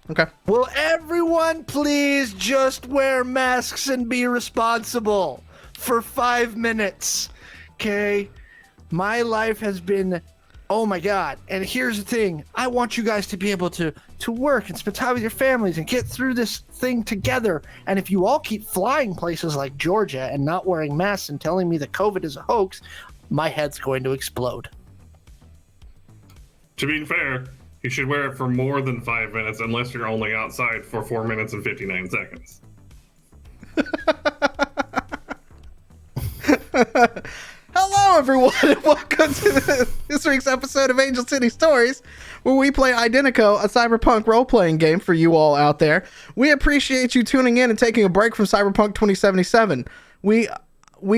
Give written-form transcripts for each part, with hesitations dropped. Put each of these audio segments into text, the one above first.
Okay. Will everyone please just wear masks and be responsible for 5 minutes? Okay? My life has been, oh my God. And here's the thing. I want you guys to be able to work and spend time with your families and get through this thing together. And if you all keep flying places like Georgia and not wearing masks and telling me that COVID is a hoax, my head's going to explode. To be fair, you should wear it for more than 5 minutes unless you're only outside for 4 minutes and 59 seconds. Hello, everyone, and welcome to this week's episode of Angel City Stories, where we play Identico, a cyberpunk role-playing game for you all out there. We appreciate you tuning in and taking a break from Cyberpunk 2077. We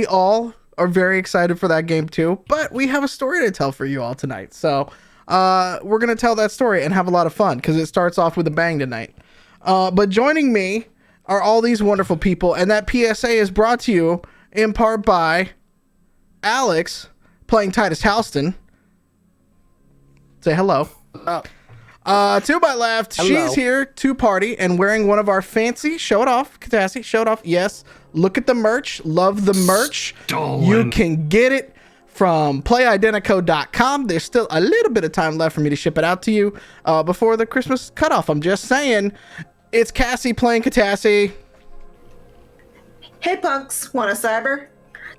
all are very excited for that game too, but we have a story to tell for you all tonight. So we're going to tell that story and have a lot of fun because it starts off with a bang tonight. But joining me are all these wonderful people, and that PSA is brought to you in part by Alex playing Titus Halston. Say hello. To my left, hello. She's here to party and wearing one of our fancy, show it off, Katassi, show it off. Yes, look at the merch. Love the merch. Stolen. You can get it from playidentico.com. There's still a little bit of time left for me to ship it out to you before the Christmas cutoff. I'm just saying. It's Cassie playing Katassi. Hey punks, want a cyber?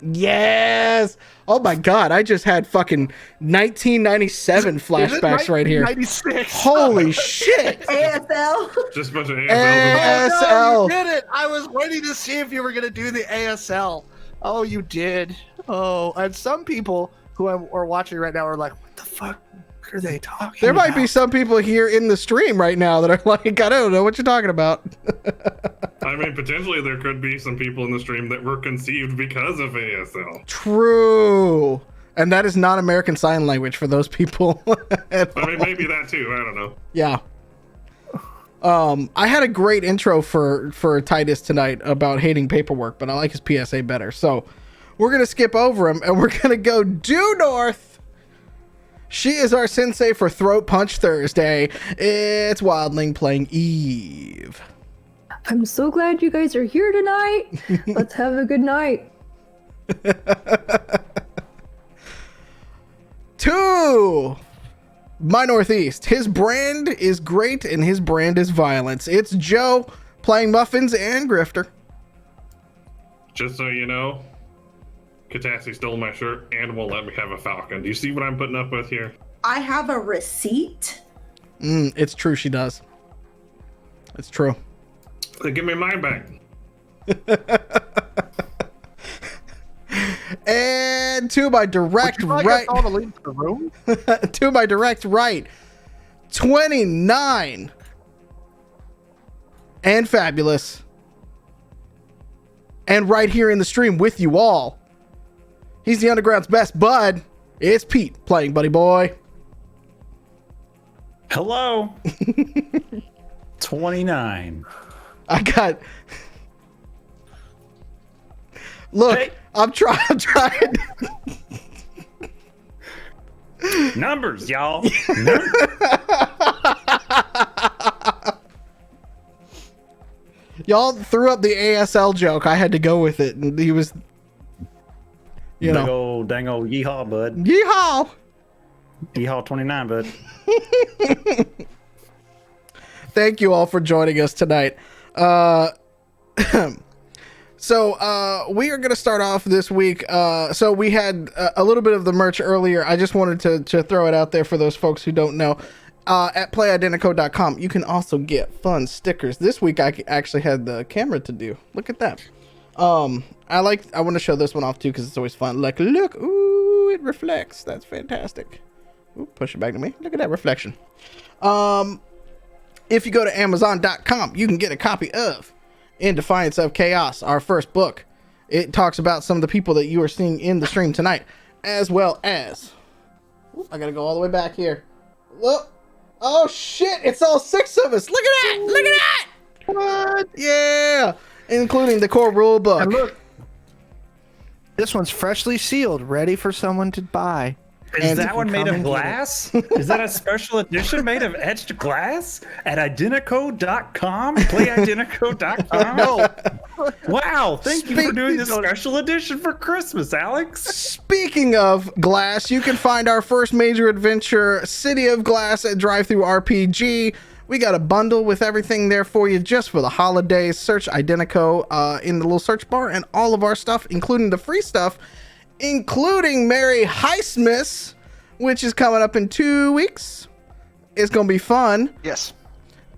Yes. Oh my God. I just had fucking 1997 flashbacks right here. 96. Holy shit. ASL? Just a bunch of ASL. ASLs. Oh, no, you did it. I was waiting to see if you were going to do the ASL. Oh, you did. Oh, and some people who are watching right now are like, what the fuck are they talking There about? might be some people here in the stream right now that are like, I don't know what you're talking about. I mean, potentially there could be some people in the stream that were conceived because of ASL. True. And that is not American Sign Language for those people. I mean, maybe that too. I don't know. Yeah. I had a great intro for Titus tonight about hating paperwork, but I like his PSA better. So we're going to skip over him and we're going to go due north. She is our sensei for Throat Punch Thursday. It's Wildling playing Eve. I'm so glad you guys are here tonight. Let's have a good night. To my northeast, his brand is great and his brand is violence. It's Joe playing Muffins and Grifter. Just so you know, Katassi stole my shirt and won't let me have a falcon. Do you see what I'm putting up with here? I have a receipt. It's true, she does. It's true. Give me mine back. And to my direct right, All the leads to the room? to my direct right, 29 and fabulous, and right here in the stream with you all. He's the underground's best bud. It's Pete playing Buddy Boy. Hello. 29. I got. Look, Hey. I'm trying. Numbers, y'all. Y'all threw up the ASL joke. I had to go with it, and he was, you Big know, old dang old yeehaw, bud. yeehaw. Yeehaw 29, bud. Thank you all for joining us tonight. So we are going to start off this week. So we had a little bit of the merch earlier. I just wanted to throw it out there for those folks who don't know. At playidentico.com, you can also get fun stickers. This week I actually had the camera to do. Look at that. I want to show this one off too because it's always fun. Like, look, ooh, it reflects. That's fantastic. Ooh, push it back to me. Look at that reflection. If you go to Amazon.com, you can get a copy of In Defiance of Chaos, our first book. It talks about some of the people that you are seeing in the stream tonight, as well as... Ooh, I gotta go all the way back here. Look. Oh, shit. It's all 6 of us. Look at that. Look at that. What? Yeah. Including the core rule book. And look, this one's freshly sealed, ready for someone to buy. Is And- that one made Come of and get it. glass? Is that a special edition made of etched glass at Identico.com? PlayIdentico.com? No. Wow, thank you for doing this Speak- special edition for Christmas, Alex. Speaking of glass, you can find our first major adventure, City of Glass, at Drive-Thru RPG. We got a bundle with everything there for you just for the holidays. Search Identico in the little search bar, and all of our stuff, including the free stuff, including Merry Heistmas, which is coming up in 2 weeks. It's going to be fun. Yes.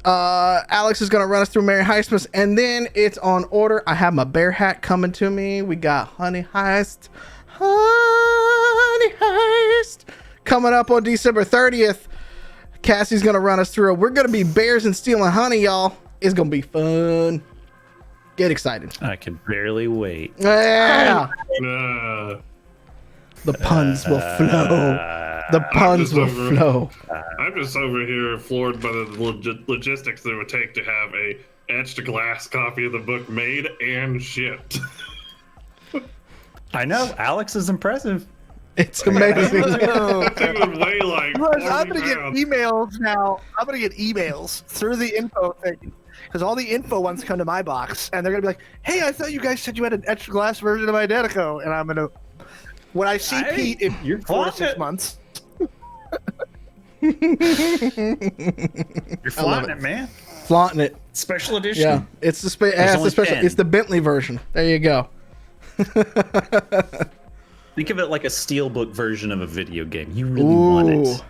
Alex is going to run us through Merry Heistmas, and then it's on order. I have my bear hat coming to me. We got Honey Heist coming up on December 30th. Cassie's going to run us through it. We're going to be bears and stealing honey, y'all. It's going to be fun. Get excited. I can barely wait. Yeah. The puns will flow. The puns will flow. I'm just over here floored by the logistics that it would take to have a etched glass copy of the book made and shipped. I know, Alex is impressive. It's amazing. That thing would weigh like Look, 40 I'm gonna get pounds. emails now. I'm gonna get emails through the info thing because all the info ones come to my box, and they're gonna be like, "Hey, I thought you guys said you had an etched glass version of Identico," and I'm gonna, when I see Pete in you're 4 to flaunting 6 it. months, You're flying it, man. Flaunting it. Special edition. Yeah. It's the only special. 10. It's the Bentley version. There you go. Think of it like a steelbook version of a video game. You really want it.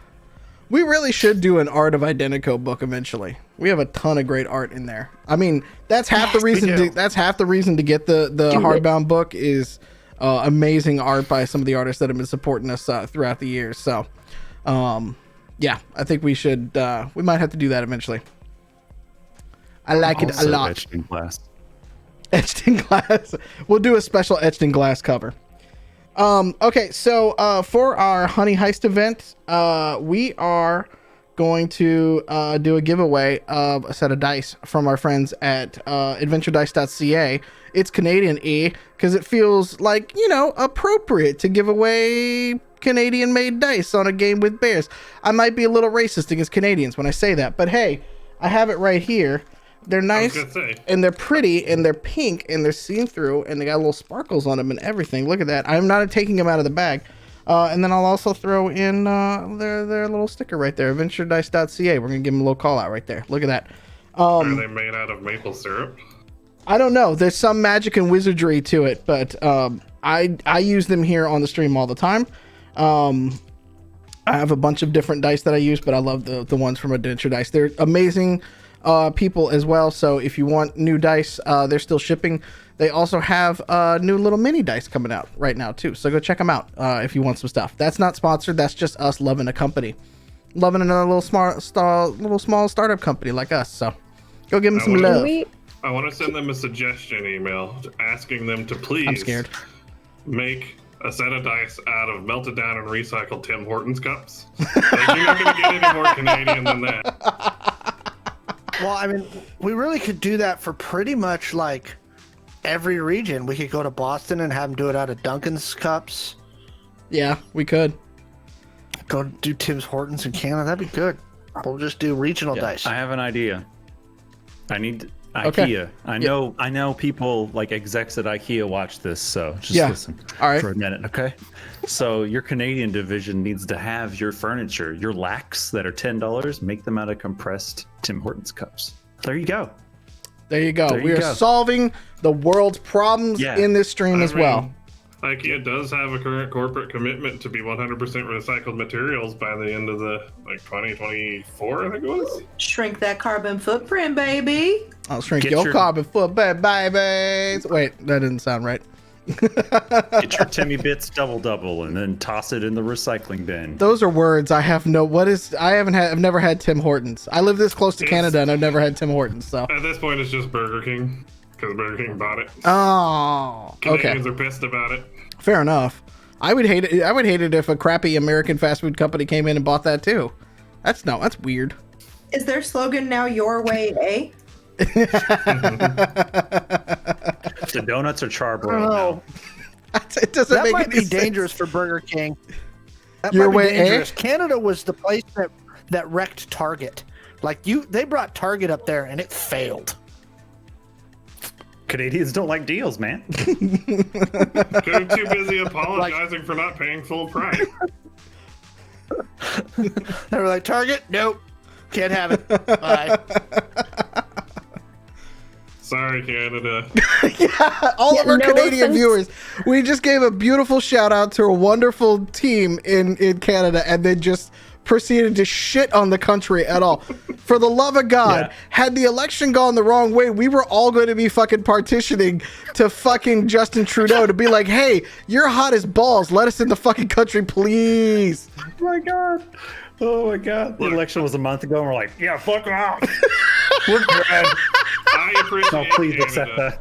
We really should do an Art of Identico book eventually. We have a ton of great art in there. I mean, that's half the reason. do. That's half the reason to get the hardbound book is amazing art by some of the artists that have been supporting us throughout the years. So, yeah, I think we should. We might have to do that eventually. I like it a Also lot. etched in glass. Etched in glass. We'll do a special etched in glass cover. Okay, so for our Honey Heist event, we are going to do a giveaway of a set of dice from our friends at adventuredice.ca. It's Canadian-y because it feels like, you know, appropriate to give away Canadian-made dice on a game with bears. I might be a little racist against Canadians when I say that, but hey, I have it right here. They're nice, gonna say. and they're pretty, and they're pink, and they're see-through, and they got little sparkles on them and everything. Look at that. I'm not taking them out of the bag. And then I'll also throw in their little sticker right there, adventuredice.ca. We're going to give them a little call-out right there. Look at that. Are they made out of maple syrup? I don't know. There's some magic and wizardry to it, but I use them here on the stream all the time. I have a bunch of different dice that I use, but I love the ones from Adventure Dice. They're amazing people as well. So if you want new dice, they're still shipping. They also have new little mini dice coming out right now too. So go check them out if you want some stuff. That's not sponsored. That's just us loving a company, loving another little small startup company like us. So go give them some love. Wait, I want to send them a suggestion email asking them to please I'm scared. make a set of dice out of melted down and recycled Tim Hortons cups. Like, you're not going to get any more Canadian than that. well, I mean, we really could do that for pretty much like every region. We could go to Boston and have them do it out of Duncan's cups. Yeah, we could. Go do Tim's Hortons in Canada. That'd be good. We'll just do regional dice. I have an idea. I need Okay. IKEA. I know people like execs at IKEA watch this, so just Yeah. listen All right. for a minute, okay? So your Canadian division needs to have your furniture, your lacks that are $10, make them out of compressed Tim Hortons cups. There you go. There you go. There you We are go. solving the world's problems Yeah. in this stream I as well. mean, IKEA does have a current corporate commitment to be 100% recycled materials by the end of the 2024, I think it was. Shrink that carbon footprint, baby. I'll shrink Get your your- carbon footprint, babies. Wait, that didn't sound right. Get your Timmy Bits double and then toss it in the recycling bin. Those are words I have no. What is? I've never had Tim Hortons. I live this close to It's- Canada and I've never had Tim Hortons. So. At this point, it's just Burger King because Burger King bought it. Oh, okay. Canadians are pissed about it. Fair enough. I would hate it. I would hate it if a crappy American fast food company came in and bought that too. That's weird. Is their slogan now your way, eh? The donuts are I don't charbroiled know. now. It doesn't That make might any be sense. dangerous for Burger King. That Your might be way, eh? dangerous. Canada was the place that wrecked Target. Like they brought Target up there and it failed. Canadians don't like deals, man. They're too busy apologizing for not paying full price. They were like, Target, nope, can't have it. Bye. Sorry, Canada. All of Yeah, our no Canadian offense. viewers, we just gave a beautiful shout out to a wonderful team in Canada, and they just proceeded to shit on the country at all. For the love of God, Yeah. had the election gone the wrong way, we were all going to be fucking partitioning to fucking Justin Trudeau to be like, hey, you're hot as balls. Let us in the fucking country, please. Oh my god. Oh my god. The election was a month ago, and we're like, yeah, fuck off. We're good. I appreciate No, please Canada accept that.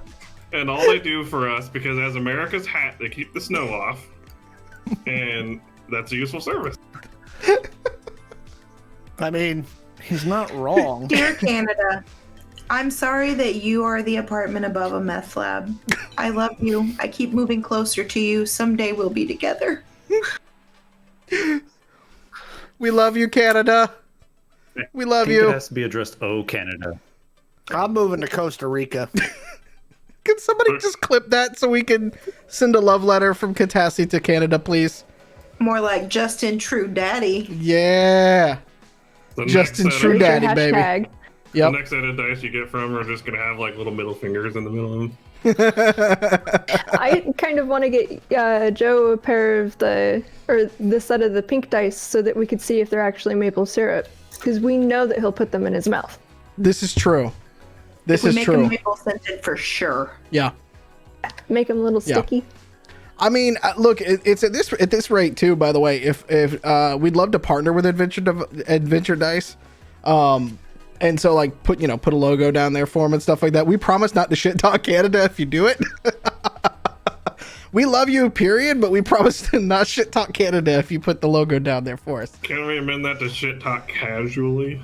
and all they do for us, because as America's hat, they keep the snow off, and that's a useful service. I mean, he's not wrong. Dear Canada, I'm sorry that you are the apartment above a meth lab. I love you. I keep moving closer to you. Someday we'll be together. We love you, Canada. We love I think it you. has to be addressed, oh, Canada. I'm moving to Costa Rica. Can somebody just clip that so we can send a love letter from Katassi to Canada, please? More like Justin True Daddy. Yeah. The Justin next set True of, Daddy, Hashtag. baby. the Yep. next set of dice you get from are just gonna have like little middle fingers in the middle of them. I kind of want to get Joe a pair of the set of the pink dice so that we could see if they're actually maple syrup, because we know that he'll put them in his mouth. This is true. This We is make true. them maple scented for sure. Yeah. Make them a little Yeah. sticky. I mean, look, it's at this rate too. By the way, if we'd love to partner with Adventure Dice, and so like put a logo down there for them and stuff like that. We promise not to shit talk Canada if you do it. We love you, period, but we promise to not shit talk Canada if you put the logo down there for us. Can we amend that to shit talk casually?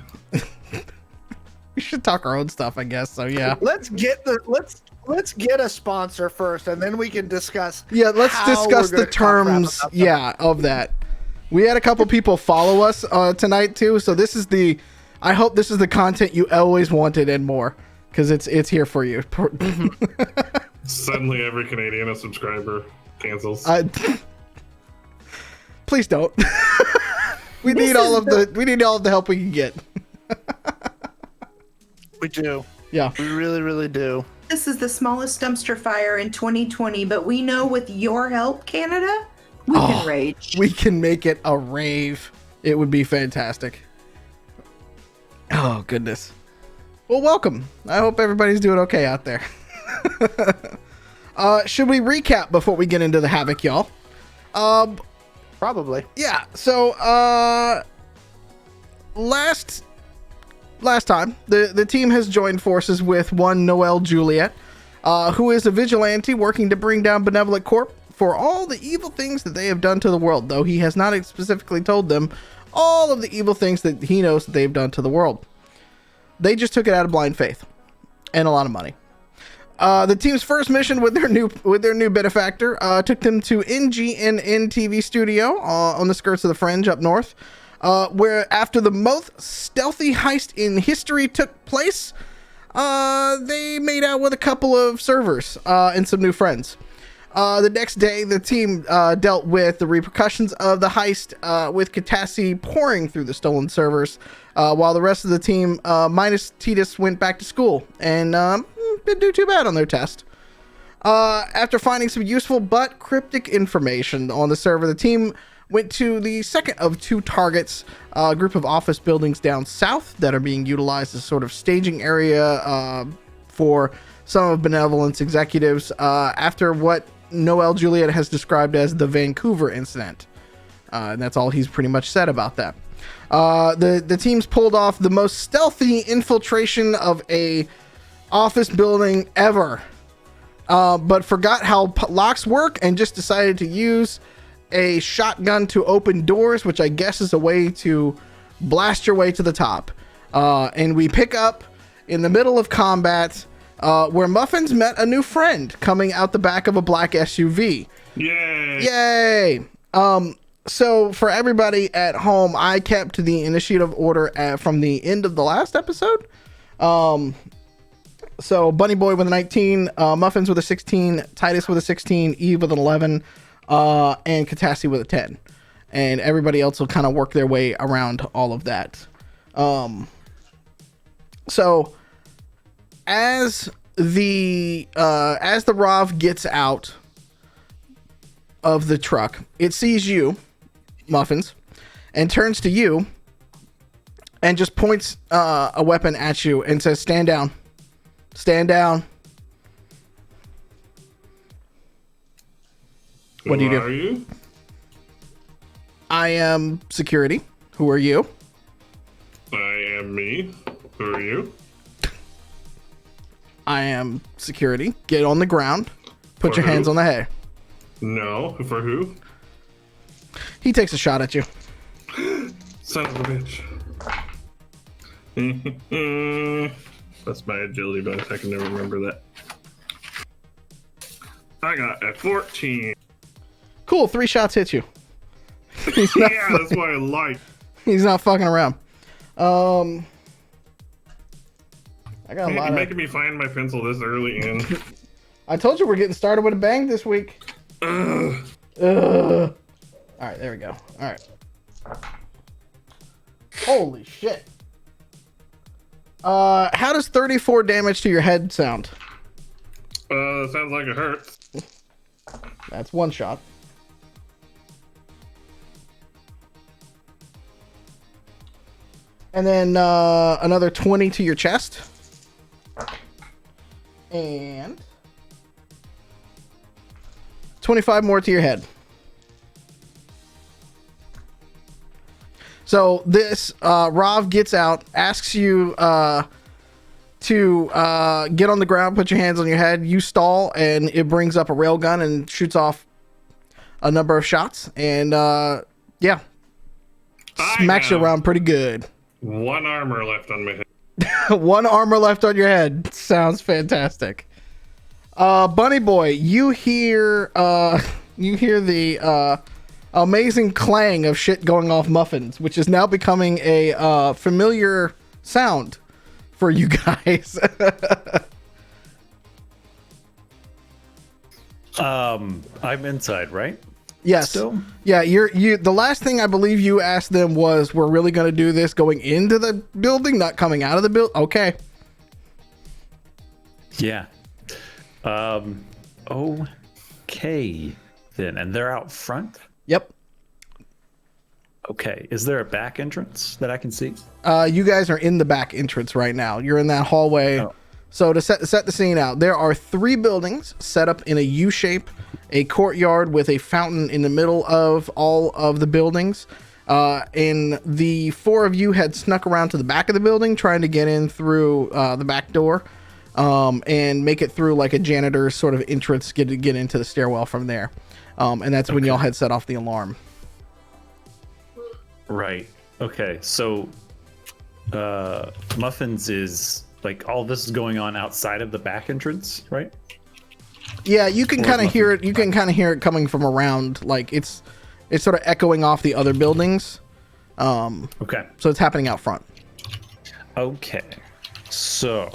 We should talk our own stuff, I guess. So yeah. Let's get a sponsor first, and then we can discuss. Yeah, let's how discuss we're gonna the talk crap terms. about them. Yeah, of that. We had a couple people follow us tonight too, so this is the. I hope this is the content you always wanted and more, because it's here for you. Suddenly, every Canadian a subscriber cancels. Please don't. We need all of the help we can get. We do. Yeah. We really, really do. This is the smallest dumpster fire in 2020, but we know with your help, Canada, we can rage. We can make it a rave. It would be fantastic. Oh goodness. Well, welcome. I hope everybody's doing okay out there. Should we recap before we get into the havoc, y'all? Probably. Yeah. So, last time the team has joined forces with one Noel Juliet, who is a vigilante working to bring down Benevolent Corp for all the evil things that they have done to the world. Though he has not specifically told them all of the evil things that he knows that they've done to the world. They just took it out of blind faith and a lot of money. The team's first mission with their new benefactor took them to NGNN TV studio on the skirts of the Fringe up north, where after the most stealthy heist in history took place, they made out with a couple of servers and some new friends. The next day, the team dealt with the repercussions of the heist with Katassi pouring through the stolen servers, while the rest of the team, minus Titus, went back to school and didn't do too bad on their test. After finding some useful but cryptic information on the server, the team went to the second of two targets, a group of office buildings down south that are being utilized as sort of staging area for some of Benevolent's executives after what Noel Juliet has described as the Vancouver incident. And that's all he's pretty much said about that. The teams pulled off the most stealthy infiltration of a office building ever, but forgot how locks work and just decided to use a shotgun to open doors, which I guess is a way to blast your way to the top. And we pick up in the middle of combat where Muffins met a new friend coming out the back of a black SUV. Yay! Yay! So for everybody at home, I kept the initiative order from the end of the last episode. So Bunny Boy with a 19, Muffins with a 16, Titus with a 16, Eve with an 11, and Katassi with a 10. And everybody else will kind of work their way around all of that. So as the ROV gets out of the truck, it sees you, Muffins, and turns to you and just points a weapon at you and says, "Stand down. Stand down." What do you do? Who are you? I am security. Who are you? I am me. Who are you? I am security. Get on the ground. Put For your hands who? on the hay. No. For who? He takes a shot at you. Son of a bitch. That's my agility bonus. I can never remember that. I got a 14. Cool. 3 shots hit you. Yeah, that's why I like. He's not fucking around. I got a You're lot of... making me find my pencil this early in. I told you we're getting started with a bang this week. Ugh. Ugh. All right, there we go. All right. Holy shit. How does 34 damage to your head sound? Sounds like it hurts. That's 1 shot. And then another 20 to your chest. And 25 more to your head. So this Rav gets out, asks you to get on the ground, put your hands on your head. You stall, and it brings up a railgun and shoots off a number of shots. And yeah, smacks you have around pretty good. 1 armor left on my head. 1 armor left on your head. Sounds fantastic. Bunny Boy, you hear the amazing clang of shit going off Muffins, which is now becoming a familiar sound for you guys. I'm inside, right? Yes. Still? Yeah, you the last thing I believe you asked them was, we're really going to do this going into the building, not coming out of the building. Okay. Yeah. Okay then. And they're out front? Yep. Okay. Is there a back entrance that I can see? You guys are in the back entrance right now. You're in that hallway. Oh. So to set the scene out, there are 3 buildings set up in a U shape, a courtyard with a fountain in the middle of all of the buildings. And the 4 of you had snuck around to the back of the building, trying to get in through the back door, and make it through like a janitor's sort of entrance, get into the stairwell from there. And that's when y'all had set off the alarm. Right. Okay. So Muffins is like, all this is going on outside of the back entrance, right? Yeah, you can Or kind of Muffins? hear it. You can kind of hear it coming from around. Like it's sort of echoing off the other buildings. Okay. So it's happening out front. Okay. So,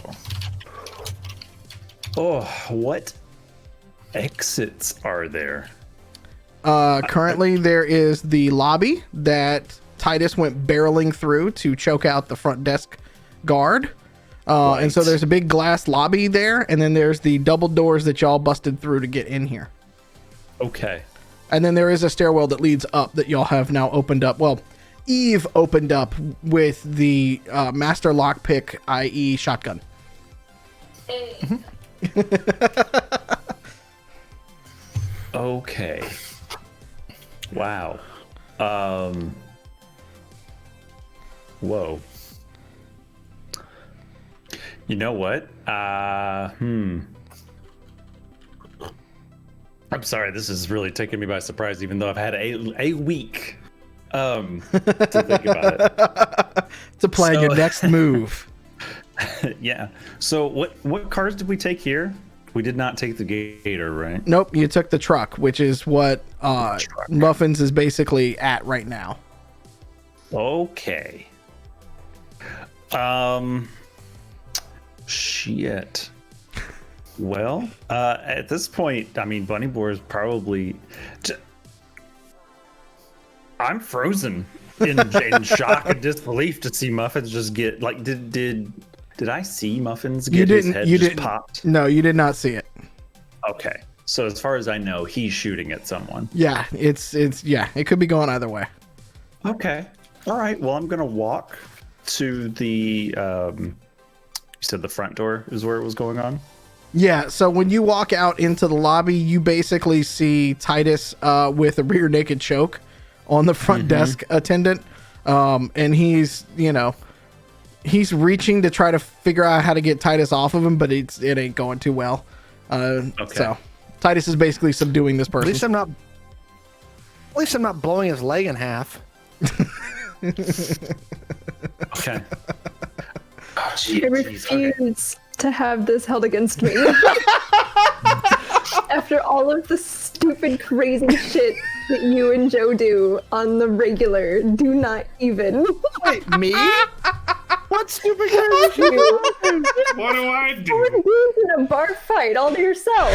what exits are there? Currently, there is the lobby that Titus went barreling through to choke out the front desk guard. And so Right. there's a big glass lobby there, and then there's the double doors that y'all busted through to get in here. Okay. And then there is a stairwell that leads up that y'all have now opened up. Well, Eve opened up with the master lockpick, i.e. shotgun. Okay. Wow. Whoa. You know what? I'm sorry, this is really taking me by surprise, even though I've had a week to think about it. To plan your So- next move. Yeah. So what cars did we take here? We did not take the gator, right? Nope, you took the truck, which is what Muffins is basically at right now. Okay. Shit. Well, at this point, I mean, Bunny Boy is probably. I'm frozen in shock and disbelief to see Muffins just get like. Did I see Muffins get his head just popped? No, you did not see it. Okay, so as far as I know, he's shooting at someone. Yeah, it's it could be going either way. Okay. All right. Well, I'm gonna walk to the. You said the front door is where it was going on. Yeah. So when you walk out into the lobby, you basically see Titus with a rear naked choke on the front desk attendant, and he's reaching to try to figure out how to get Titus off of him, but it ain't going too well. So Titus is basically subduing this person. At least I'm not blowing his leg in half. Okay. I refuse to have this held against me. After all of the stupid, crazy shit that you and Joe do on the regular, do not even. Wait, me? What stupid crazy shit? What do I You do? in a bar fight all to yourself.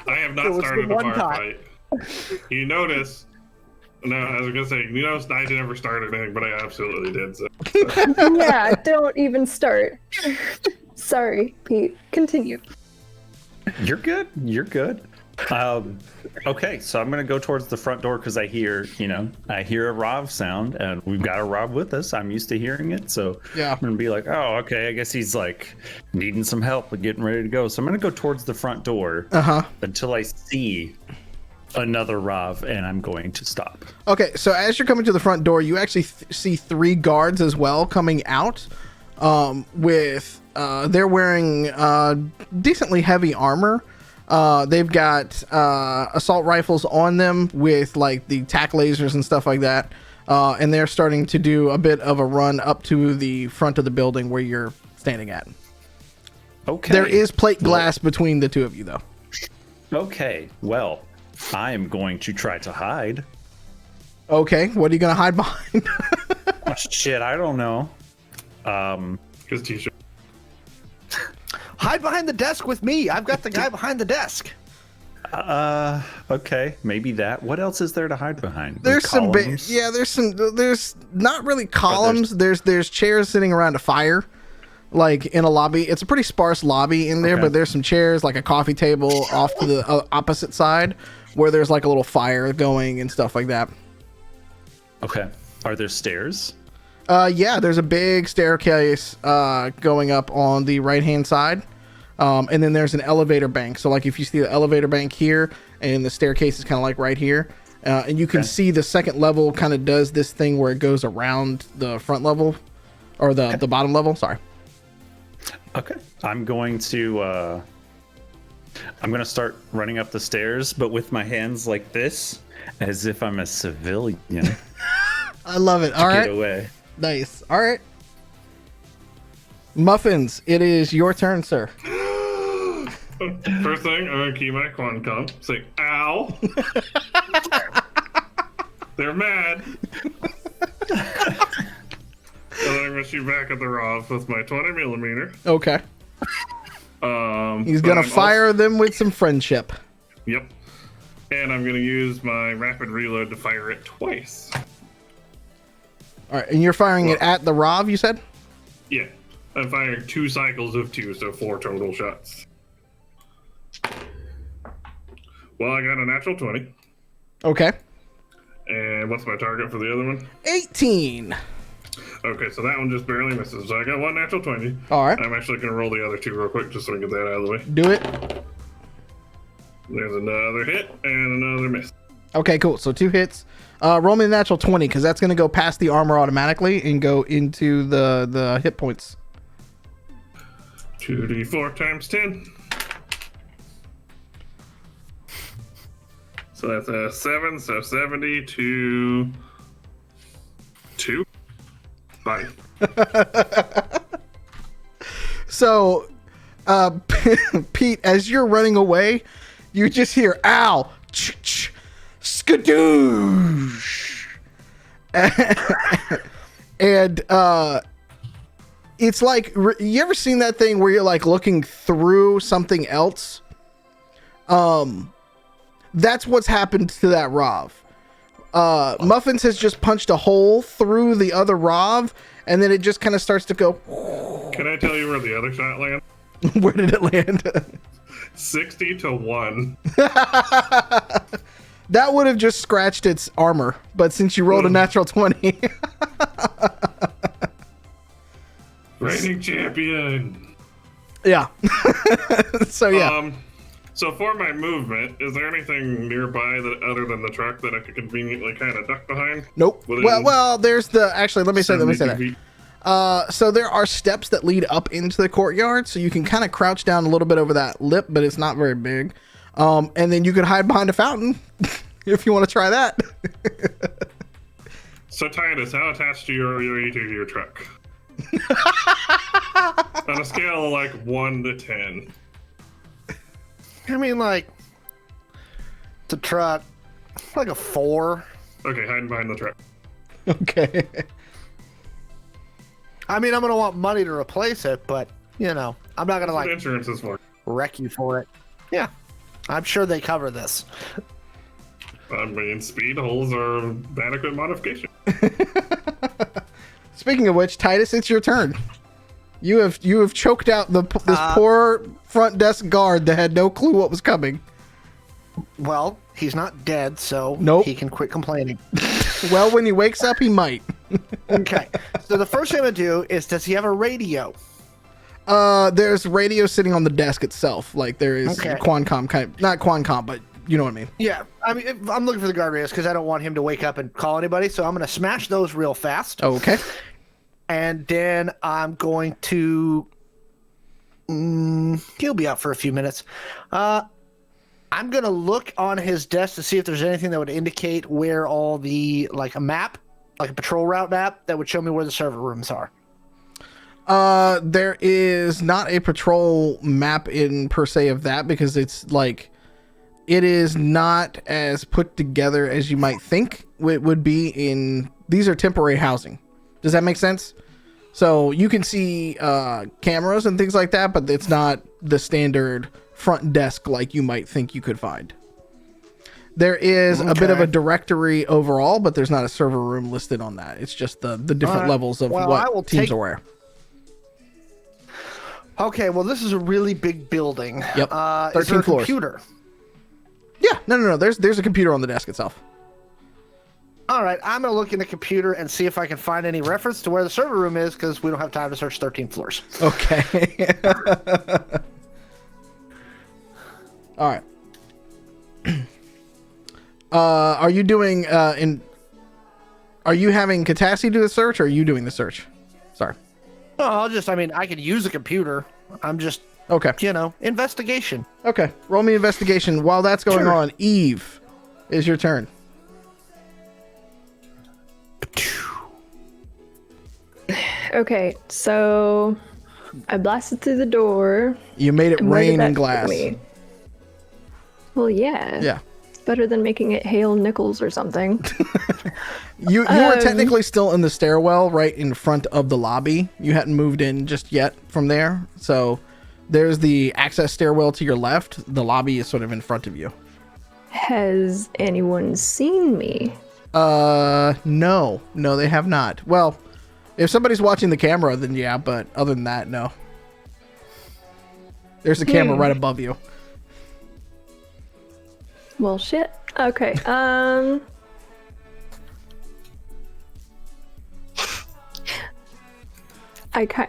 I have not It was started the a one bar time. fight. You notice? No, I was gonna say, you notice I never started anything, but I absolutely did. So. Yeah, don't even start. Sorry, Pete. Continue. You're good. You're good. Okay, so I'm gonna go towards the front door because I hear a Rob sound, and we've got a Rob with us. I'm used to hearing it, so Yeah. I'm gonna be like, oh, okay. I guess he's like needing some help with getting ready to go. So I'm gonna go towards the front door until I see another Rob, and I'm going to stop. Okay, so as you're coming to the front door, you actually see 3 guards as well coming out. They're wearing decently heavy armor. They've got assault rifles on them with like the tac lasers and stuff like that. And they're starting to do a bit of a run up to the front of the building where you're standing at. Okay. There is plate glass between the two of you, though. Okay. Well, I am going to try to hide. Okay, what are you gonna hide behind? Oh, shit, I don't know. His t-shirt. Hide behind the desk with me. I've got the guy behind the desk. Okay, maybe that. What else is there to hide behind? There's some columns? there's not really columns. There's chairs sitting around a fire, like in a lobby. It's a pretty sparse lobby in there, Okay. but there's some chairs, like a coffee table off to the opposite side, where there's like a little fire going and stuff like that. Okay. Are there stairs? Yeah, there's a big staircase going up on the right hand side, and then there's an elevator bank. So like if you see the elevator bank here, and the staircase is kind of like right here, and you can see the second level kind of does this thing where it goes around the front level, or the bottom level. Sorry. Okay. I'm going to start running up the stairs, but with my hands like this, as if I'm a civilian. I love it. All Get right. away. Nice. All right. Muffins, it is your turn, sir. First thing, I'm gonna keep my quantum comp. Say, ow. They're mad. And then I'm gonna shoot back at the Rob with my 20mm. Okay. He's but gonna I'm fire them with some friendship. Yep. And I'm gonna use my rapid reload to fire it twice. All right, and you're firing it at the Rob, you said? Yeah. I'm firing 2 cycles of 2, so 4 total shots. Well, I got a natural 20. Okay. And what's my target for the other one? 18. Okay, so that one just barely misses. So I got 1 natural 20. All right. I'm actually going to roll the other 2 real quick just so I can get that out of the way. Do it. There's another hit and another miss. Okay, cool. So 2 hits. Roll me the natural 20 because that's going to go past the armor automatically and go into the hit points. 2d4 times 10. So that's a 7, so 70 to 2. Bye. So Pete, as you're running away, you just hear ow, skadoosh, and it's like, you ever seen that thing where you're like looking through something else? That's what's happened to that Rav. Muffins has just punched a hole through the other Rav, and then it just kind of starts to go. Can I tell you where the other shot landed? Where did it land? 60-1. That would have just scratched its armor, but since you rolled a natural 20. Reigning champion. Yeah. So yeah. So for my movement, is there anything nearby that other than the truck that I could conveniently kind of duck behind? Nope. Within Well, there's the, actually, let me say 70 that. feet? So there are steps that lead up into the courtyard, so you can kind of crouch down a little bit over that lip, but it's not very big. And then you could hide behind a fountain if you want to try that. So Titus, how attached are you to your truck? On a scale of like 1 to 10. I mean, like, the truck, like a 4. Okay, hiding behind the truck. Okay. I mean, I'm going to want money to replace it, but, you know, I'm not going to, What like, insurance is for? wreck you for it. Yeah, I'm sure they cover this. I mean, speed holes are adequate modification. Speaking of which, Titus, it's your turn. You have choked out this poor front desk guard that had no clue what was coming. Well, he's not dead, so Nope. he can quit complaining. Well, when he wakes up, he might. Okay, so the first thing I'm going to do is, does he have a radio? There's radio sitting on the desk itself. Like there is Okay. Quancom kind of, not Quancom, but you know what I mean. Yeah, I mean, I'm looking for the guard radios because I don't want him to wake up and call anybody, so I'm going to smash those real fast. Okay. And then I'm going to... he'll be out for a few minutes. I'm going to look on his desk to see if there's anything that would indicate where all the, like a map, like a patrol route map, that would show me where the server rooms are. There is not a patrol map in per se of that because it's like, it is not as put together as you might think it would be in, these are temporary housing. Does that make sense? So you can see cameras and things like that, but it's not the standard front desk like you might think you could find. There is a bit of a directory overall, but there's not a server room listed on that. It's just the different levels of what teams are where. Okay, well, this is a really big building. Yep. 13 is there a floors. computer? Yeah, no. There's a computer on the desk itself. All right, I'm going to look in the computer and see if I can find any reference to where the server room is because we don't have time to search 13 floors. Okay. All right. Are you doing are you having Katassi do the search or are you doing the search? Sorry. Oh, I could use a computer. I'm just, Okay. investigation. Okay. Roll me investigation. While that's going on, Eve, is your turn. Okay, so I blasted through the door. You made it and where did rain that in glass. put me? Well, yeah. Yeah. It's better than making it hail nickels or something. You were technically still in the stairwell right in front of the lobby. You hadn't moved in just yet from there. So there's the access stairwell to your left. The lobby is sort of in front of you. Has anyone seen me? No, they have not. Well, if somebody's watching the camera, then yeah, but other than that, no. There's a camera right above you. Well, shit. Okay,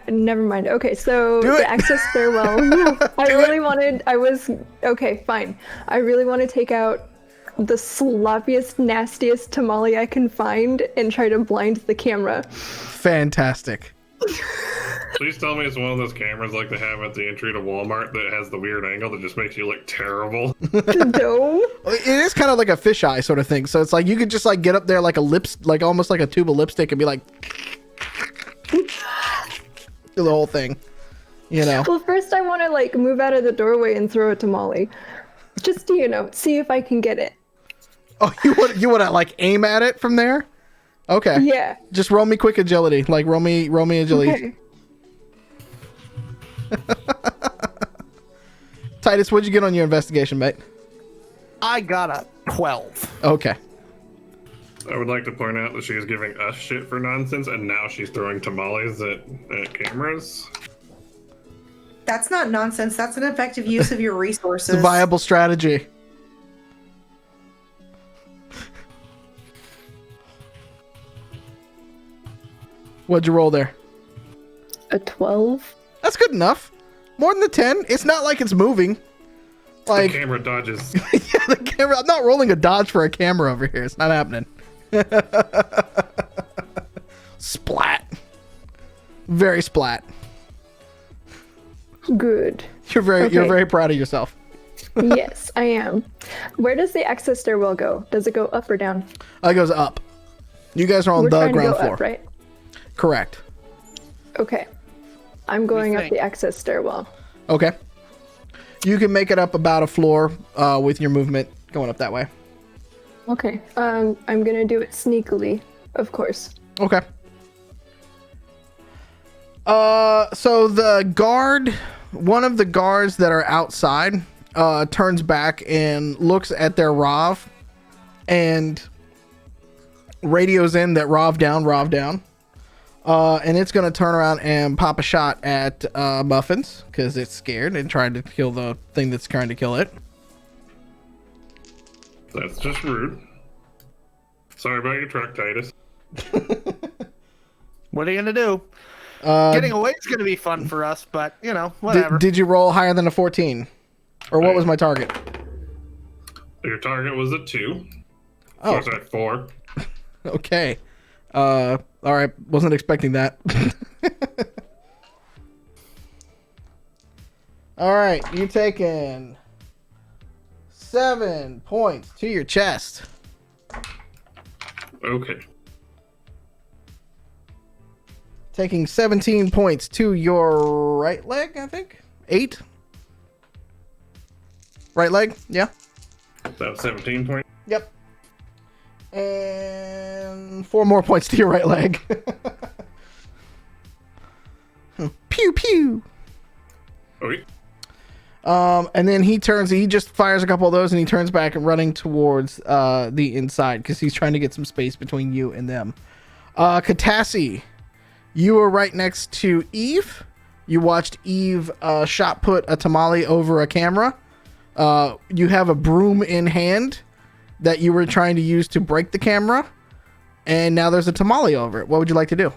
never mind. Okay, so Do it. the access stairwell. Okay, fine. I really want to take out the sloppiest, nastiest tamale I can find and try to blind the camera. Fantastic. Please tell me it's one of those cameras like they have at the entry to Walmart that has the weird angle that just makes you look terrible. No. It is kind of like a fisheye sort of thing. So it's like you could just like get up there like like almost like a tube of lipstick and be like, do the whole thing. You know. Well, first I want to like move out of the doorway and throw it to Molly, just to see if I can get it. Oh, you want to like aim at it from there? Okay. Yeah. Just roll me quick agility. Like roll me agility. Okay. Titus, what'd you get on your investigation, mate? I got a 12. Okay. I would like to point out that she is giving us shit for nonsense, and now she's throwing tamales at cameras. That's not nonsense. That's an effective use of your resources. It's a viable strategy. What'd you roll there? A 12. That's good enough. More than the 10. It's not like it's moving. The Like, camera dodges. yeah, the camera. I'm not rolling a dodge for a camera over here. It's not happening. Splat. Very splat. Good. You're Okay. very proud of yourself. Yes, I am. Where does the access stairwell go? Does it go up or down? It goes up. You guys are on We're the trying to ground go floor. up, right? Correct. Okay. I'm going up think? the access stairwell. Okay. You can make it up about a floor with your movement going up that way. Okay. I'm gonna do it sneakily, of course. Okay. So the guard, one of the guards that are outside, turns back and looks at their Rav and radios in that Rav down. And it's going to turn around and pop a shot at Muffins because it's scared and trying to kill the thing that's trying to kill it. That's just rude. Sorry about your truck, Titus. What are you gonna do? Getting away is gonna be fun for us, but whatever. Did you roll higher than a 14? Or what was my target? Your target was a 2. Oh. So it's at 4. Okay. All right. Wasn't expecting that. All right. You're taking 7 points to your chest. Okay. Taking 17 points to your right leg, I think. 8. Right leg. Yeah. That's 17 points. Yep. And 4 more points to your right leg. Pew pew. Okay. And then he just fires a couple of those and he turns back and running towards the inside because he's trying to get some space between you and them. Katassi, you were right next to Eve. You watched Eve shot put a tamale over a camera. You have a broom in hand that you were trying to use to break the camera. And now there's a tamale over it. What would you like to do?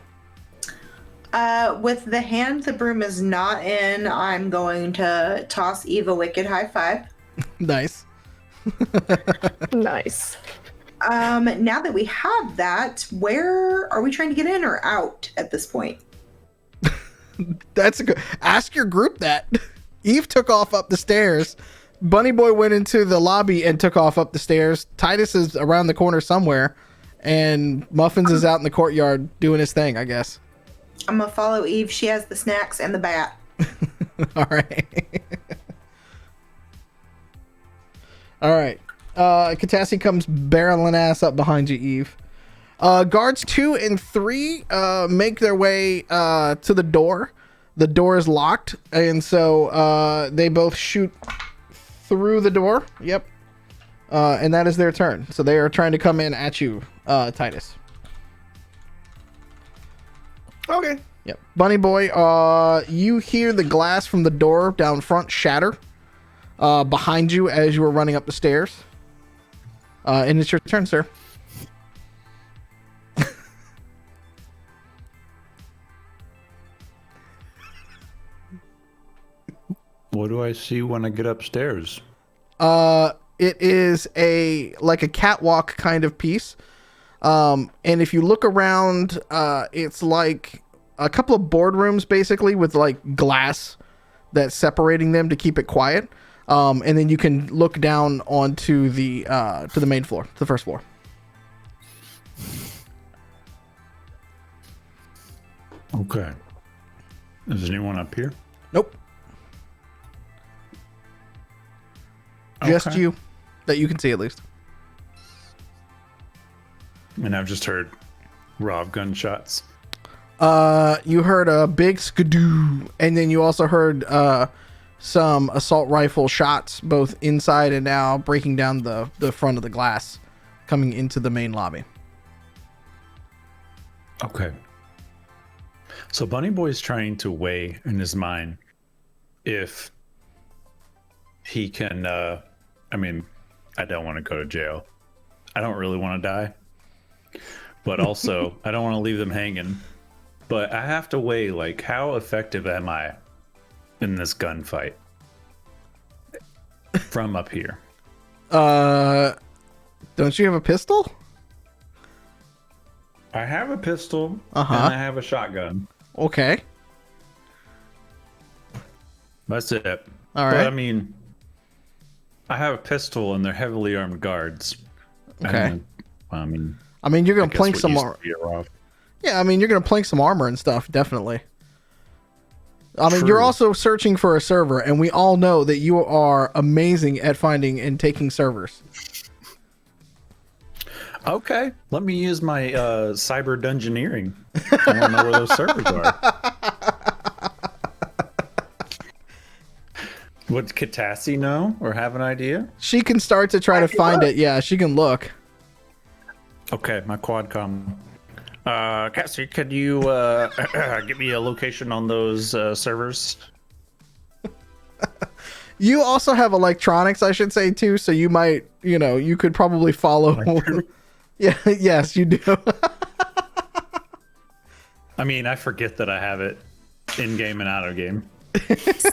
With the hand the broom is not in, I'm going to toss Eve a wicked high five. Nice. Nice. Now that we have that, where are we trying to get in or out at this point? That's a good. Ask your group that. Eve took off up the stairs. Bunny Boy went into the lobby and took off up the stairs. Titus is around the corner somewhere, and Muffins is out in the courtyard doing his thing, I guess. I'm gonna follow Eve. She has the snacks and the bat. All right. All right. Katassi comes barreling ass up behind you, Eve. Guards 2 and 3 make their way to the door. The door is locked, and so they both shoot through the door. Yep. And that is their turn. So they are trying to come in at you, Titus. Okay. Yep. Bunny Boy, you hear the glass from the door down front shatter behind you as you were running up the stairs. And it's your turn, sir. What do I see when I get upstairs? It is a catwalk kind of piece. And if you look around, it's like a couple of boardrooms basically with like glass that's separating them to keep it quiet. And then you can look down onto the to the main floor, to the first floor. Okay. Is anyone up here? Nope. Just Okay. you, that you can see at least. And I've just heard Rob gunshots. You heard a big skidoo, and then you also heard some assault rifle shots, both inside and now breaking down the front of the glass, coming into the main lobby. Okay. So Bunny Boy's trying to weigh in his mind if he can. I mean, I don't want to go to jail. I don't really want to die, but also I don't want to leave them hanging. But I have to weigh, like, how effective am I in this gunfight from up here? Don't you have a pistol? I have a pistol Uh-huh. and I have a shotgun. Okay. That's it. All But right. I mean, I have a pistol and they're heavily armed guards. Okay. I mean, I mean, you're I gonna guess plank what some used more. to be a rough- Yeah, I mean, you're gonna plank some armor and stuff, definitely. I mean, you're True. also searching for a server, and we all know that you are amazing at finding and taking servers. Okay, let me use my cyber dungeoneering. I want to know where those servers are. Would Katassi know or have an idea? She can start to try to find it. Yeah, she can look. Okay, my quadcom. Cassie, could you give me a location on those servers? You also have electronics, I should say, too. So you might, you could probably follow. Yeah. Yes, you do. I mean, I forget that I have it in game and out of game.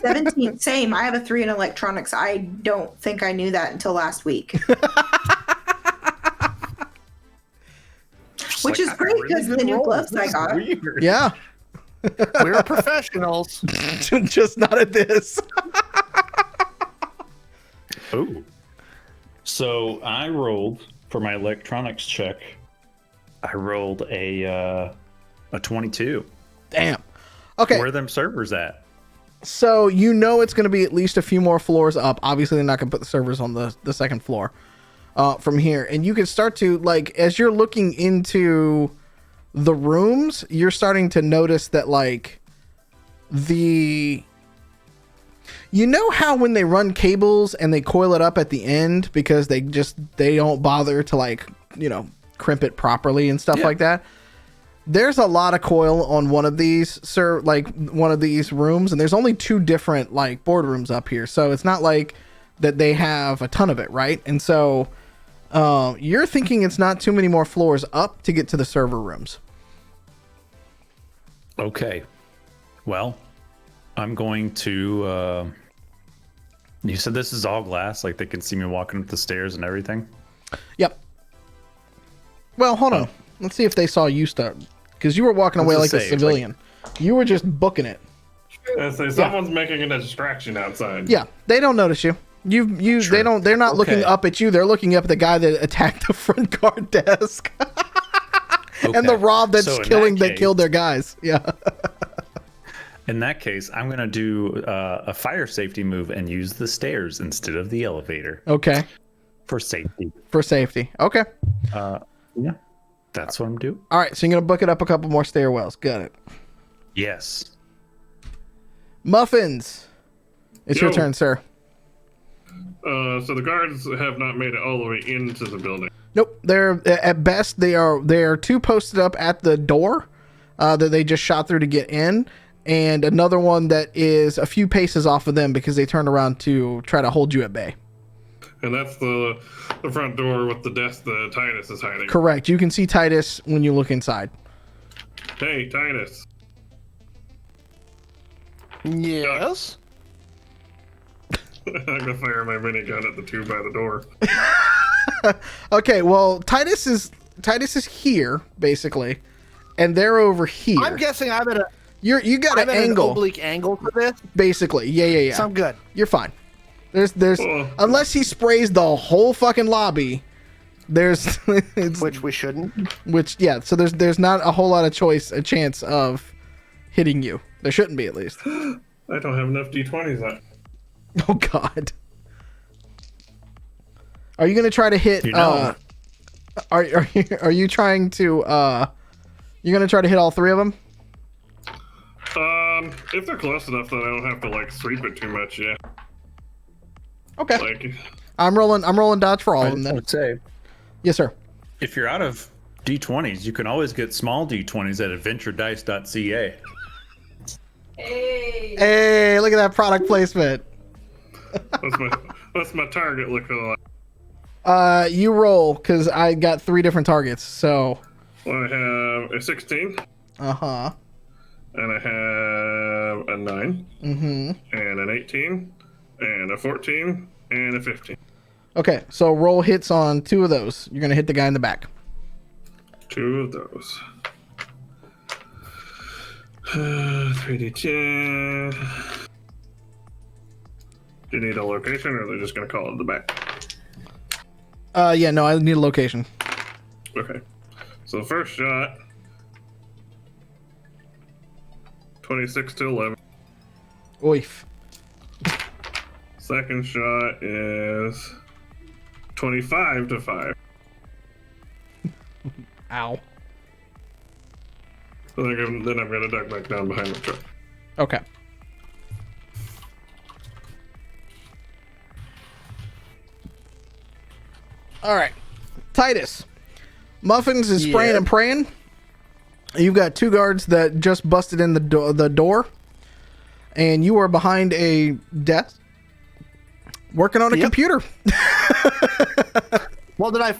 17, same. I have a 3 in electronics. I don't think I knew that until last week. Which is great because the new gloves I got. Weird. Yeah. We're professionals. Just not at this. Oh. So I rolled for my electronics check. I rolled a 22. Damn. Okay. Where are them servers at? So it's going to be at least a few more floors up. Obviously, they're not going to put the servers on the second floor from here. And you can start to, like, as you're looking into the rooms, you're starting to notice that, like, how when they run cables and they coil it up at the end because they don't bother to, like, crimp it properly and stuff like that. There's a lot of coil on one of these, one of these rooms, and there's only 2 different, like, boardrooms up here. So it's not like that they have a ton of it, right? And so you're thinking it's not too many more floors up to get to the server rooms. Okay. Well, I'm going to. You said this is all glass, like they can see me walking up the stairs and everything. Yep. Well, hold on. Let's see if they saw you start, because you were walking away like Let's a just say, civilian. You were just booking it. I say someone's making a distraction outside. Yeah, they don't notice you. They don't. They're not looking up at you. They're looking up at the guy that attacked the front guard desk, and the Rob that's So in that case- killed their guys. Yeah. In that case, I'm going to do a fire safety move and use the stairs instead of the elevator Okay. for safety. For safety. Okay. Yeah, that's what I'm doing. All right. So you're gonna book it up a couple more stairwells. Got it. Yes. Muffins. It's your Yo. turn, sir. So the guards have not made it all the way into the building. Nope. They're at best they are 2 posted up at the door that they just shot through to get in, and another one that is a few paces off of them because they turned around to try to hold you at bay. And that's the front door with the desk that Titus is hiding. Correct. You can see Titus when you look inside. Hey, Titus. Yes. I'm gonna fire my minigun at the 2 by the door. Okay, well, Titus is here basically, and they're over here. I'm guessing I'm at You got I'm an at an angle oblique angle to this. basically. Yeah. So I'm good. You're fine. There's Oh. unless he sprays the whole fucking lobby. There's Which we shouldn't. so there's not a whole lot of chance of hitting you. There shouldn't be, at least. I don't have enough D20s up. Oh God. Are you gonna try to hit? You know. Are you trying to? You're gonna try to hit all three of them? If they're close enough that I don't have to like sweep it too much, yeah. Okay. Like, I'm rolling dodge for all of them I then. would say, Yes, sir. if you're out of D20s, you can always get small D20s at adventuredice.ca. Hey, look at that product placement. what's my target looking like? You roll because I got 3 different targets. So. Well, I have a 16. Uh-huh. And I have a 9. Mm-hmm. And an 18. And a 14. And a 15. Okay, so roll hits on 2 of those. You're gonna hit the guy in the back. 2 of those. 3d10. Do you need a location, or are they just gonna call it the back? Yeah, no, I need a location. Okay. So the first shot, 26 to 11. Oif. Second shot is 25 to 5. Ow. So then I'm going to duck back down behind the truck. Okay. All right. Titus. Muffins is spraying and praying. You've got 2 guards that just busted in the door. And you are behind a desk working on a computer. Well, did I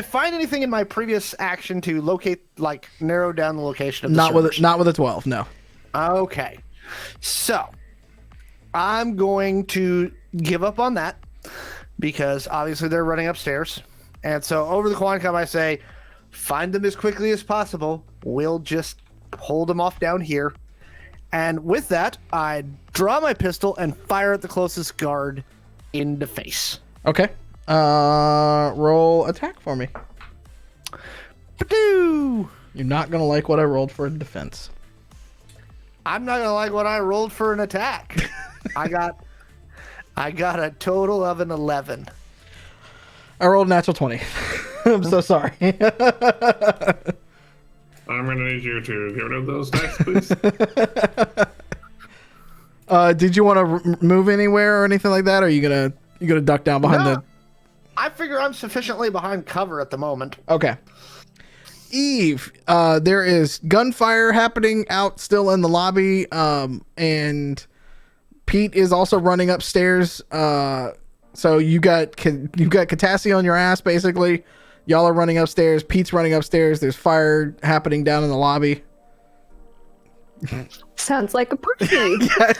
find anything in my previous action to locate, like, narrow down the location of the servers? Not with a 12, no. Okay. So, I'm going to give up on that because obviously they're running upstairs. And so over the Quancom, I say, find them as quickly as possible. We'll just hold them off down here. And with that, I draw my pistol and fire at the closest guard in the face. Okay. Roll attack for me. Ba-doo! You're not going to like what I rolled for defense. I'm not gonna like what I rolled for an attack. I got a total of an 11. I rolled a natural 20. I'm so sorry. I'm going to need you to get rid of those dice, please. Did you want to move anywhere or anything like that? Or are you gonna duck down behind No, I figure I'm sufficiently behind cover at the moment. Okay. Eve, there is gunfire happening out still in the lobby, and Pete is also running upstairs. So you got Katassi on your ass, basically. Y'all are running upstairs. Pete's running upstairs. There's fire happening down in the lobby. Sounds like a party. Yeah,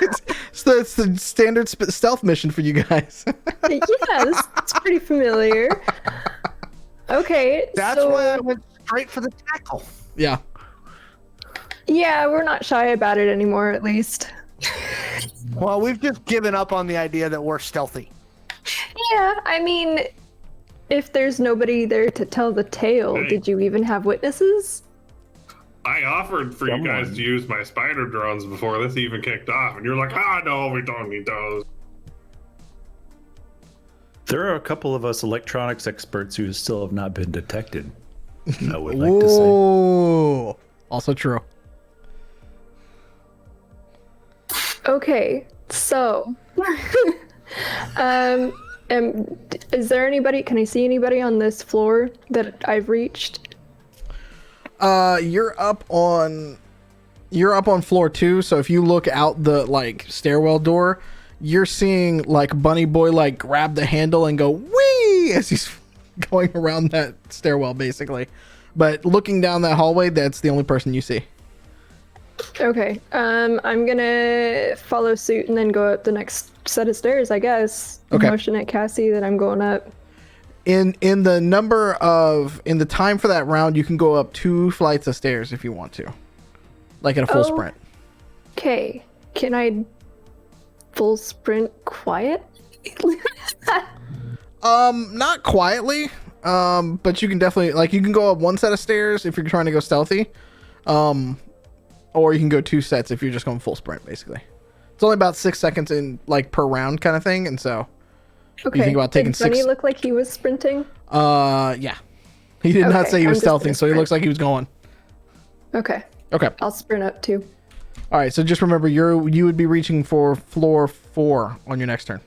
it's the standard stealth mission for you guys. Yes, it's pretty familiar. Okay, That's so, why I went straight for the tackle. Yeah. yeah, we're not shy about it anymore, at least. Well, we've just given up on the idea that we're stealthy. Yeah, I mean, if there's nobody there to tell the tale, Hey. did you even have witnesses? I offered for you guys to use my spider drones before this even kicked off, and you're like, no, we don't need those. There are a couple of us electronics experts who still have not been detected. I would like to say. Ooh. Also true. Okay, so, is there anybody? Can I see anybody on this floor that I've reached? You're up on floor 2, so if you look out the stairwell door, you're seeing Bunny Boy grab the handle and go whee as he's going around that stairwell basically. But looking down that hallway, that's the only person you see. Okay, I'm gonna follow suit and then go up the next set of stairs, I guess. Okay. Motion at Cassie that I'm going up. In the time for that round, you can go up 2 flights of stairs if you want to. Like in a full sprint. Okay, can I full sprint quiet? Not quietly. But you can definitely you can go up 1 set of stairs if you're trying to go stealthy. Or you can go 2 sets if you're just going full sprint, basically. It's only about 6 seconds in like per round kind of thing, and so Okay. think about taking Did Bunny 6 look like he was sprinting? yeah. He did not Okay, say he I'm was just gonna stealthing, so he sprint. looks like he was going. Okay. Okay. I'll sprint up too. All right, so just remember you would be reaching for floor 4 on your next turn.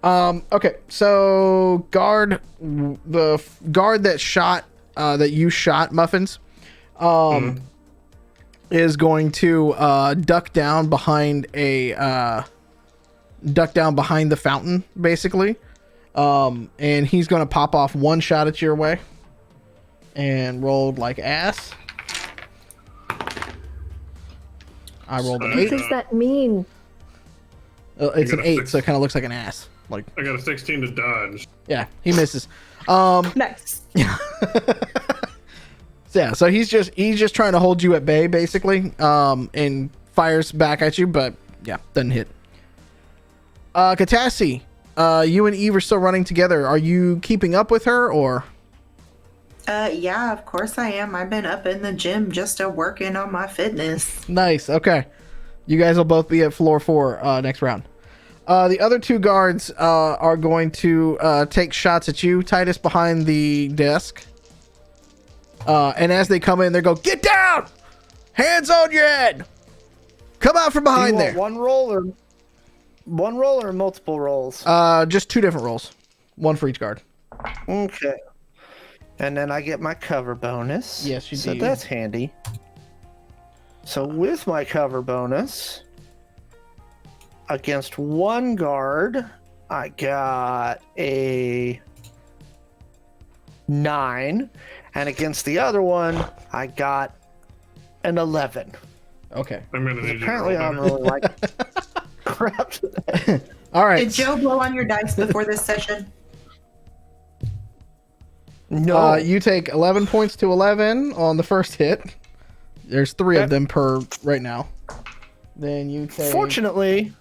Okay, so guard that you shot Muffins is going to duck down behind the fountain basically. And he's going to pop off one shot at your way and rolled like ass. I rolled an What 8. does that mean? It's an got a 8, 6. so it kind of looks like an ass. Like, I got a 16 to dodge. yeah, he misses. Nice. So he's just trying to hold you at bay, basically, and fires back at you, but yeah, doesn't hit. Katassi, you and Eve are still running together. Are you keeping up with her, or? Yeah, of course I am. I've been up in the gym just working on my fitness. Nice. Okay, you guys will both be at floor 4 next round. The other 2 guards are going to take shots at you, Titus, behind the desk. And as they come in, they go, "Get down! Hands on your head! Come out from Do you behind want there!" one roll or multiple rolls? Just 2 different rolls. 1 for each guard. Okay. And then I get my cover bonus. Yes, you so do. So that's handy. So with my cover bonus, against one guard, I got a 9. And against the other one, I got an 11. Okay. I'm gonna need Apparently, you to roll I'm better. really like crap. All right. Did Joe blow on your dice before this session? No. You take 11 points to 11 on the first hit. There's 3 of Okay. them per right now. Then you take. Fortunately,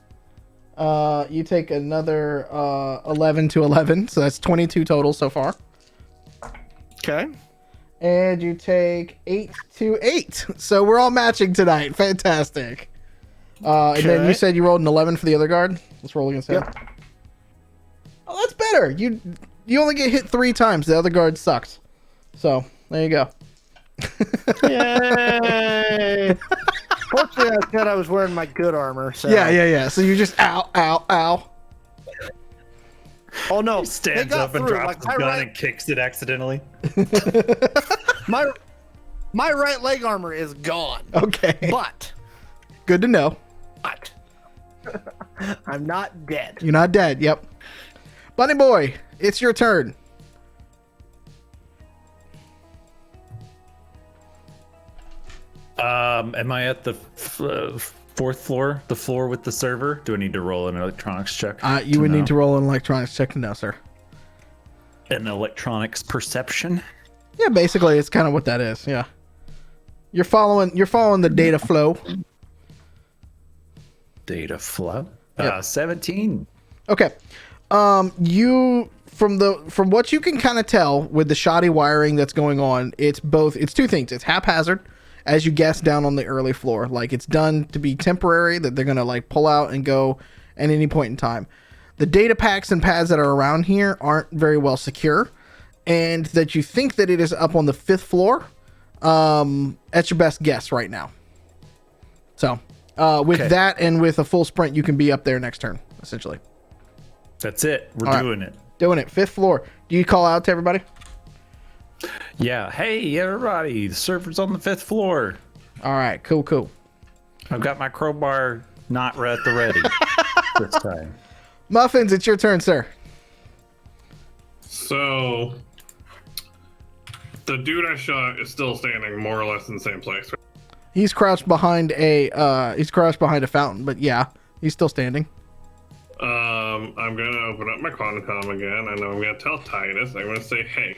you take another 11 to 11, so that's 22 total so far. okay. And you take 8 to 8. So we're all matching tonight. Fantastic. And then you Okay. said you rolled an 11 for the other guard. Let's roll against him. Yep. Oh, that's better. You only get hit 3 times. The other guard sucks. So there you go. Yay! Fortunately, I said I was wearing my good armor. So. Yeah. So you just ow, ow, ow. Oh no! Stands they got up and through. drops Like, his my gun right, and kicks it accidentally. my right leg armor is gone. Okay. But Good to know. I'm not dead. You're not dead. Yep. Bunny boy, it's your turn. Am I at the 4th floor? The floor with the server? Do I need to roll an electronics check? You would need to roll an electronics check to know, sir. An electronics perception? Yeah, basically, it's kind of what that is. Yeah. You're following the data flow. Data flow? Yep. 17. Okay. You from what you can kind of tell with the shoddy wiring that's going on, it's 2 things. It's haphazard, as you guessed down on the early floor. Like, it's done to be temporary, that they're gonna like pull out and go at any point in time. The data packs and pads that are around here aren't very well secure, and that you think that it is up on the 5th floor. That's your best guess right now. So, with Okay. that and with a full sprint, you can be up there next turn, essentially. That's it. We're All right. doing it. Doing it. 5th floor. Do you call out to everybody? Yeah. Hey, everybody. The server's on the 5th floor. All right. Cool. I've got my crowbar not at the ready this time. Muffins, it's your turn, sir. So, the dude I shot is still standing more or less in the same place. Right? He's crouched behind a fountain, but yeah, he's still standing. I'm gonna open up my Quantum again, and I'm gonna tell Titus. I'm gonna say, hey,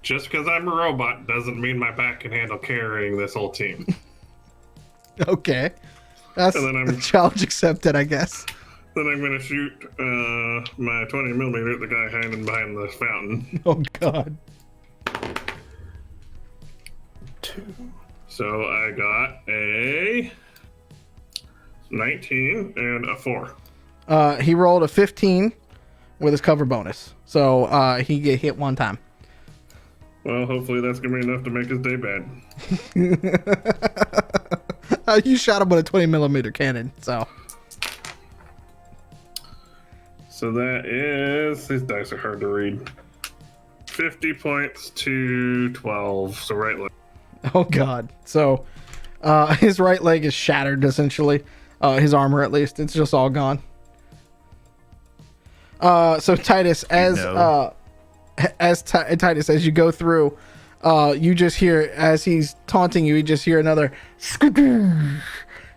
just because I'm a robot doesn't mean my back can handle carrying this whole team. Okay. That's And then I'm- a challenge accepted, I guess. Then I'm gonna shoot my 20mm at the guy hiding behind the fountain. Oh god. So I got a 19 and a 4. He rolled a 15 with his cover bonus. So he get hit one time. Well, hopefully that's going to be enough to make his day bad. You shot him with a 20 millimeter cannon, so. So that is, these dice are hard to read. 50 points to 12, so right leg. Oh god. So his right leg is shattered essentially. His armor at least. It's just all gone. So Titus, Titus, as you go through, you just hear, as he's taunting you, you just hear another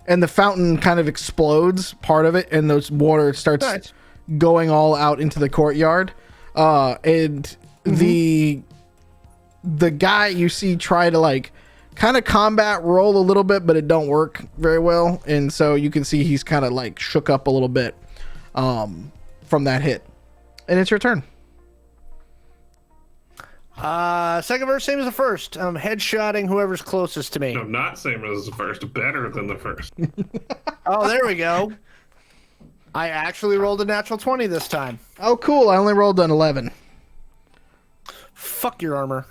and the fountain kind of explodes, part of it, and those water starts going all out into the courtyard. And the guy you see try to like kind of combat roll a little bit, but it don't work very well, and so you can see he's kind of like shook up a little bit from that hit. And it's your turn. Second verse, same as the first. I'm headshotting whoever's closest to me. No, not same as the first, better than the first. Oh, there we go. I actually rolled a natural 20 this time. Oh, cool. I only rolled an 11. Fuck your armor.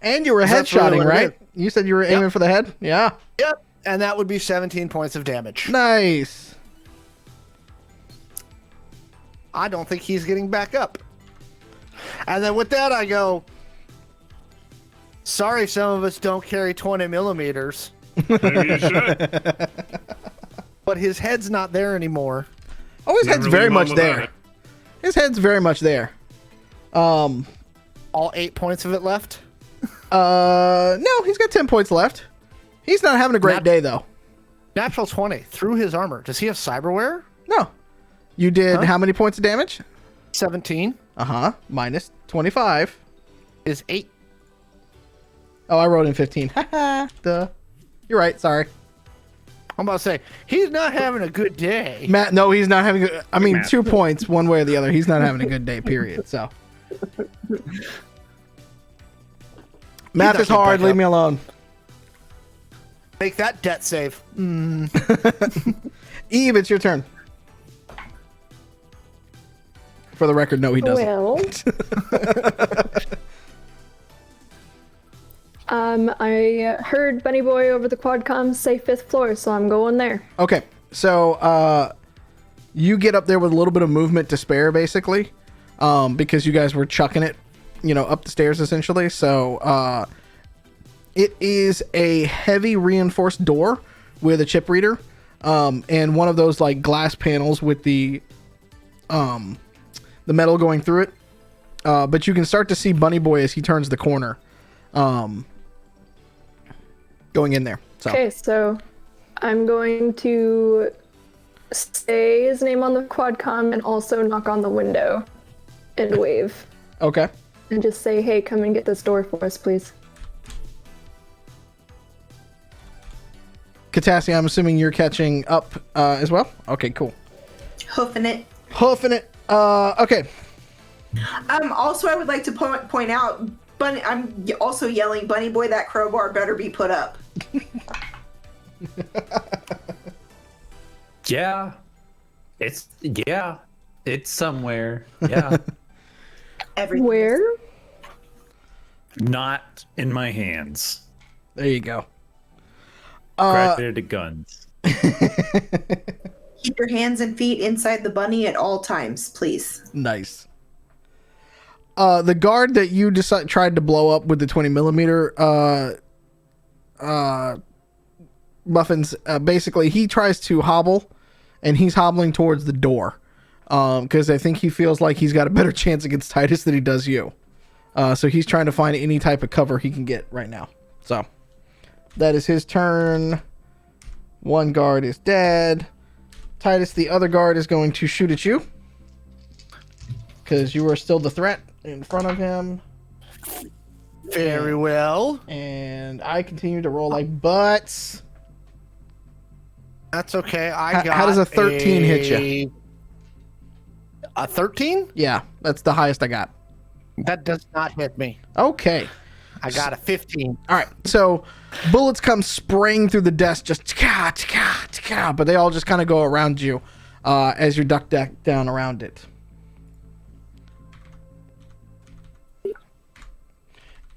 And you were That's really headshotting, what it right? You said you were aiming for the head? Yeah. Yep. And that would be 17 points of damage. Nice. I don't think he's getting back up. And then with that, I go, sorry, some of us don't carry 20 millimeters. Maybe you should. But his head's not there anymore. Oh, his Never head's very leave much home without there. it. His head's very much there. All 8 points of it left? No, he's got 10 points left. He's not having a great day, though. Natural 20 through his armor. Does he have cyberware? No. You did how many points of damage? 17 Minus 25. is 8. Oh, I wrote in 15. Haha. Duh. You're right. Sorry. I'm about to say, he's not having a good day. Matt, no, he's not having I mean, Matt. 2 points one way or the other. He's not having a good day, period. So. Math not is hard. getting back Leave up. me alone. Make that debt save. Eve, it's your turn. For the record, no, he doesn't. Well, I heard Bunny Boy over the quadcom say 5th floor, so I'm going there. Okay, so you get up there with a little bit of movement to spare, basically, because you guys were chucking it, up the stairs, essentially. So it is a heavy reinforced door with a chip reader, and one of those like glass panels with the metal going through it. But you can start to see Bunny Boy as he turns the corner, going in there. So. Okay, so I'm going to say his name on the quadcom and also knock on the window and wave. Okay. And just say, hey, come and get this door for us, please. Katassi, I'm assuming you're catching up as well? Okay, cool. Hoofing it. Hoofing it. Okay. Also, I would like to point out, Bunny. I'm also yelling, Bunny Boy, that crowbar better be put up. Yeah. It's somewhere. Yeah. Everything. Where? Not in my hands. There you go. Graduated to guns. Keep your hands and feet inside the bunny at all times, please. Nice. The guard that you tried to blow up with the 20 millimeter Muffins, basically he tries to hobble, and he's hobbling towards the door because I think he feels like he's got a better chance against Titus than he does you. So he's trying to find any type of cover he can get right now. So that is his turn. One guard is dead. Titus, the other guard, is going to shoot at you because you are still the threat in front of him. Very well. And I continue to roll like butts. That's okay. How does a 13 hit you? A 13? Yeah, that's the highest I got. That does not hit me. Okay. I got a 15. All right, so bullets come spraying through the desk, just tka, tka, tka, but they all just kind of go around you as you duck down around it.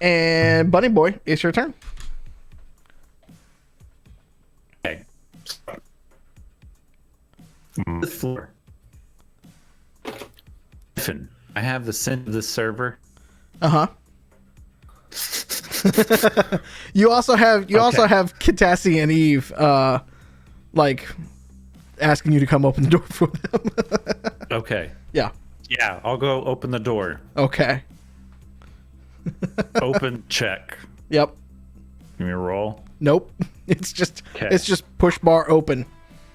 And Bunny Boy, it's your turn. Okay. The floor. Muffin, I have the scent of the server. Uh-huh. You also have Kitassi and Eve like asking you to come open the door for them. Okay. Yeah. Yeah, I'll go open the door. Okay. Open, check. Yep. Give me a roll. Nope. It's just Okay. it's just push bar open.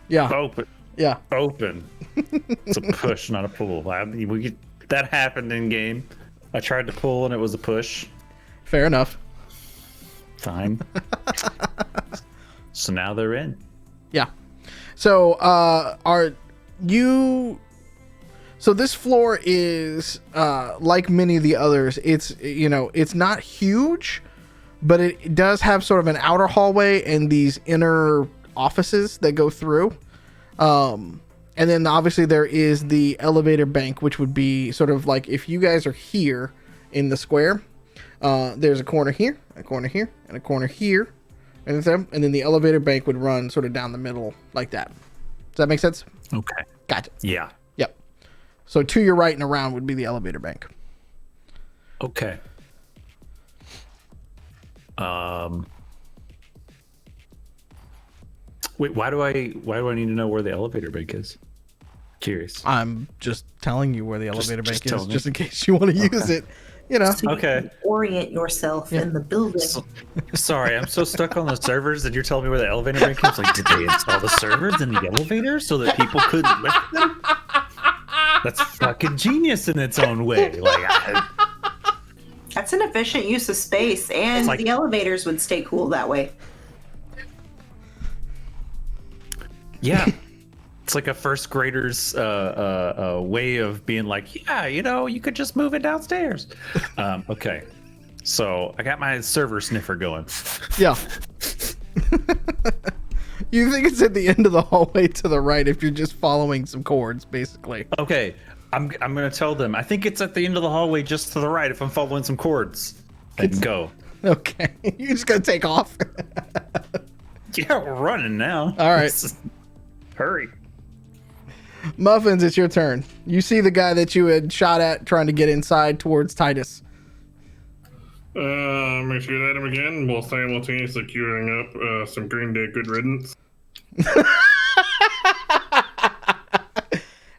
Yeah. Open. Yeah. Open. It's a push, not a pull. That happened in game. I tried to pull and it was a push. Fair enough. Fine. So now they're in. Yeah. So so this floor is like many of the others. It's not huge, but it does have sort of an outer hallway and these inner offices that go through. And then obviously there is the elevator bank, which would be sort of like if you guys are here in the square, there's a corner here, a corner here, and a corner here, and then the elevator bank would run sort of down the middle like that. Does that make sense? Okay. Gotcha. Yeah. Yep. So to your right and around would be the elevator bank. Okay. Wait, why do I need to know where the elevator bank is? Curious. I'm just telling you where the elevator bank is, tell me. just in case you want to use it. You know. So you Okay. can orient yourself in the building. Sorry, I'm so stuck on the servers that you're telling me where the elevator bank is. Like, did they install the servers in the elevator so that people couldn't lift them? That's fucking genius in its own way. Like, That's an efficient use of space, and It's like- the elevators would stay cool that way. yeah. It's like a first grader's way of being like, yeah, you could just move it downstairs. Okay. So I got my server sniffer going. Yeah. You think it's at the end of the hallway to the right if you're just following some cords, basically. Okay. I'm gonna tell them. I think it's at the end of the hallway just to the right if I'm following some cords. And go. Okay. You're just gonna take off. Yeah, we're running now. All right. Hurry. Muffins, it's your turn. You see the guy that you had shot at trying to get inside towards Titus. I'm gonna shoot at him again while simultaneously queuing up some Green Day Good Riddance.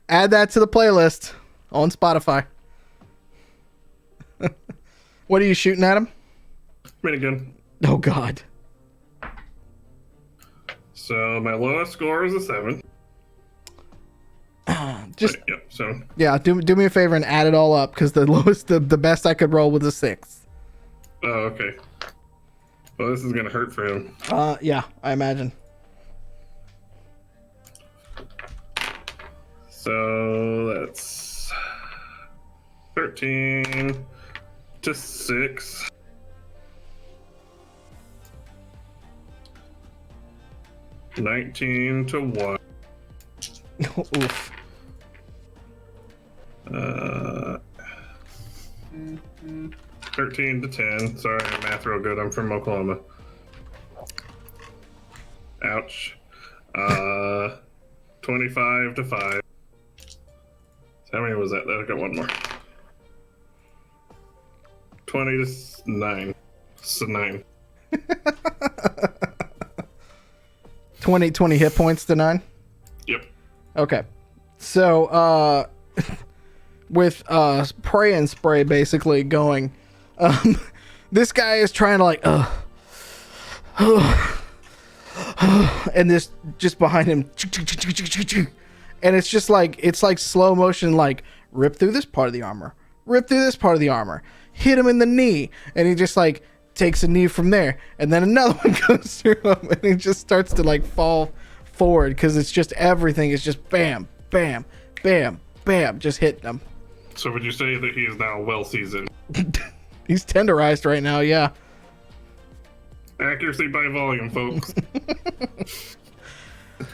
Add that to the playlist on Spotify. What are you shooting at him? Minigun. Oh, God. So my lowest score is a 7. Just, Yep, so yeah, do me a favor and add it all up, because the best I could roll was a 6. oh, okay. Well, this is gonna hurt for him. Yeah, I imagine. So that's 13 to 6. $19 to 1. Oof. 13 to 10. Sorry, math real good. I'm from Oklahoma. Ouch. 25 to 5. How many was that? I got one more. 20 to 9. So 9. 20 hit points to 9? Yep. Okay. So, with pray and spray basically going, this guy is trying to like, and this just behind him, and it's just like, it's like slow motion, like rip through this part of the armor, rip through this part of the armor, hit him in the knee, and he just like takes a knee from there, and then another one goes through him, and he just starts to like fall forward because it's just everything is just bam, bam, bam, bam, just hitting him. So would you say that he is now well seasoned? He's tenderized right now, yeah. Accuracy by volume, folks.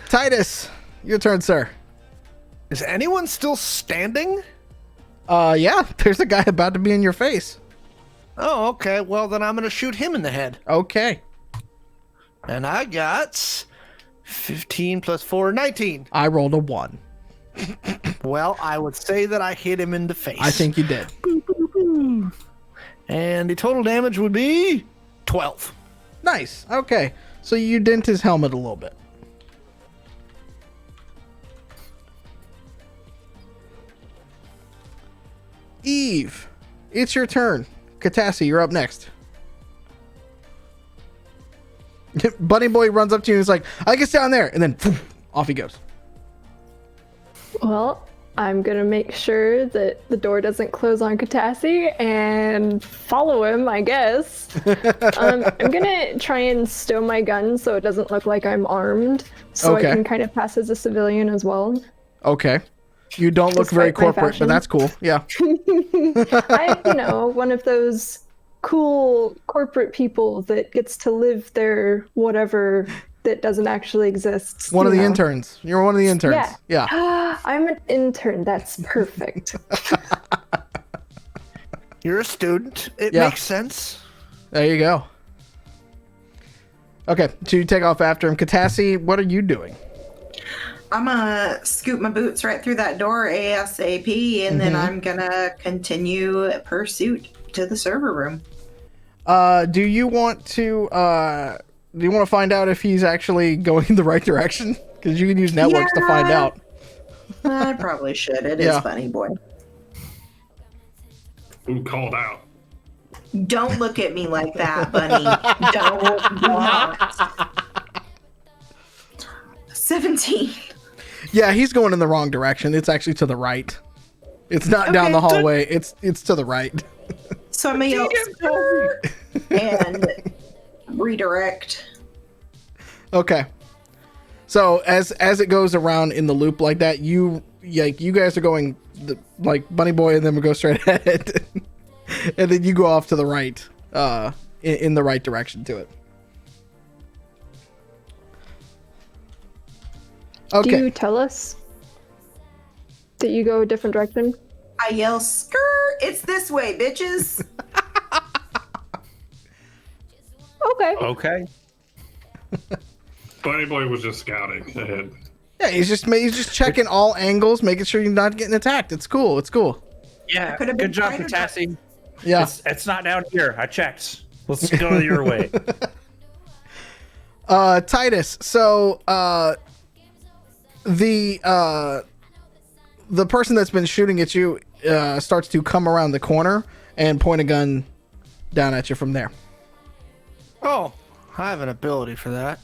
Titus, your turn, sir. Is anyone still standing? Yeah, there's a guy about to be in your face. Oh, okay. Well, then I'm going to shoot him in the head. Okay. And I got 15 plus 4, 19. I rolled a 1. Well, I would say that I hit him in the face. I think you did. And the total damage would be 12. Nice. Okay. So you dent his helmet a little bit. Eve, it's your turn. Katassi, you're up next. Bunny Boy runs up to you and he's like, I guess down there. And then off he goes. Well, I'm gonna make sure that the door doesn't close on Katassi and follow him, I guess. I'm gonna try and stow my gun so it doesn't look like I'm armed, so Okay. I can kind of pass as a civilian as well. Okay. You don't look very Despite my corporate, but fashion. that's cool. Yeah. I'm, one of those cool corporate people that gets to live their whatever that doesn't actually exist. One of the you know. interns. You're one of the interns. Yeah. Yeah. I'm an intern. That's perfect. You're a student. It Yeah. makes sense. There you go. Okay. So you take off after him. Katassi, what are you doing? I'm gonna scoot my boots right through that door ASAP, and then I'm gonna continue pursuit to the server room. Do you want to find out if he's actually going in the right direction? Because you can use networks to find Yeah. out. I probably should. It is Yeah. Funny Boy. Ooh, called out. Don't look at me like that, Bunny. Don't. 17. Yeah, he's going in the wrong direction. It's actually to the right. It's not down the hallway. It's to the right. So I'm gonna yell "Skirt," and redirect. Okay. So as it goes around in the loop like that, you guys are going like Bunny Boy, and then we go straight ahead, and then you go off to the right, in the right direction to it. Okay. Do you tell us that you go a different direction? I yell "Skirt!" It's this way, bitches. Okay. Okay. Bunny Boy was just scouting ahead. Yeah, he's just checking all angles, making sure you're not getting attacked. It's cool. It's cool. Yeah, Could've been good job, tighter. Katassi. Yeah. It's not down here. I checked. Let's go your way. Titus. So the person that's been shooting at you starts to come around the corner and point a gun down at you from there. Oh, I have an ability for that.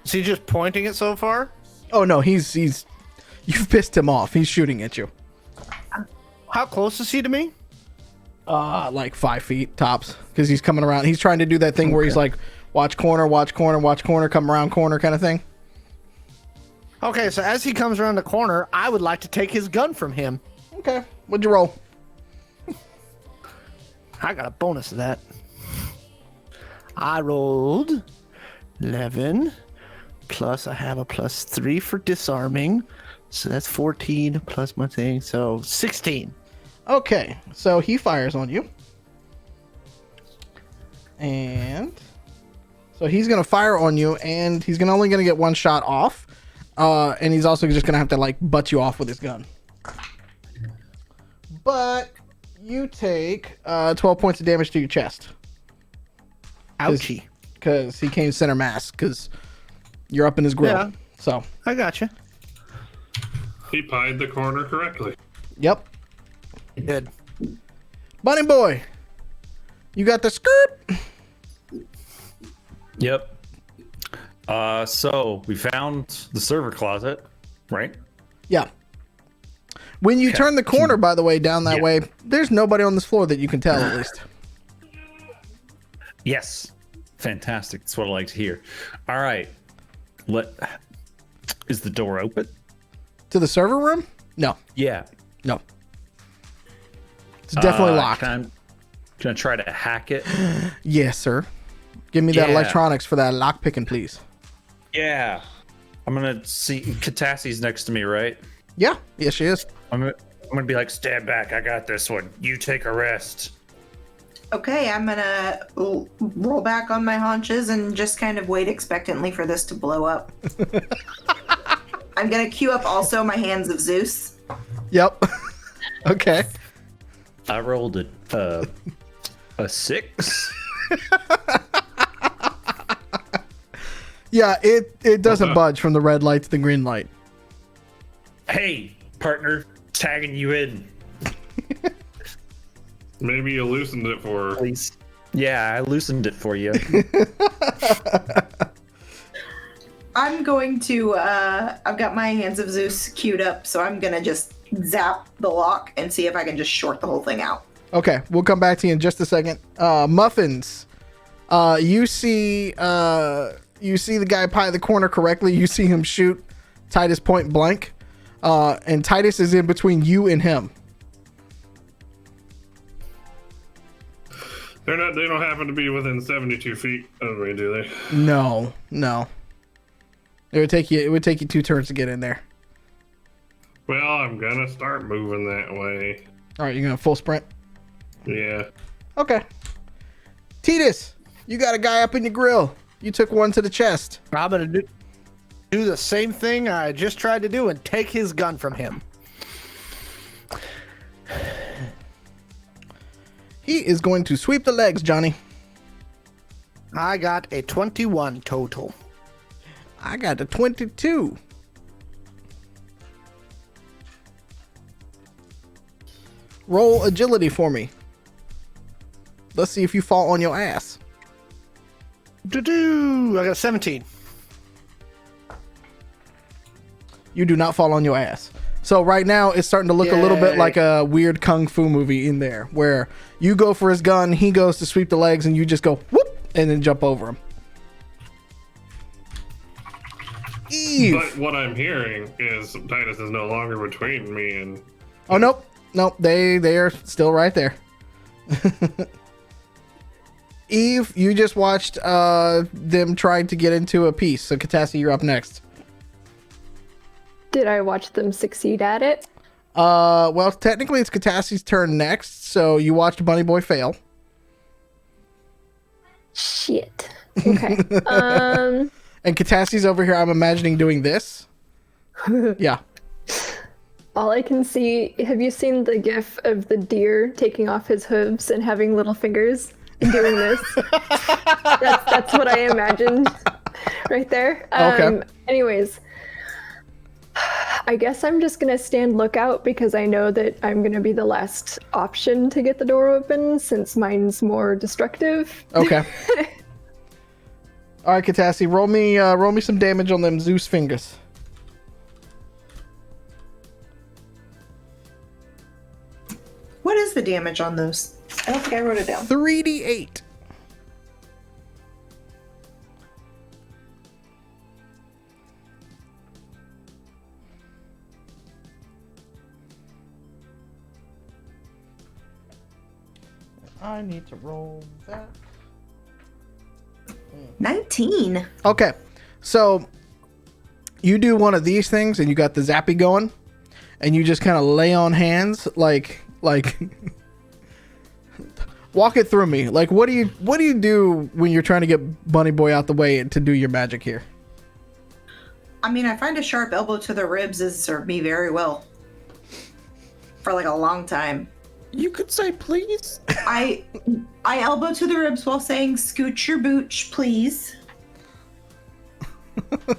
Is he just pointing it so far? Oh no, he's you've pissed him off. He's shooting at you. How close is he to me? Like 5 feet tops, because he's coming around. He's trying to do that thing where he's like, watch corner, come around corner kind of thing. Okay, so as he comes around the corner, I would like to take his gun from him. Okay, what'd you roll? I got a bonus to that. I rolled 11, plus I have a +3 for disarming. So that's 14 plus my thing, so 16. Okay, so he fires on you. And so he's going to fire on you, and he's only going to get one shot off. And he's also just going to have to, like, butt you off with his gun. But you take 12 points of damage to your chest. Ouchie. Because he came center mass, because you're up in his grill. Yeah. So, I gotcha. He pied the corner correctly. yep. Good. Bunny Boy, you got the skirt? Yep. So we found the server closet, right? Yeah. When you turn the corner, by the way, down that Yeah. way, there's nobody on this floor that you can tell, at least. Yes. Fantastic. That's what I like to hear. All right. Is the door open? To the server room? No. Yeah. No. It's definitely locked. Can I try to hack it? Yes, sir. Give me that Yeah. electronics for that lock picking, please. Yeah. I'm gonna see Katassi's next to me, right? Yeah, yes, she is. I'm gonna be like, stand back, I got this one. You take a rest. Okay, I'm gonna roll back on my haunches and just kind of wait expectantly for this to blow up. I'm gonna queue up also my Hands of Zeus. Yep. Okay. I rolled a 6. Yeah, it doesn't budge from the red light to the green light. Hey, partner, tagging you in, Maybe you loosened it for her. please. Yeah, I loosened it for you. I'm going to, I've got my Hands of Zeus queued up, so I'm gonna just zap the lock and see if I can just short the whole thing out. Okay, we'll come back to you in just a second. Muffins, you see the guy pie the corner correctly. You see him shoot Titus point blank, and Titus is in between you and him. They don't happen to be within 72 feet of me, do they? No. It would take you 2 turns to get in there. Well, I'm gonna start moving that way. All right, you're gonna full sprint. Yeah. Okay. Titus, you got a guy up in your grill. You took one to the chest. I'm gonna do the same thing I just tried to do and take his gun from him. He is going to sweep the legs, Johnny. I got a 21 total. I got a 22. Roll agility for me. Let's see if you fall on your ass. I got a 17. You do not fall on your ass. So right now it's starting to look a little bit Yay. like a weird kung fu movie in there, where you go for his gun, he goes to sweep the legs, and you just go whoop and then jump over him. Eve. But what I'm hearing is Titus is no longer between me and. Oh nope, they are still right there. Eve, you just watched them trying to get into a piece. So Katassi, you're up next. Did I watch them succeed at it? Well, technically it's Katassi's turn next, so you watched Bunny Boy fail. Shit. Okay. And Katassi's over here, I'm imagining doing this. Yeah. All I can see, have you seen the gif of the deer taking off his hooves and having little fingers and doing this? that's what I imagined right there. Okay. Anyways, I guess I'm just gonna stand lookout because I know that I'm gonna be the last option to get the door open since mine's more destructive. Okay. All right, Katassi, roll me some damage on them Zeus fingers. What is the damage on those? I don't think I wrote it down. 3d8. I need to roll that. 19. Okay, so you do one of these things, and you got the zappy going, and you just kind of lay on hands, like walk it through me. Like, what do you do when you're trying to get Bunny Boy out the way to do your magic here? I mean, I find a sharp elbow to the ribs has served me very well for like a long time. You could say please. I elbow to the ribs while saying "Scoot your booch, please."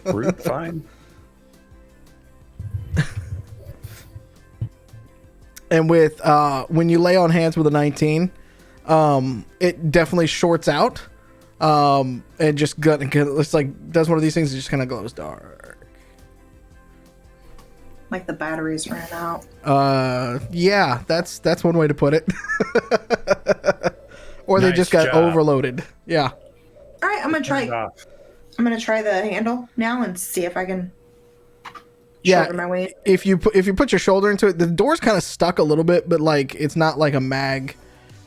Rude, fine. And with when you lay on hands with a 19, it definitely shorts out. And just it's like does one of these things that just kind of glows dark. Like the batteries ran out. Yeah, that's one way to put it. Or they Nice just got job. overloaded. Yeah. All right, I'm gonna try. Turn it off. I'm gonna try the handle now and see if I can. Yeah. Shoulder my weight. If you put your shoulder into it, the door's kind of stuck a little bit, but like it's not like a mag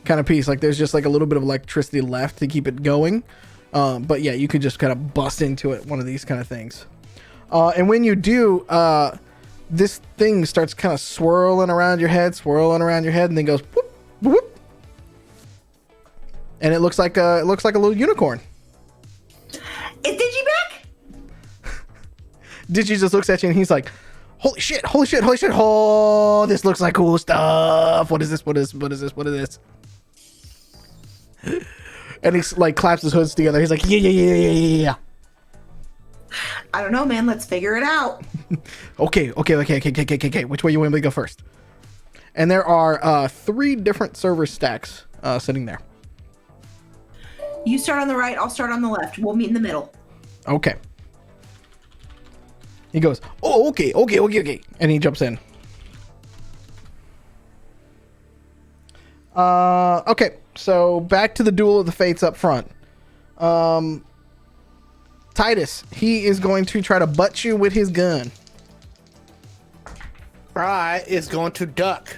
kind of piece. Like there's just like a little bit of electricity left to keep it going. But yeah, you could just kind of bust into it, one of these kind of things. And when you do, this thing starts kind of swirling around your head, and then goes whoop, whoop. And it looks like a little unicorn. Is Digi back? Digi just looks at you and he's like, holy shit. Oh, this looks like cool stuff. What is this? And he's like claps his hoods together. He's like, yeah. I don't know, man. Let's figure it out. Okay. Which way you want me to go first? And there are 3 different server stacks sitting there. You start on the right. I'll start on the left. We'll meet in the middle. Okay. He goes, oh, okay. And he jumps in. Okay, so back to the Duel of the Fates up front. Titus, he is going to try to butt you with his gun. Fry is going to duck.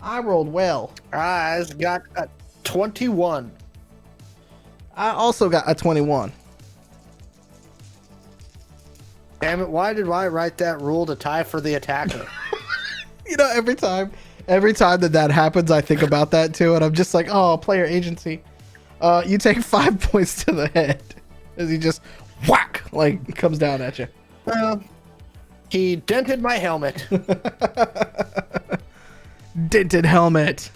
I rolled well. Fry's got a 21. I also got a 21. Damn it, why did I write that rule to tie for the attacker? You know, every time that happens, I think about that too, and I'm just like, oh, player agency. You take 5 points to the head as he just whack, like, comes down at you. Well, he dented my helmet. Dented helmet.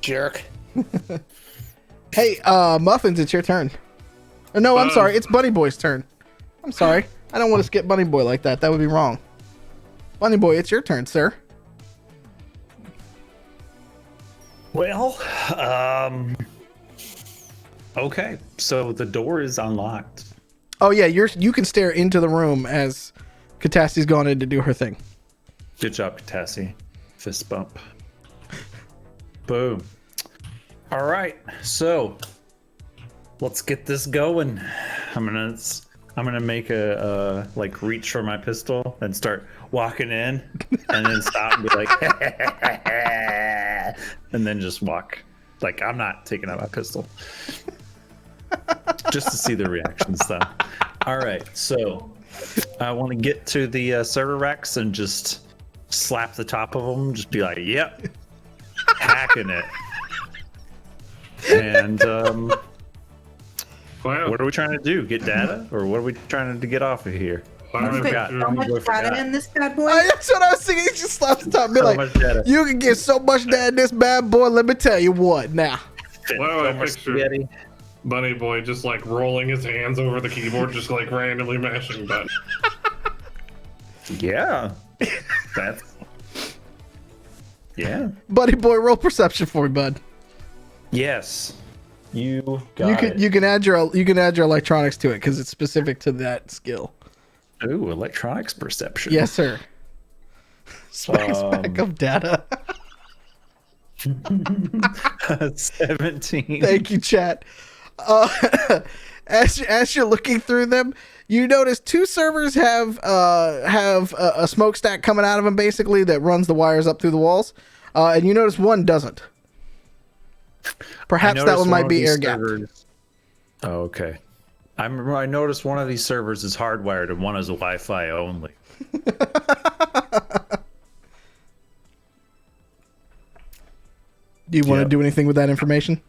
Jerk. Hey, Muffins, it's your turn. No, I'm sorry, it's Bunny Boy's turn. I'm sorry. I don't want to skip Bunny Boy like that. That would be wrong. Bunny Boy, it's your turn, sir. Well, okay. So the door is unlocked. Oh yeah, you can stare into the room as Katassi's gone in to do her thing. Good job, Katassi. Fist bump. Boom. All right. So let's get this going. I'm gonna make a like reach for my pistol and start walking in, and then stop and be like, and then just walk. Like I'm not taking out my pistol, just to see the reactions, though. All right, so I want to get to the server racks and just slap the top of them. Just be like, "Yep, hacking it." And Wow. what are we trying to do? Get data, or what are we trying to get off of here? I Let's put forgot. so much data in this bad boy. That's what I was thinking. He just slaps the top and be So like, much data. you can get so much data in this bad boy. Let me tell you what. Now, Wow, I So much picture spaghetti. Bunny Boy just like rolling his hands over the keyboard, just like randomly mashing buttons. Yeah, that's yeah. Bunny Boy, roll perception for me, bud. Yes, you got it. You can add your electronics to it because it's specific to that skill. Ooh, electronics perception. Yes, sir. Back of data. 17. Thank you, chat. As you're looking through them, you notice 2 servers have a smokestack coming out of them, basically, that runs the wires up through the walls, and you notice one doesn't. Perhaps that one might be air gapped. Oh, okay. I noticed one of these servers is hardwired and one is a Wi-Fi only. Do you want to Yep. do anything with that information?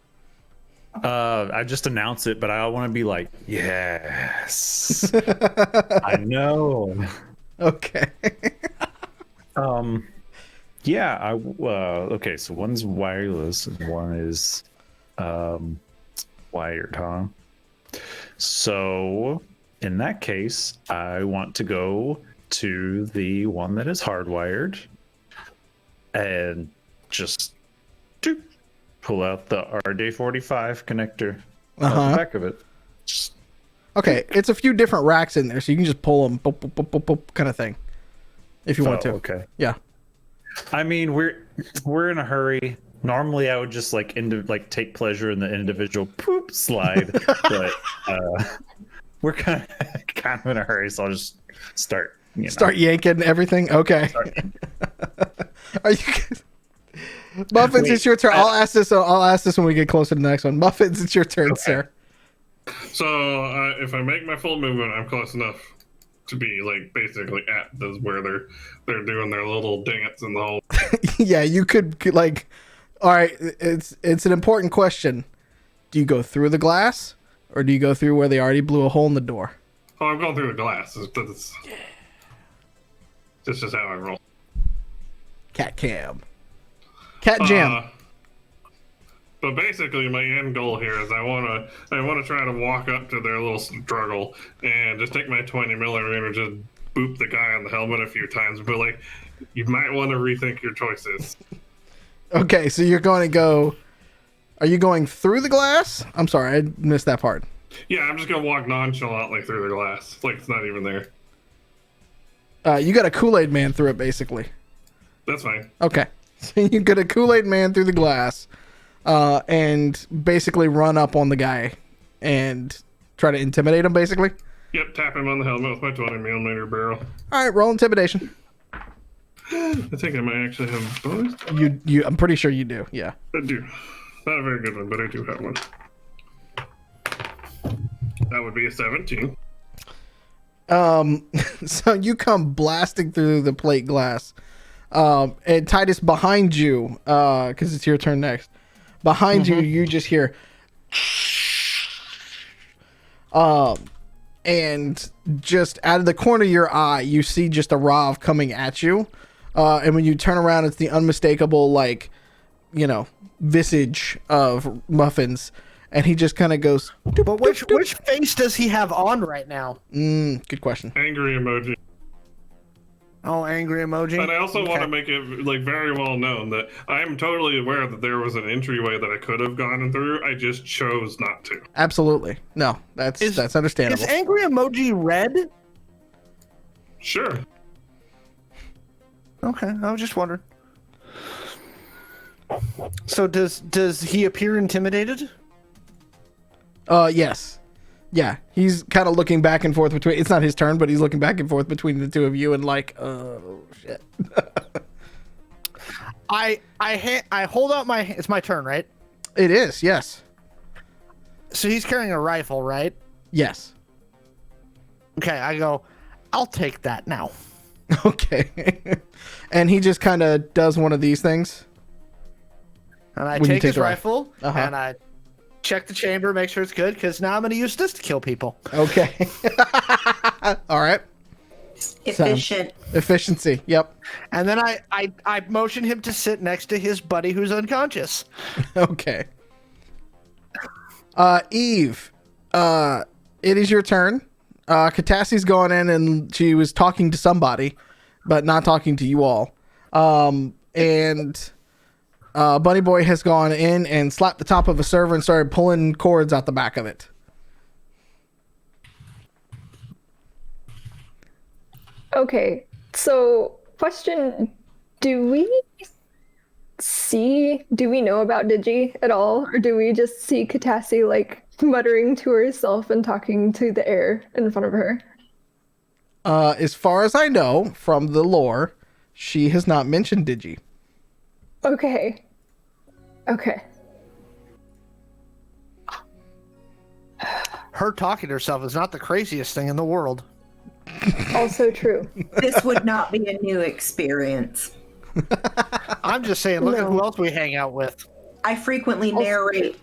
I just announce it, but I want to be like, yes, I know. Okay. Yeah. Okay. So one's wireless and one is wired, huh? So in that case, I want to go to the one that is hardwired and just pull out the RJ45 connector out the back of it. Just, Okay, it's a few different racks in there, so you can just pull them, boop, boop, boop, boop, boop, kind of thing, if you want to. Okay. Yeah. I mean, we're in a hurry. Normally, I would just like take pleasure in the individual poop slide, but we're kind of in a hurry, so I'll just start. Start yanking everything. Okay. Are you? Muffins, Wait, it's your turn. I'll ask this. I'll ask this when we get closer to the next one. Muffins, it's your turn, sir. So if I make my full movement, I'm close enough to be like basically at this where they're doing their little dance in the hole. Yeah, you could like. All right, it's an important question. Do you go through the glass, or do you go through where they already blew a hole in the door? Oh, I'm going through the glass. That's just how I roll. Cat cam. Cat jam. But basically, my end goal here is I want to try to walk up to their little struggle and just take my 20 millimeter and just boop the guy on the helmet a few times. But like, you might want to rethink your choices. Okay, so you're going to go. Are you going through the glass? I'm sorry, I missed that part. Yeah, I'm just gonna walk nonchalantly through the glass, like it's not even there. You got a Kool-Aid man through it, basically. That's fine. Okay, so you got a Kool-Aid man through the glass, and basically run up on the guy and try to intimidate him, basically. Yep, tap him on the helmet with my 20 millimeter barrel. All right, roll intimidation. I think I might actually have bonus. You, I'm pretty sure you do. Yeah. I do. Not a very good one, but I do have one. That would be a 17. So you come blasting through the plate glass, and Titus behind you, because it's your turn next. Behind you, you just hear, and just out of the corner of your eye, you see just a Rav coming at you, and when you turn around, it's the unmistakable, like, visage of Muffins. And he just kind of goes. Doop, But which face does he have on right now? Good question. Angry emoji. Oh, angry emoji. And I also want Okay. to make it like very well known that I am totally aware that there was an entryway that I could have gone through. I just chose not to. Absolutely. No, that's understandable. Is angry emoji red? Sure. Okay, I was just wondering. So does he appear intimidated? Yes. Yeah, he's kind of looking back and forth between. It's not his turn, but he's looking back and forth between the two of you, and like, oh shit. I hold out my. It's my turn, right? It is. Yes. So he's carrying a rifle, right? Yes. Okay, I go. I'll take that now. Okay. And he just kind of does one of these things. And I When you take take his the rifle Uh-huh. and I check the chamber, make sure it's good, because now I'm going to use this to kill people. Okay. All right. Efficient. Efficiency. Yep. And then I motion him to sit next to his buddy who's unconscious. Okay. Eve, it is your turn. Katassi's gone in and she was talking to somebody, but not talking to you all. And Bunny Boy has gone in and slapped the top of a server and started pulling cords out the back of it. Okay, so question, do we know about Digi at all? Or do we just see Katassi like muttering to herself and talking to the air in front of her? As far as I know from the lore, she has not mentioned Digi. Okay. Her talking to herself is not the craziest thing in the world. Also true. This would not be a new experience. I'm just saying, look at No. who else we hang out with. I frequently narrate.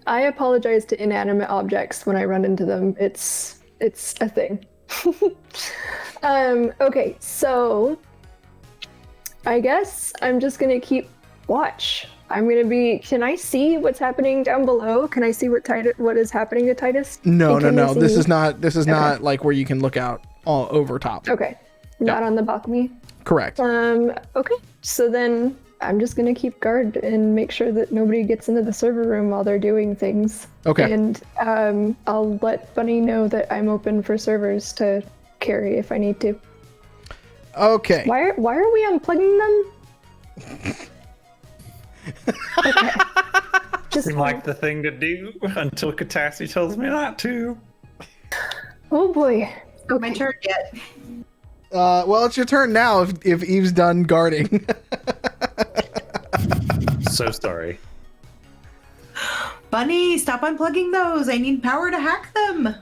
I apologize to inanimate objects when I run into them. It's a thing. Okay, so I guess I'm just gonna keep watch. Can I see what's happening down below? Can I see what is happening to Titus? No. And can they see This me? is not like where you can look out all over top. Okay. Not on the balcony. Correct. Okay. So then I'm just gonna keep guard and make sure that nobody gets into the server room while they're doing things. Okay. And I'll let Bunny know that I'm open for servers to carry if I need to. Okay. Why are we unplugging them? Okay. Just Seemed like the thing to do until Katassi tells me not to. oh boy. Not my turn yet. Well, it's your turn now if Eve's done guarding. So sorry. Bunny, stop unplugging those. I need power to hack them.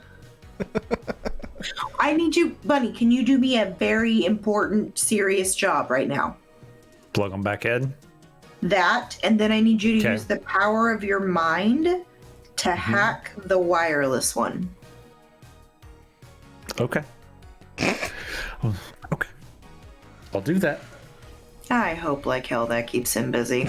I need you, Bunny, can you do me a very important, serious job right now? Plug them back in. That, and then I need you to Okay. use the power of your mind to hack the wireless one. Okay. Okay. I'll do that. I hope like hell that keeps him busy.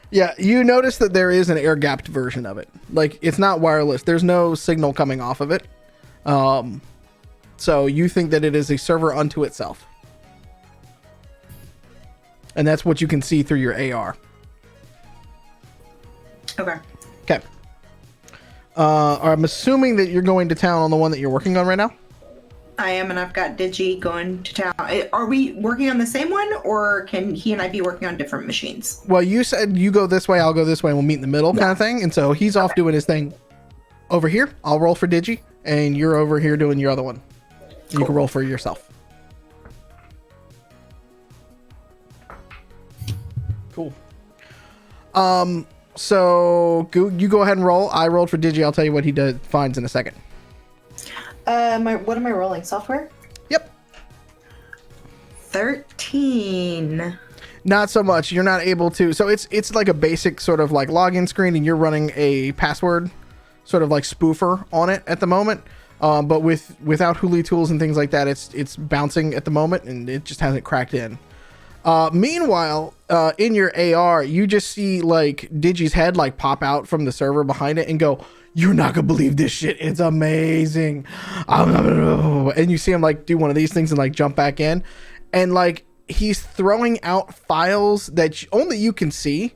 Yeah, you notice that there is an air-gapped version of it. Like, it's not wireless. There's no signal coming off of it. So you think that it is a server unto itself. And that's what you can see through your AR. Okay. Okay. I'm assuming that you're going to town on the one that you're working on right now? I am, and I've got Digi going to town. Are we working on the same one, or can he and I be working on different machines? Well, you said you go this way, I'll go this way, and we'll meet in the middle kind of thing. And so he's off doing his thing over here. I'll roll for Digi, and you're over here doing your other one. You can roll for yourself. Cool. So you go ahead and roll. I rolled for Digi. I'll tell you what he finds in a second. What am I rolling? Software? Yep. 13. Not so much. You're not able to. So it's like a basic sort of like login screen, and you're running a password sort of like spoofer on it at the moment. But without Huli tools and things like that, it's bouncing at the moment, and it just hasn't cracked in. Meanwhile, in your AR, you just see like Digi's head like pop out from the server behind it and go, "You're not gonna believe this shit. It's amazing." And you see him like do one of these things and like jump back in, and like he's throwing out files that only you can see.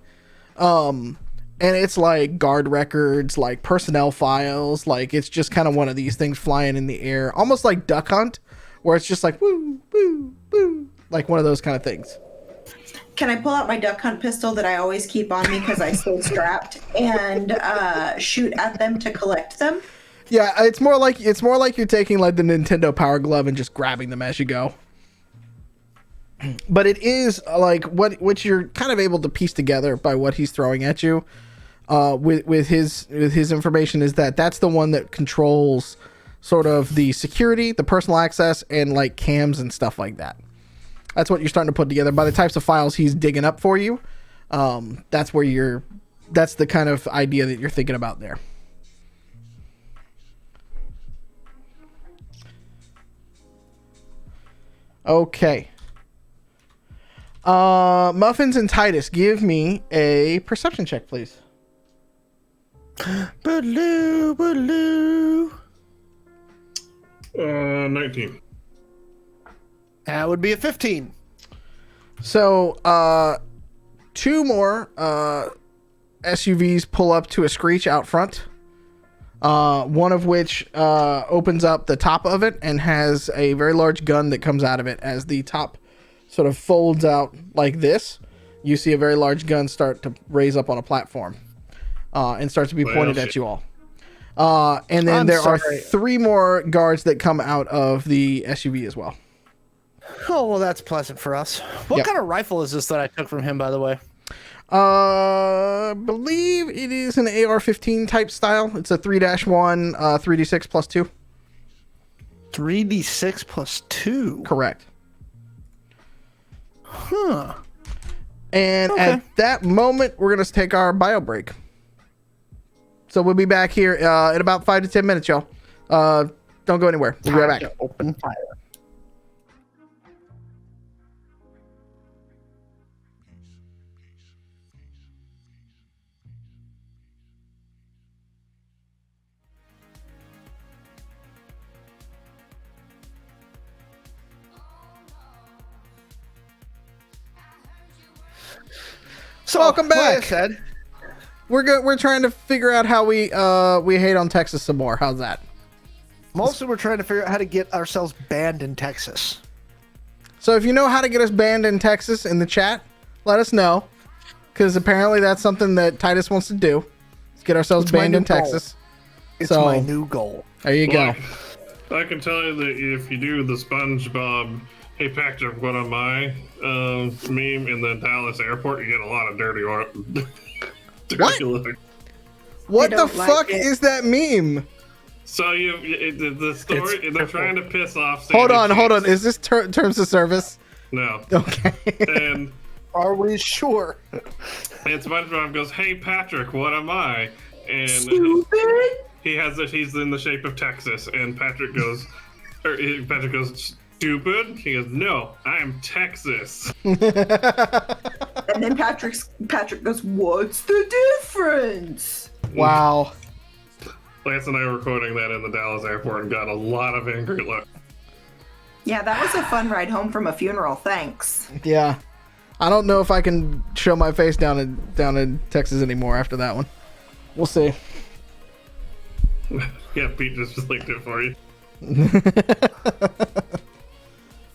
And it's like guard records, like personnel files, like it's just kind of one of these things flying in the air, almost like Duck Hunt, where it's just like woo, woo, woo, like one of those kind of things. Can I pull out my duck hunt pistol that I always keep on me because I stay strapped and shoot at them to collect them? Yeah, it's more like you're taking like the Nintendo Power Glove and just grabbing them as you go. But it is like what you're kind of able to piece together by what he's throwing at you. With his information is that's the one that controls sort of the security, the personal access, and like cams and stuff like that. That's what you're starting to put together by the types of files he's digging up for you. That's the kind of idea that you're thinking about there. Okay. Muffins and Titus, give me a perception check, please. Boogaloo, boogaloo. 19. That would be a 15. So, two more SUVs pull up to a screech out front. One of which opens up the top of it and has a very large gun that comes out of it. As the top sort of folds out like this, you see a very large gun start to raise up on a platform and start to be pointed at you all. And then there are three more guards that come out of the SUV as well. Oh, well, that's pleasant for us. What kind of rifle is this that I took from him, by the way? Believe it is an AR-15 type style. It's a 3-1, 3d6 plus 2. 3d6 plus 2? Correct. Huh. And at that moment, we're going to take our bio break. So we'll be back here in about 5 to 10 minutes, y'all. Don't go anywhere. We'll be right back. Open fire. So, welcome back. Like I said, We're trying to figure out how we hate on Texas some more. How's that? mostly we're trying to figure out how to get ourselves banned in Texas. So if you know how to get us banned in Texas in the chat, let us know, because apparently that's something that Titus wants to do. Let's get ourselves It's my banned new in goal. Texas. It's So my new goal. there you go. I can tell you that if you do the SpongeBob, hey Patrick, what am I meme in the Dallas airport, you get a lot of dirty or dirty look. What I the don't like fuck it. is that meme? So the story they're trying to piss off. Hold Sandy on. Cheeks. Is this terms of service? No. Okay. And Are we sure? SpongeBob goes, "Hey Patrick, what am I?" And Stupid. he's in the shape of Texas, and Patrick goes, Patrick goes, "Stupid." He goes, "No, I am Texas." And then Patrick goes, "What's the difference?" Wow. Lance and I were quoting that in the Dallas airport and got a lot of angry looks. Yeah, that was a fun ride home from a funeral. Thanks. Yeah. I don't know if I can show my face down in Texas anymore after that one. We'll see. Yeah, Pete just linked it for you.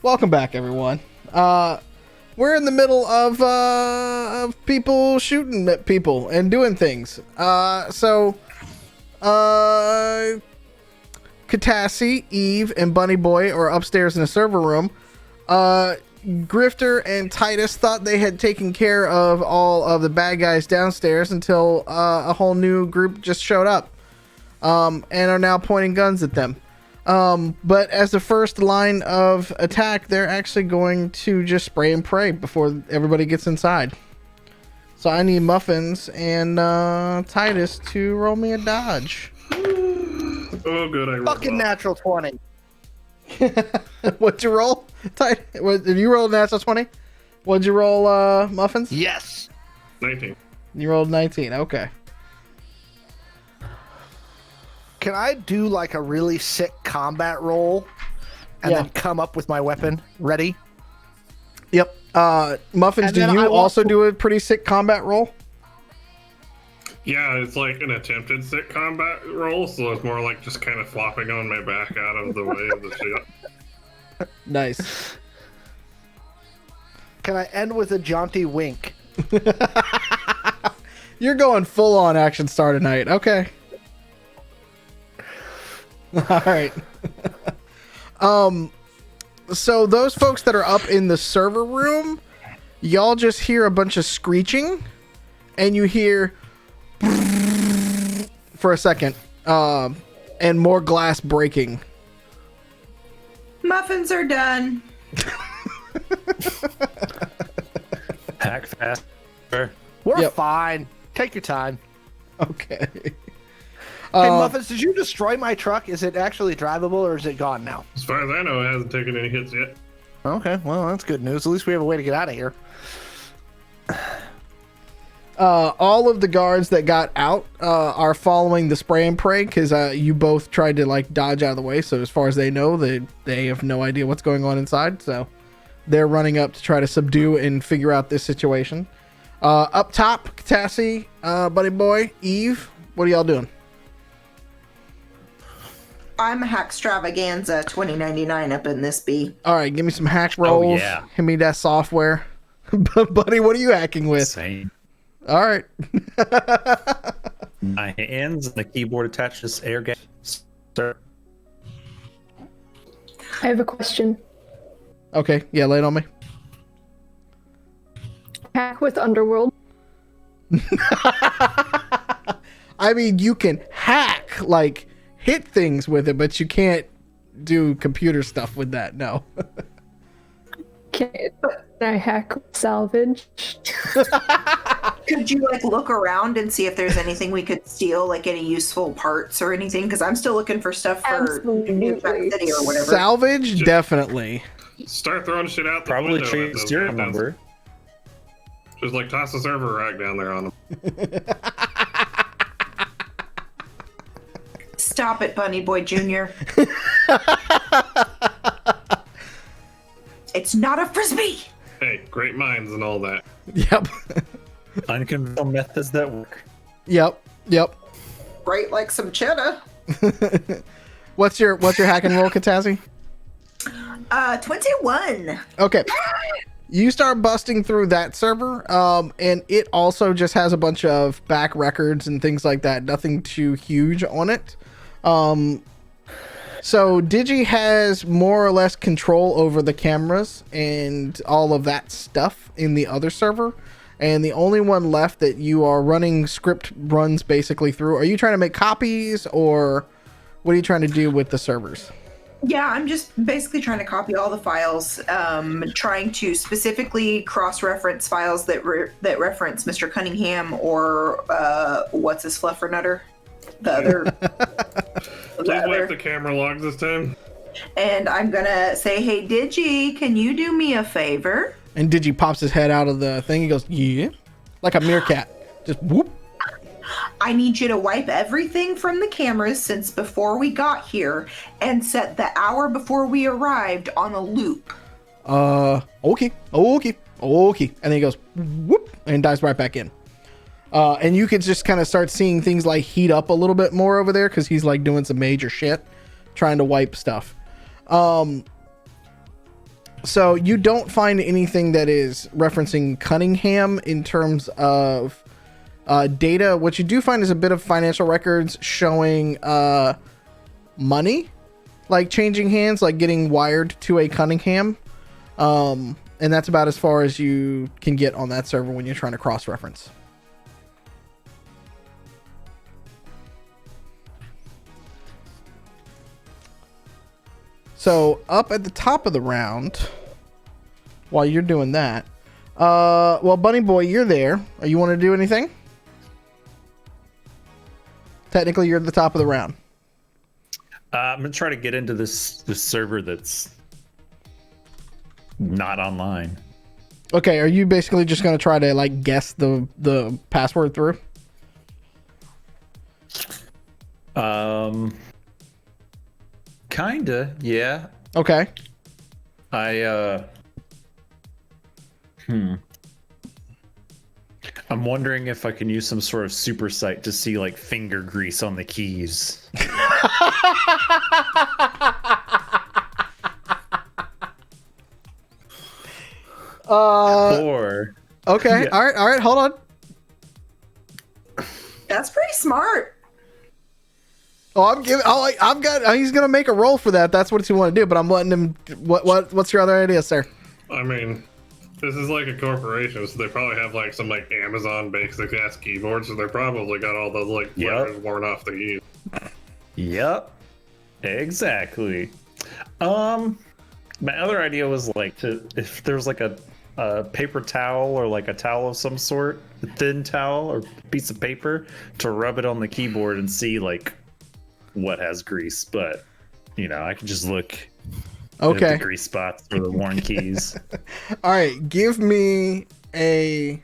Welcome back, everyone. We're in the middle of people shooting at people and doing things. Katassi, Eve, and Bunny Boy are upstairs in a server room. Grifter and Titus thought they had taken care of all of the bad guys downstairs until a whole new group just showed up and are now pointing guns at them. But as the first line of attack, they're actually going to just spray and pray before everybody gets inside. So I need Muffins and Titus to roll me a dodge. Oh, good. I rolled Fucking well. natural 20. What'd you roll? Did you roll a natural 20? What'd you roll, Muffins? Yes. 19. You rolled 19. Okay. Can I do like a really sick combat roll and Yeah. then come up with my weapon ready? Yep. Muffins, And do then you I want also to- do a pretty sick combat roll? Yeah, it's like an attempted sick combat roll, so it's more like just kind of flopping on my back out of the way of the shit. Nice. Can I end with a jaunty wink? You're going full on action star tonight. Okay. All right. So those folks that are up in the server room, y'all just hear a bunch of screeching, and you hear for a second, and more glass breaking. Muffins are done. Hack fast. We're Yep. fine. Take your time. Okay. Hey, Muffins, did you destroy my truck? Is it actually drivable or is it gone now? As far as I know, it hasn't taken any hits yet. Okay, well, that's good news. At least we have a way to get out of here. All of the guards that got out are following the spray and pray because you both tried to like dodge out of the way. So as far as they know, they have no idea what's going on inside. So they're running up to try to subdue and figure out this situation. Up top, Katassi, Buddy Boy, Eve, what are y'all doing? I'm Hackstravaganza 2099 up in this bee. All right, give me some hack rolls. yeah. Give me that software. Buddy, what are you hacking with? Same. All right. My hands and the keyboard attached to this air gas. Sir. I have a question. Okay, yeah, lay it on me. Hack with Underworld. I mean, you can hack, like, hit things with it, but you can't do computer stuff with that, no. Can I hack with Salvage? Could you like look around and see if there's anything we could steal, like any useful parts or anything? Because I'm still looking for stuff for New Jack Absolutely. City or whatever. Salvage, definitely. Start throwing shit out the Probably window. trade at those serial guys. number. Just like toss a server rack down there on them. Stop it, Bunny Boy Jr. It's not a frisbee. Hey, great minds and all that. Yep. Unconventional methods that work. Yep. Right, like some cheddar. What's your hacking roll, Katassi? 21. Okay. You start busting through that server, and it also just has a bunch of back records and things like that. Nothing too huge on it. So Digi has more or less control over the cameras and all of that stuff in the other server. And the only one left that you are running script runs basically through. Are you trying to make copies, or what are you trying to do with the servers? Yeah, I'm just basically trying to copy all the files, trying to specifically cross-reference files that reference Mr. Cunningham or what's his fluffernutter, the other. Please wipe the camera logs this time. And I'm gonna say, hey Digi, can you do me a favor? And Digi pops his head out of the thing. He goes, yeah, like a meerkat. Just whoop. I need you to wipe everything from the cameras since before we got here and set the hour before we arrived on a loop. Okay. And then he goes, whoop, and dives right back in. And you could just kind of start seeing things like heat up a little bit more over there because he's like doing some major shit, trying to wipe stuff. So you don't find anything that is referencing Cunningham in terms of data. What you do find is a bit of financial records showing money, like changing hands, like getting wired to a Cunningham. And that's about as far as you can get on that server when you're trying to cross-reference. So up at the top of the round, while you're doing that, well, Bunny Boy, you're there. You want to do anything? Technically, you're at the top of the round. I'm gonna try to get into this server that's not online. Okay, are you basically just gonna try to like guess the password through? Kinda, yeah. Okay. I'm wondering if I can use some sort of super sight to see like finger grease on the keys. Or okay, yeah. all right, hold on. That's pretty smart. He's gonna make a roll for that. That's what you want to do. But I'm letting him. What's your other idea, sir? I mean, this is like a corporation, so they probably have like some like Amazon basic ass keyboards, so they probably got all the like letters worn off the keys. Yep. Exactly. My other idea was like if there's like a paper towel or like a towel of some sort, a thin towel or piece of paper, to rub it on the keyboard and see like what has grease. But you know, I can just look at the grease spots or the worn keys. All right, give me a.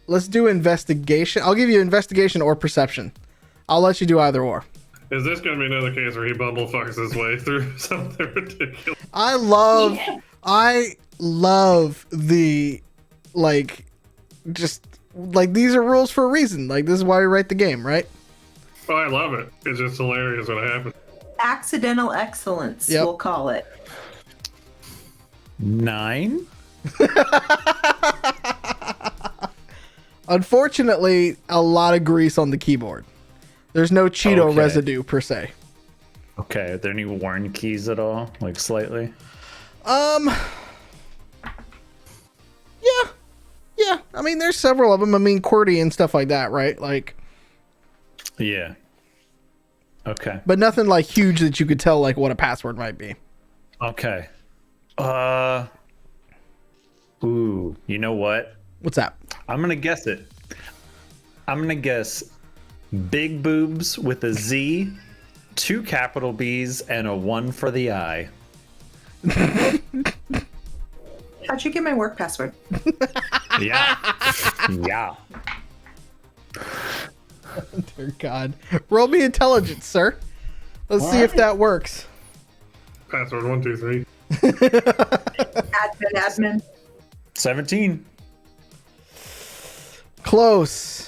Let's do investigation. I'll give you investigation or perception. I'll let you do either or. Is this going to be another case where he bumblefucks his way through something ridiculous? I love the, like, just, like, these are rules for a reason. Like, this is why we write the game, right? Oh, I love it. It's just hilarious when it happens. Accidental excellence, Yep. we'll call it. 9. Unfortunately, a lot of grease on the keyboard. There's no Cheeto residue per se. Okay, are there any worn keys at all? Like slightly? Yeah. I mean, there's several of them. I mean, QWERTY and stuff like that, right? Like, Yeah. Okay. but nothing like huge that you could tell like what a password might be. Okay. Ooh, you know what? What's that? I'm gonna guess it. I'm gonna guess big boobs with a Z, 2 capital B's, and a 1 for the I. How'd you get my work password? Yeah. Yeah. Dear God. Roll me intelligence, sir. Let's see if that works. Password 123. Admin. 17. Close.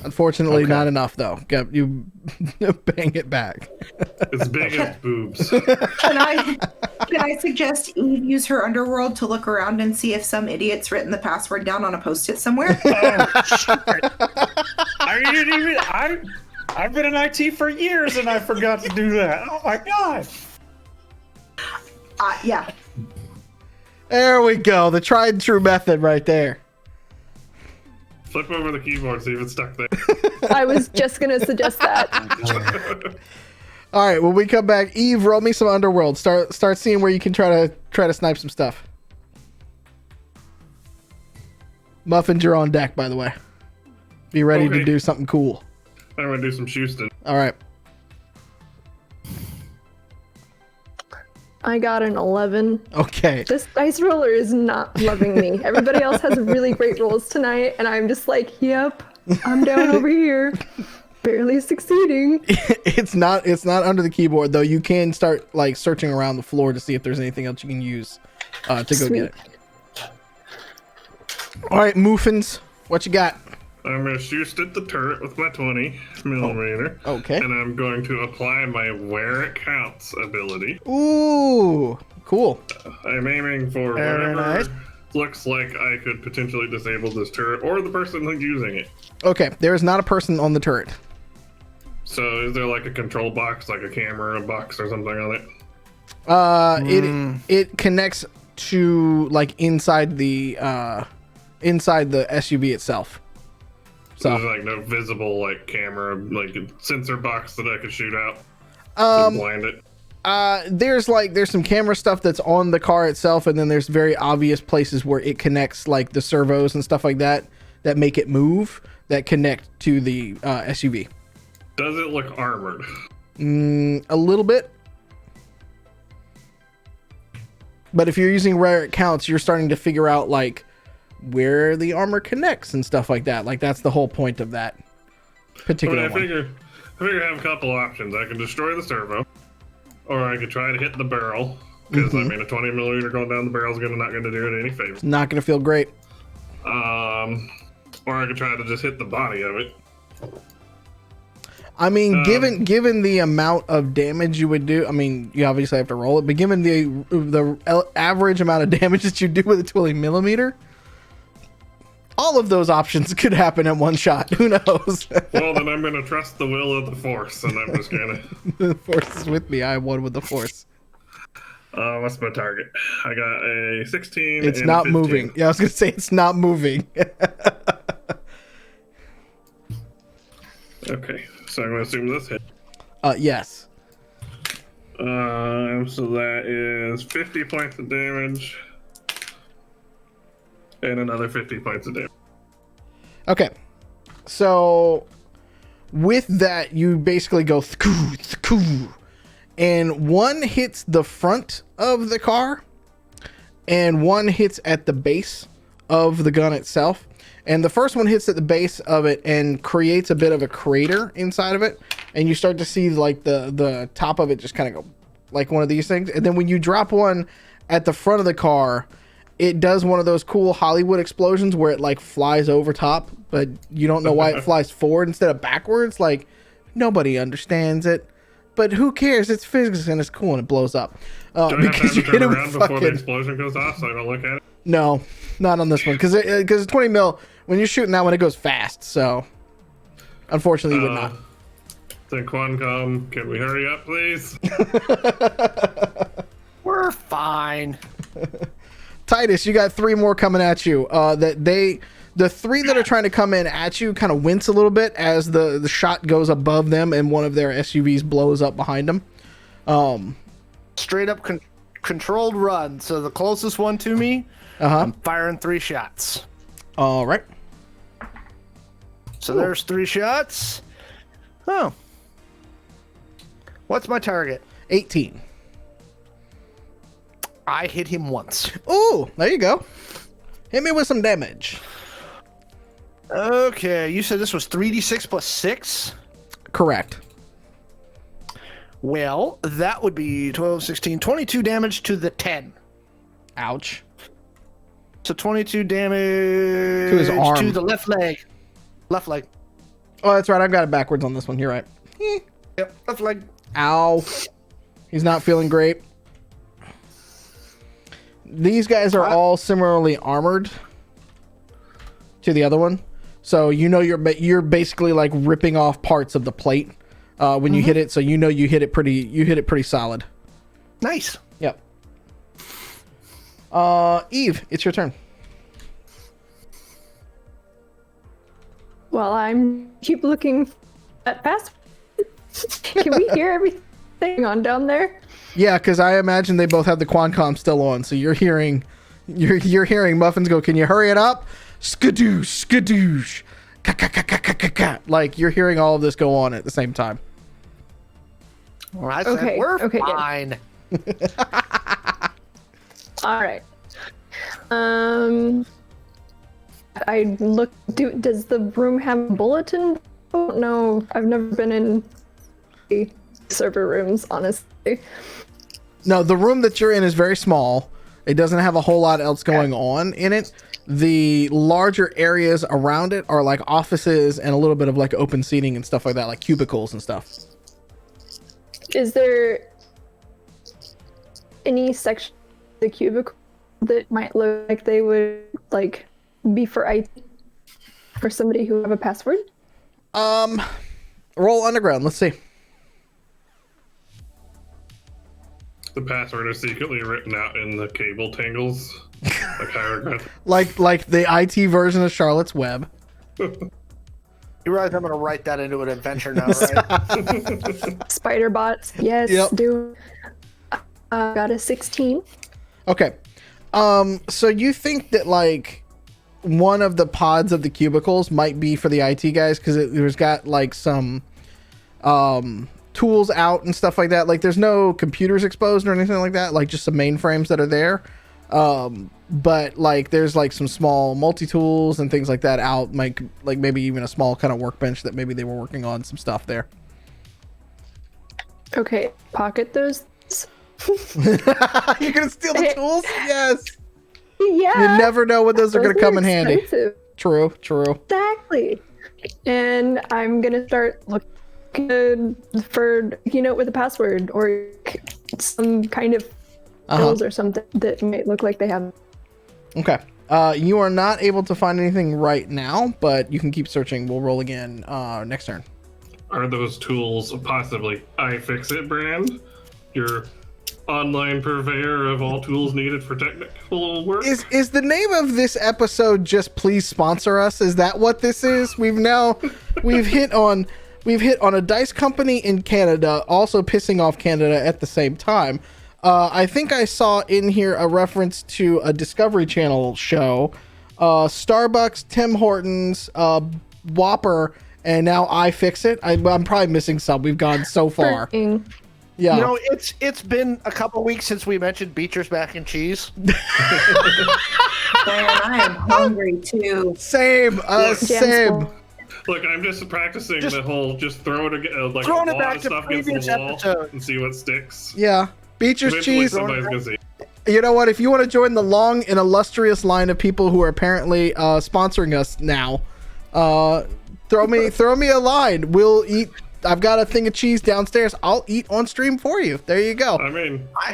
Unfortunately, Okay. not enough though. You bang it back. It's big as boobs. Can I suggest Eve use her underworld to look around and see if some idiot's written the password down on a post-it somewhere? Oh, shit. I didn't even. I've been in IT for years and I forgot to do that. Oh my god. Yeah. There we go. The tried and true method right there. Flip over the keyboard, see if it's stuck there. I was just gonna suggest that. All right, when we come back, Eve, roll me some Underworld. Start seeing where you can try to snipe some stuff. Muffins, you're on deck, by the way. Be ready to Okay. do something cool. I'm gonna do some Houston. All right. I got an 11. Okay. This dice roller is not loving me. Everybody else has really great rolls tonight, and I'm just like, yep, I'm down over here, barely succeeding. It's not under the keyboard though. You can start like searching around the floor to see if there's anything else you can use to go Sweet. get it. All right, Muffins, what you got? I'm gonna shoot at the turret with my 20 millimeter. Okay. And I'm going to apply my where it counts ability. Ooh, cool. I'm aiming for Very whatever nice. looks like I could potentially disable this turret or the person who's using it. Okay, there is not a person on the turret. So is there like a control box, like a camera box or something on it? It connects to like inside the SUV itself. So So there's like no visible like camera, like sensor box that I could shoot out to blind it. there's some camera stuff that's on the car itself, and then there's very obvious places where it connects, like the servos and stuff like that make it move, that connect to the SUV. Does it look armored? A little bit. But if you're using where it counts, you're starting to figure out like where the armor connects and stuff like that. Like that's the whole point of that particular I one. figure I have a couple options. I can destroy the servo, or I could try to hit the barrel. Because I mean, a 20 millimeter going down the barrel is not going to do it any favors. Not going to feel great. Or I could try to just hit the body of it. I mean, given the amount of damage you would do, I mean, you obviously have to roll it, but given the average amount of damage that you do with a 20 millimeter, all of those options could happen in one shot. Who knows? Well, then I'm going to trust the will of the Force, and I'm just going to... The Force is with me. I am one with the Force. What's my target? I got a 16. It's and not 15. moving. Yeah, I was going to say it's not moving. Okay, so I'm going to assume this hit. Yes. So that is 50 points of damage. And another 50 points of damage. Okay. So with that, you basically go and one hits the front of the car and one hits at the base of the gun itself. And the first one hits at the base of it and creates a bit of a crater inside of it. And you start to see like the top of it just kind of go like one of these things. And then when you drop one at the front of the car, it does one of those cool Hollywood explosions where it like flies over top, but you don't know why it flies forward instead of backwards. Like nobody understands it, but who cares? It's physics and it's cool and it blows up. Do I have to Because you hit turn it around with before the fucking... explosion goes off so I don't look at it? No, not on this one. Because 20 mil, when you're shooting that one, it goes fast. So unfortunately, you would not. Then Quancom, can we hurry up, please? We're fine. Titus, you got 3 more coming at you. The 3 that are trying to come in at you kind of wince a little bit as the shot goes above them and one of their SUVs blows up behind them. Straight up controlled run. So the closest one to me, I'm firing 3 shots. All right. So there's 3 shots. Oh. What's my target? 18. I hit him once. Ooh, there you go. Hit me with some damage. Okay, you said this was 3d6 plus 6? Correct. Well, that would be 12, 16, 22 damage to the 10. Ouch. So 22 damage To his arm. to the left leg. Left leg. Oh, that's right. I've got it backwards on this one. You're right. Yep, left leg. Ow. He's not feeling great. These guys are all similarly armored to the other one. So you're basically like ripping off parts of the plate when you hit it. So you hit it pretty solid. Nice. Yep. Eve, it's your turn. Well, I'm keep looking at password. Can we hear everything on down there? Yeah, because I imagine they both have the Quancom still on, so you're hearing Muffins go, "Can you hurry it up? Skadoosh, skadoosh, ka ka ka ka ka ka ka." Like you're hearing all of this go on at the same time. Well, I Okay, said we're okay, good. fine. All right. I look. Does the room have a bulletin? Oh no, I've never been in the server rooms, honestly. No, the room that you're in is very small. It doesn't have a whole lot else going on in it. The larger areas around it are like offices and a little bit of like open seating and stuff like that, like cubicles and stuff. Is there any section of the cubicle that might look like they would like be for IT for somebody who have a password? Roll underground. Let's see. The password is secretly written out in the cable tangles. Like hieroglyph. Like the IT version of Charlotte's Web. You realize I'm gonna write that into an adventure now, right? Spider bots. Yes, Yep. do. Got a 16. Okay. So you think that like one of the pods of the cubicles might be for the IT guys because there's got like some tools out and stuff like that. Like there's no computers exposed or anything like that. Like just some mainframes that are there. But like there's like some small multi-tools and things like that out. Like maybe even a small kind of workbench that maybe they were working on some stuff there. Okay, pocket those. You're gonna steal the tools? Yes. Yeah. You never know when those are gonna come in handy. expensive. True. Exactly. And I'm gonna start looking for with a password or some kind of pills or something that might look like they have. Okay. You are not able to find anything right now, but you can keep searching. We'll roll again next turn. Are those tools possibly iFixit brand? Your online purveyor of all tools needed for technical work? Is the name of this episode just "Please sponsor us"? Is that what this is? We've hit on a dice company in Canada, also pissing off Canada at the same time. I think I saw in here a reference to a Discovery Channel show, Starbucks, Tim Hortons, Whopper, and now iFixit. I'm probably missing some. We've gone so far. Yeah. You know, it's been a couple weeks since we mentioned Beecher's mac and cheese. Man, I am hungry too. Same. Same. Look, I'm just practicing the whole just throw it like throwing a it wall back of to stuff against previous the wall episode. and see what sticks. Yeah. Beecher's Eventually cheese. somebody's gonna see. You know what? If you want to join the long and illustrious line of people who are apparently sponsoring us now, throw me a line. We'll eat. I've got a thing of cheese downstairs. I'll eat on stream for you. There you go. I mean, I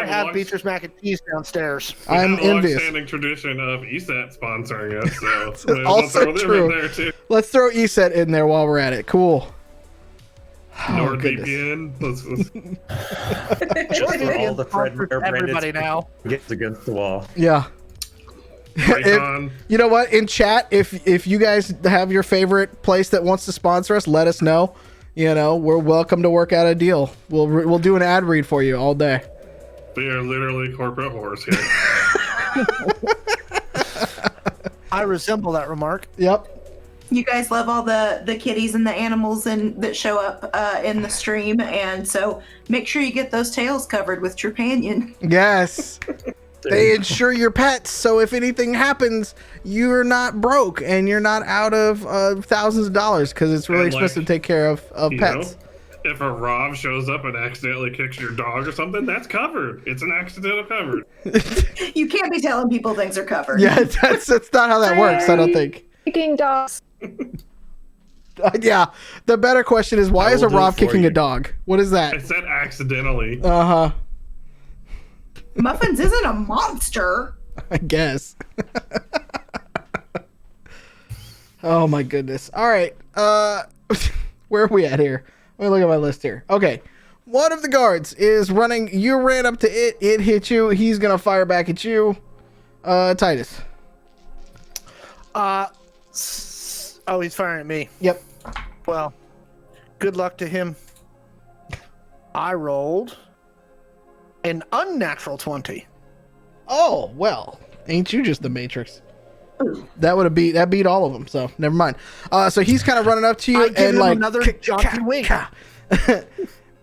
have Beecher's mac and cheese downstairs. I'm we have a envious. long-standing tradition of ESAT sponsoring us, so Also we'll throw them true. in there too. Let's throw ESET in there while we're at it. Cool. Oh, goodness. NordVPN. Just for all the Fred Meyer Everybody branded now. gets against the wall. Yeah. Raycon. You know what? In chat, if you guys have your favorite place that wants to sponsor us, let us know. You know, we're welcome to work out a deal. We'll do an ad read for you all day. We are literally corporate whores here. I resemble that remark. Yep. You guys love all the kitties and the animals that show up in the stream, and so make sure you get those tails covered with Trepanion. Yes. They insure your pets, so if anything happens, you're not broke and you're not out of thousands of dollars because it's really And, like, expensive to take care of You pets. know, if a Rob shows up and accidentally kicks your dog or something, that's covered. It's an accidental covered. You can't be telling people things are covered. Yeah, that's not how that works. I don't think. Kicking dogs. Yeah, the better question is why I is a will do it Rob for kicking a you. dog? What is I that? said accidentally. Uh-huh. Muffins isn't a monster. I guess. Oh my goodness. All right. Where are we at here? Let me look at my list here. Okay. One of the guards is running. You ran up to it. It hit you. He's going to fire back at you. Titus. Oh, he's firing at me. Yep. Well, good luck to him. I rolled an unnatural 20. Oh, well. Ain't you just the Matrix? That beat all of them, so never mind. So he's kind of running up to you I give and him like another jaunty wink.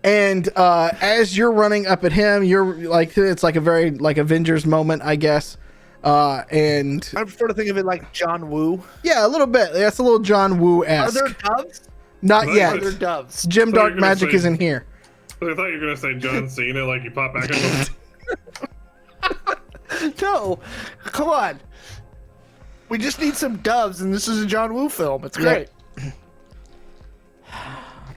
And as you're running up at him, you're like, it's like a very like Avengers moment, I guess. And I prefer to think of it like John Woo. yeah, a little bit. That's a little John Woo Are esque. there doves? Not Are yet. Are there doves? Jim So Dark you're gonna Magic say- isn't here. I thought you were gonna say John Cena, like you pop back in. No, come on. We just need some doves, and this is a John Woo film. It's great.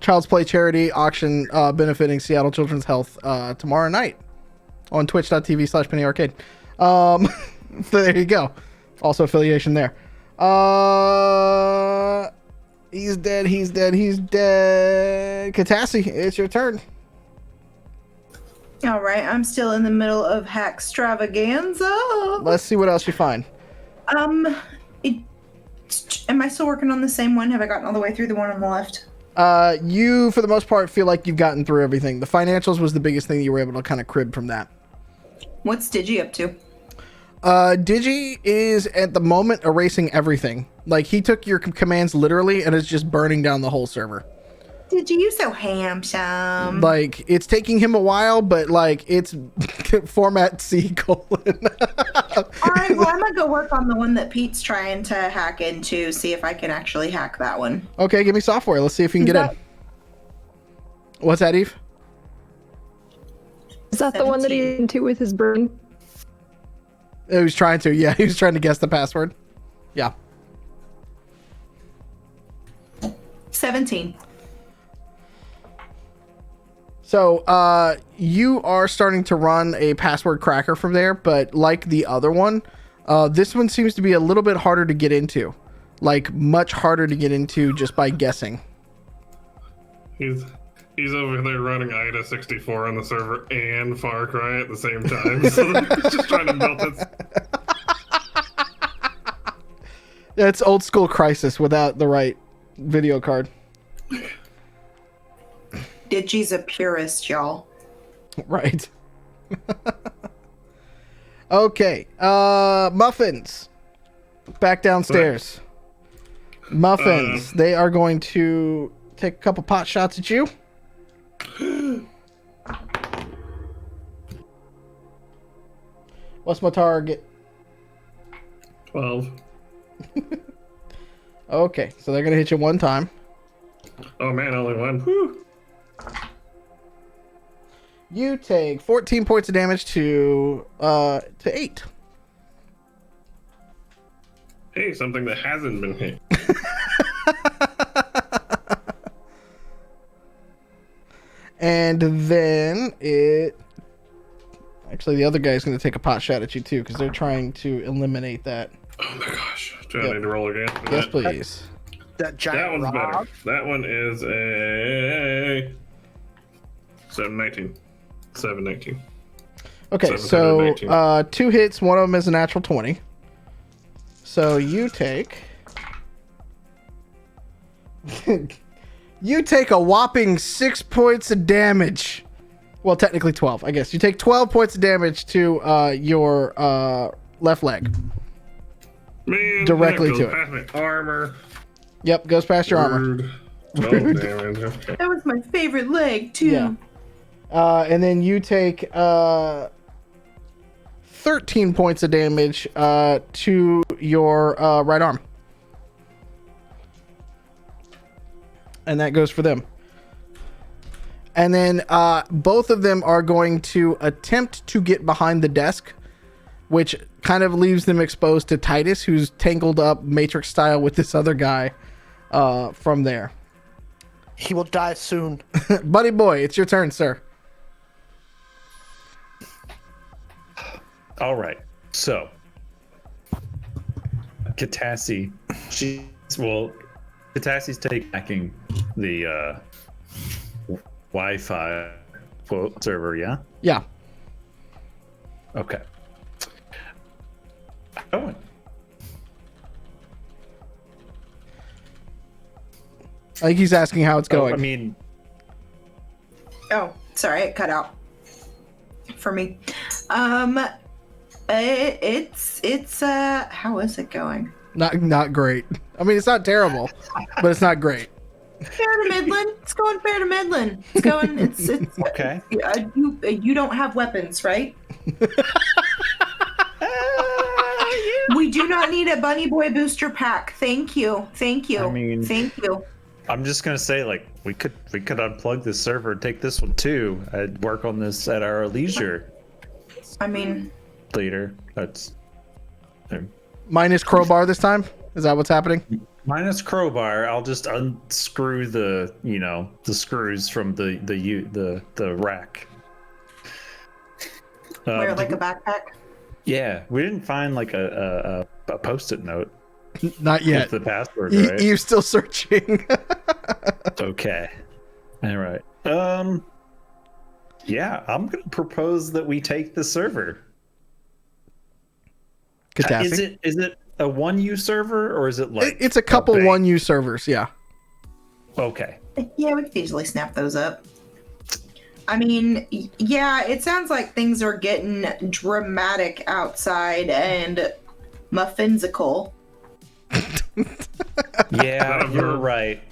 Child's Play charity auction benefiting Seattle Children's Health tomorrow night on twitch.tv/pennyarcade. So there you go. Also affiliation there. He's dead. Katassi, it's your turn. All right, I'm still in the middle of Hackstravaganza. Let's see what else you find. Am I still working on the same one? Have I gotten all the way through the one on the left? You, for the most part, feel like you've gotten through everything. The financials was the biggest thing you were able to kind of crib from that. What's Digi up to? Digi is at the moment erasing everything. Like he took your commands literally and is just burning down the whole server. Digi, you so handsome. Like it's taking him a while, but like it's format C colon. All right, well, I'm gonna go work on the one that Pete's trying to hack into, see if I can actually hack that one. Okay, give me software. Let's see if you can get in. What's that, Eve? Is that the one that he 17. into with his brain? He was trying to. Yeah, he was trying to guess the password. Yeah. 17. So, you are starting to run a password cracker from there, but like the other one, this one seems to be a little bit harder to get into. Like, much harder to get into just by guessing. He's over there running IDA 64 on the server and Far Cry at the same time. So he's just trying to melt it. It's old school Crisis without the right video card. Digi's a purist, y'all. Right. Okay. Muffins. Back downstairs. Muffins. They are going to take a couple pot shots at you. What's my target? 12. Okay, so they're gonna hit you one time. Oh man, only one. Whew. You take 14 points of damage to 8. Hey, something that hasn't been hit. And then it... Actually, the other guy's going to take a pot shot at you, too, because they're trying to eliminate that. Oh my gosh. Do I Yep. need to roll again? for Yes, that? please. That giant That one's rock. better. That one is a 719. 719. Okay, so 719. 2 hits, one of them is a natural 20. So you take... you take a whopping 6 points of damage. Well, technically 12, I guess. You take 12 points of damage to your left leg. Man, directly that to goes past my armor. Yep, goes past your armor. Rude. 12 damage. Okay. That was my favorite leg, too. Yeah. And then you take 13 points of damage to your right arm. And that goes for them. And then both of them are going to attempt to get behind the desk, which kind of leaves them exposed to Titus, who's tangled up Matrix style with this other guy from there. He will die soon. Buddy boy, it's your turn, sir. All right. So, Katassi, she's Well, Katassi's hacking the Wi-Fi quote server, yeah? Yeah. Okay. Oh. I think he's asking how it's going. I mean, Oh, sorry, it cut out for me. It's how is it going? Not great. I mean, it's not terrible, but it's not great. Fair to Midland. It's going fair to Midland. It's going. It's okay. You don't have weapons, right? We do not need a Bunny Boy booster pack. Thank you. Thank you. I mean, thank you. I'm just gonna say, like, we could unplug this server and take this one too. I'd work on this at our leisure. I mean, later. That's minus crowbar this time. Is that what's happening? Minus crowbar. I'll just unscrew the screws from the rack. wear like a backpack. Yeah, we didn't find like a post-it note. Not yet. With the password, right? You're still searching. Okay. All right. Yeah, I'm gonna propose that we take the server. Katassi? Is it a 1U server or is it like it's a couple 1U servers? Yeah. Okay. Yeah, we could easily snap those up. I mean, yeah, it sounds like things are getting dramatic outside and muffinsical. Yeah, you're right.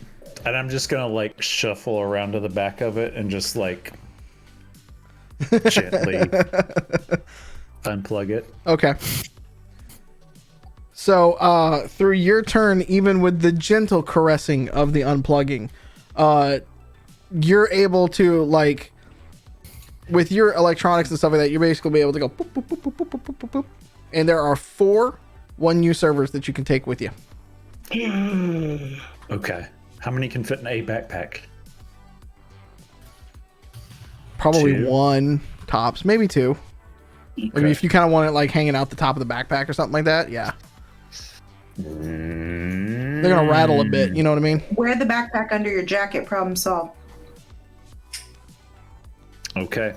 And I'm just gonna like shuffle around to the back of it and just like gently unplug it. Okay. So, through your turn, even with the gentle caressing of the unplugging, you're able to, like, with your electronics and stuff like that, you're basically be able to go boop, boop, boop, boop, boop, boop, boop, boop. And there are 4 1U servers that you can take with you. Okay. How many can fit in a backpack? Probably 2. 1 tops, maybe 2. Okay. Maybe if you kind of want it like hanging out the top of the backpack or something like that, yeah. They're gonna rattle a bit, you know what I mean? Wear the backpack under your jacket. Problem solved. Okay.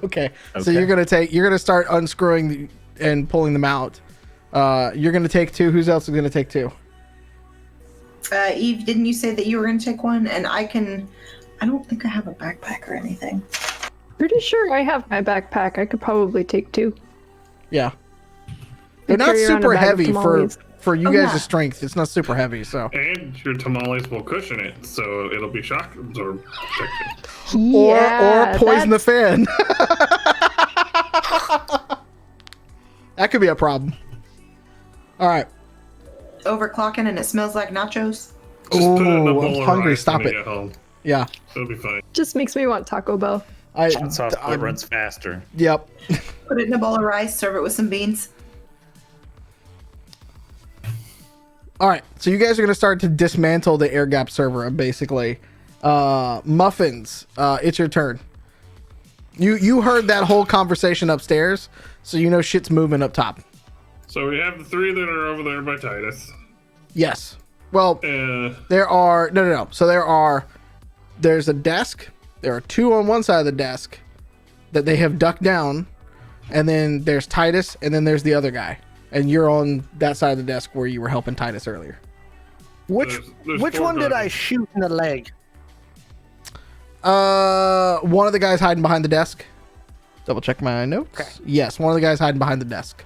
Okay. So you're gonna start unscrewing and pulling them out. You're gonna take 2. Who's else is gonna take 2? Eve, didn't you say that you were going to take 1? And I don't think I have a backpack or anything. Pretty sure I have my backpack. I could probably take 2. Yeah. They're not carry around a super bag of heavy tamales. for you Oh, guys' yeah. strength. It's not super heavy, so. And your tamales will cushion it, so it'll be shock absorb protection. Or poison the fan. That could be a problem. All right. Overclocking and it smells like nachos. Just put it in a Ooh, bowl I'm of hungry. rice Stop when it. you get home. Yeah. It'll be fine. Just makes me want Taco Bell. Hot sauce runs faster. Yep. Put it in a bowl of rice. Serve it with some beans. All right. So you guys are going to start to dismantle the air gap server, basically. Muffins, it's your turn. You heard that whole conversation upstairs, so you know shit's moving up top. So we have the 3 that are over there by Titus. Yes. Well, there are no. So there's a desk. There are 2 on one side of the desk that they have ducked down, and then there's Titus, and then there's the other guy, and you're on that side of the desk where you were helping Titus earlier. Which There's 4 one did I guards. shoot in the leg? One of the guys hiding behind the desk. Double check my notes. Okay. Yes, one of the guys hiding behind the desk.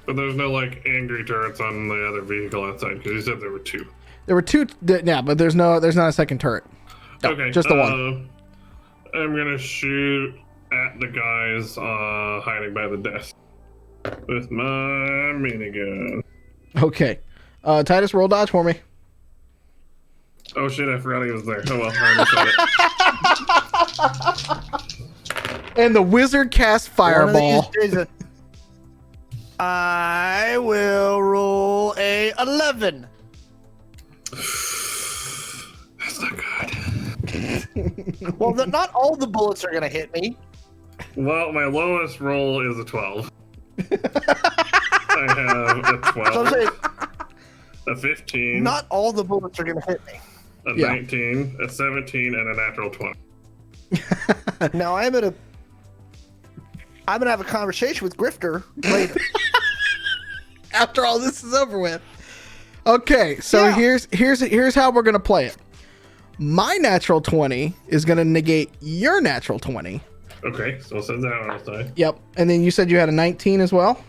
But there's no like angry turrets on the other vehicle outside because you said there were 2. There were 2. Yeah, but there's not a second turret. No, Okay, just the one. I'm gonna shoot at the guys hiding by the desk with my minigun. Okay. Titus, roll dodge for me. Oh shit! I forgot he was there. Oh well, I already said it. And the wizard cast One fireball. of these days, I will roll a 11. That's not good. Well, not all the bullets are gonna hit me. Well, my lowest roll is a 12. I have a 12. So I'm saying, a 15, Not all the bullets are going to hit me. a Yeah. 19, a 17, and a natural 20. Now I'm gonna have a conversation with Grifter later. After all this is over with. Okay, so Yeah. here's how we're gonna play it. My natural 20 is gonna negate your natural 20. Okay, so we'll send that on aside. Yep. And then you said you had a 19 as well?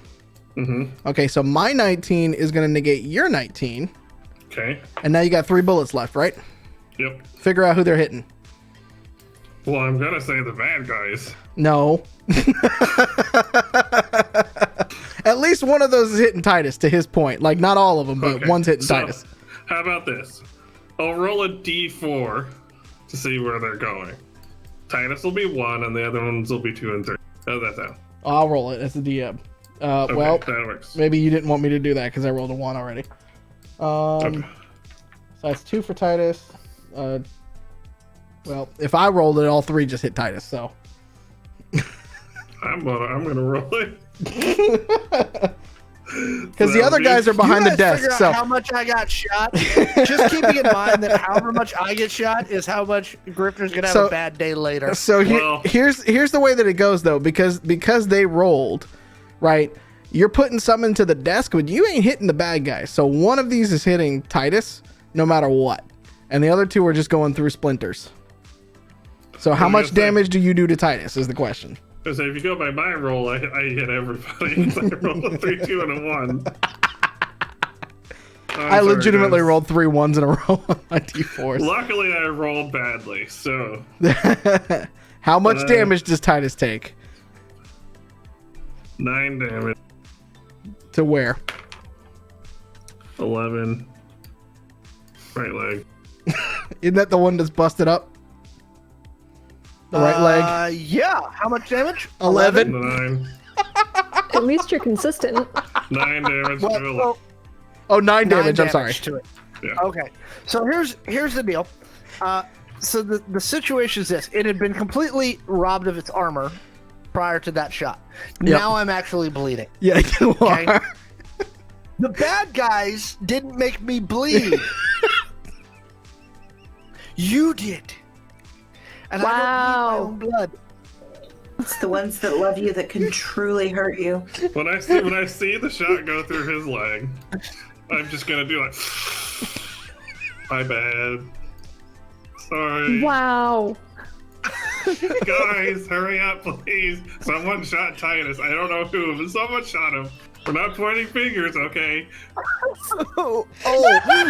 Mm-hmm. Okay, so my 19 is gonna negate your 19. Okay. And now you got 3 bullets left, right? Yep. Figure out who they're hitting. Well, I'm gonna say the bad guys. No. At least one of those is hitting Titus, to his point. Like, not all of them, but Okay, one's hitting so, Titus. How about this? I'll roll a d4 to see where they're going. Titus will be 1, and the other ones will be 2 and 3. How's that sound? I'll roll it as a DM. Okay, Well, that works. maybe you didn't want me to do that because I rolled a 1 already. Okay. So that's 2 for Titus. Well, if I rolled it, all 3 just hit Titus, so. I'm gonna roll it. Because the other guys are behind You the guys desk, figure out so. how much I got shot. Just keeping in mind that however much I get shot is how much Grifter's gonna have So- a bad day later. So Well- here's the way that it goes though, because they rolled, right? You're putting some into the desk, but you ain't hitting the bad guys. So one of these is hitting Titus, no matter what, and the other 2 are just going through splinters. So how I was much gonna say- damage do you do to Titus? Is the question. So if you go by my roll, I hit everybody. I rolled a 3, 2, and a 1. I legitimately rolled 3 1s in a row on my d4s. Luckily, I rolled badly, so How much damage does Titus take? 9 damage, To where? 11, right leg. Isn't that the one that's busted up? The right leg? Yeah. How much damage? 11. 9, At least you're consistent. 9 damage Well, to a leg. well, Oh, 9 9 damage. I'm sorry. to it. Yeah. Okay. So here's the deal. So the situation is this: it had been completely robbed of its armor prior to that shot. Yep. Now I'm actually bleeding. Yeah, you Okay. are. The bad guys didn't make me bleed. You did. And I Wow. don't need my own blood. It's the ones that love you that can truly hurt you. When I see the shot go through his leg, I'm just gonna do like, my bad. Sorry. Wow. Guys, hurry up, please. Someone shot Titus. I don't know who, but someone shot him. We're not pointing fingers, okay? Oh,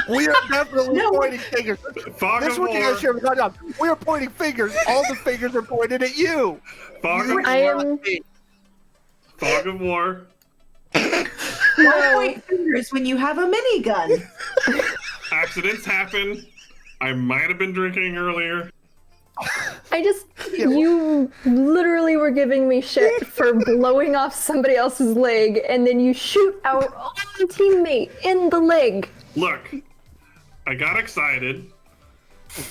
we are definitely No. pointing fingers. Fog This of is what you guys war. should have got down. We are pointing fingers. All the fingers are pointed at you. Fog You of I war. am- Fog of war. Why point fingers when you have a minigun? Accidents happen. I might have been drinking earlier. You literally were giving me shit for blowing off somebody else's leg, and then you shoot our own teammate in the leg. Look, I got excited.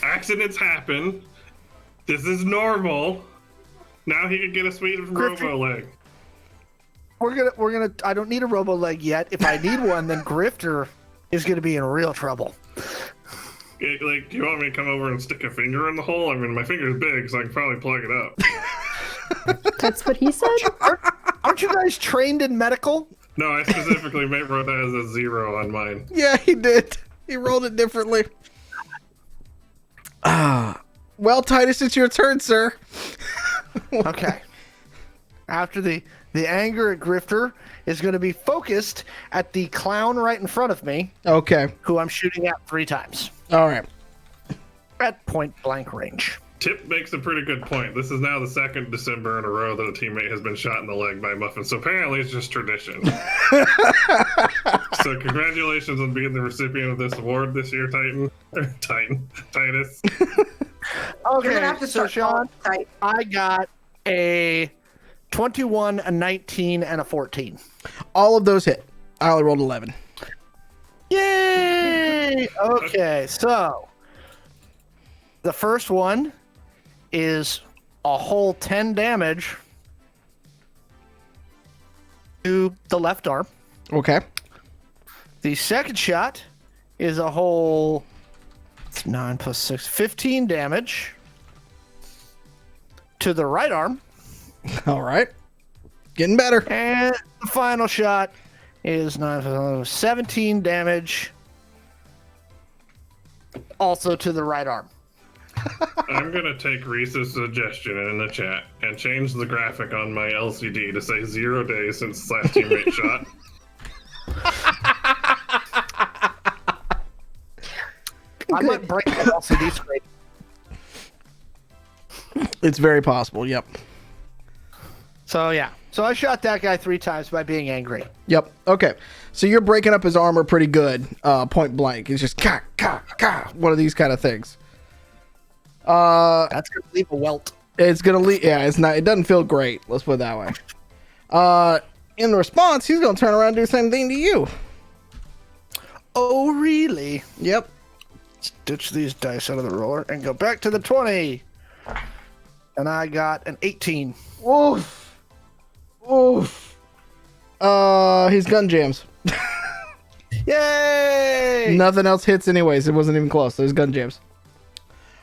Accidents happen. This is normal. Now he can get a sweet robo leg. We're gonna. I don't need a robo leg yet. If I need one, then Grifter is gonna be in real trouble. Like, do you want me to come over and stick a finger in the hole? I mean, my finger's big, so I can probably plug it up. That's what he said? Aren't you guys trained in medical? No, I specifically wrote that as a 0 on mine. Yeah, he did. He rolled it differently. Well, Titus, it's your turn, sir. Okay. After the anger at Grifter is going to be focused at the clown right in front of me, Okay. who I'm shooting at 3 times All right. at point blank range. Tip makes a pretty good point. This is now the 2nd December in a row that a teammate has been shot in the leg by Muffins, so apparently it's just tradition. So congratulations on being the recipient of this award this year, Titus. You're Okay, gonna have to so start Sean, tight. I got a 21, a 19, and a 14. All of those hit. I only rolled 11. Yay! Okay, so the first one is a whole 10 damage to the left arm. Okay. The second shot is a whole 9 plus 6, 15 damage to the right arm. All right. Getting better. And the final shot is 9 plus 17 damage also to the right arm. I'm gonna take Reese's suggestion in the chat and change the graphic on my LCD to say 0 days since last teammate shot. I might break that LCD screen. It's very possible. Yep. So yeah. So I shot that guy 3 times by being angry. Yep. Okay. So you're breaking up his armor pretty good, point blank. It's just one of these kind of things. That's gonna leave a welt. It's gonna leave. Yeah, it's not. It doesn't feel great. Let's put it that way. In response, he's gonna turn around and do the same thing to you. Oh really? Yep. Let's ditch these dice out of the roller and go back to the 20. And I got an 18. Oof. Oof. His gun jams. Yay! Nothing else hits anyways. It wasn't even close. So his gun jams.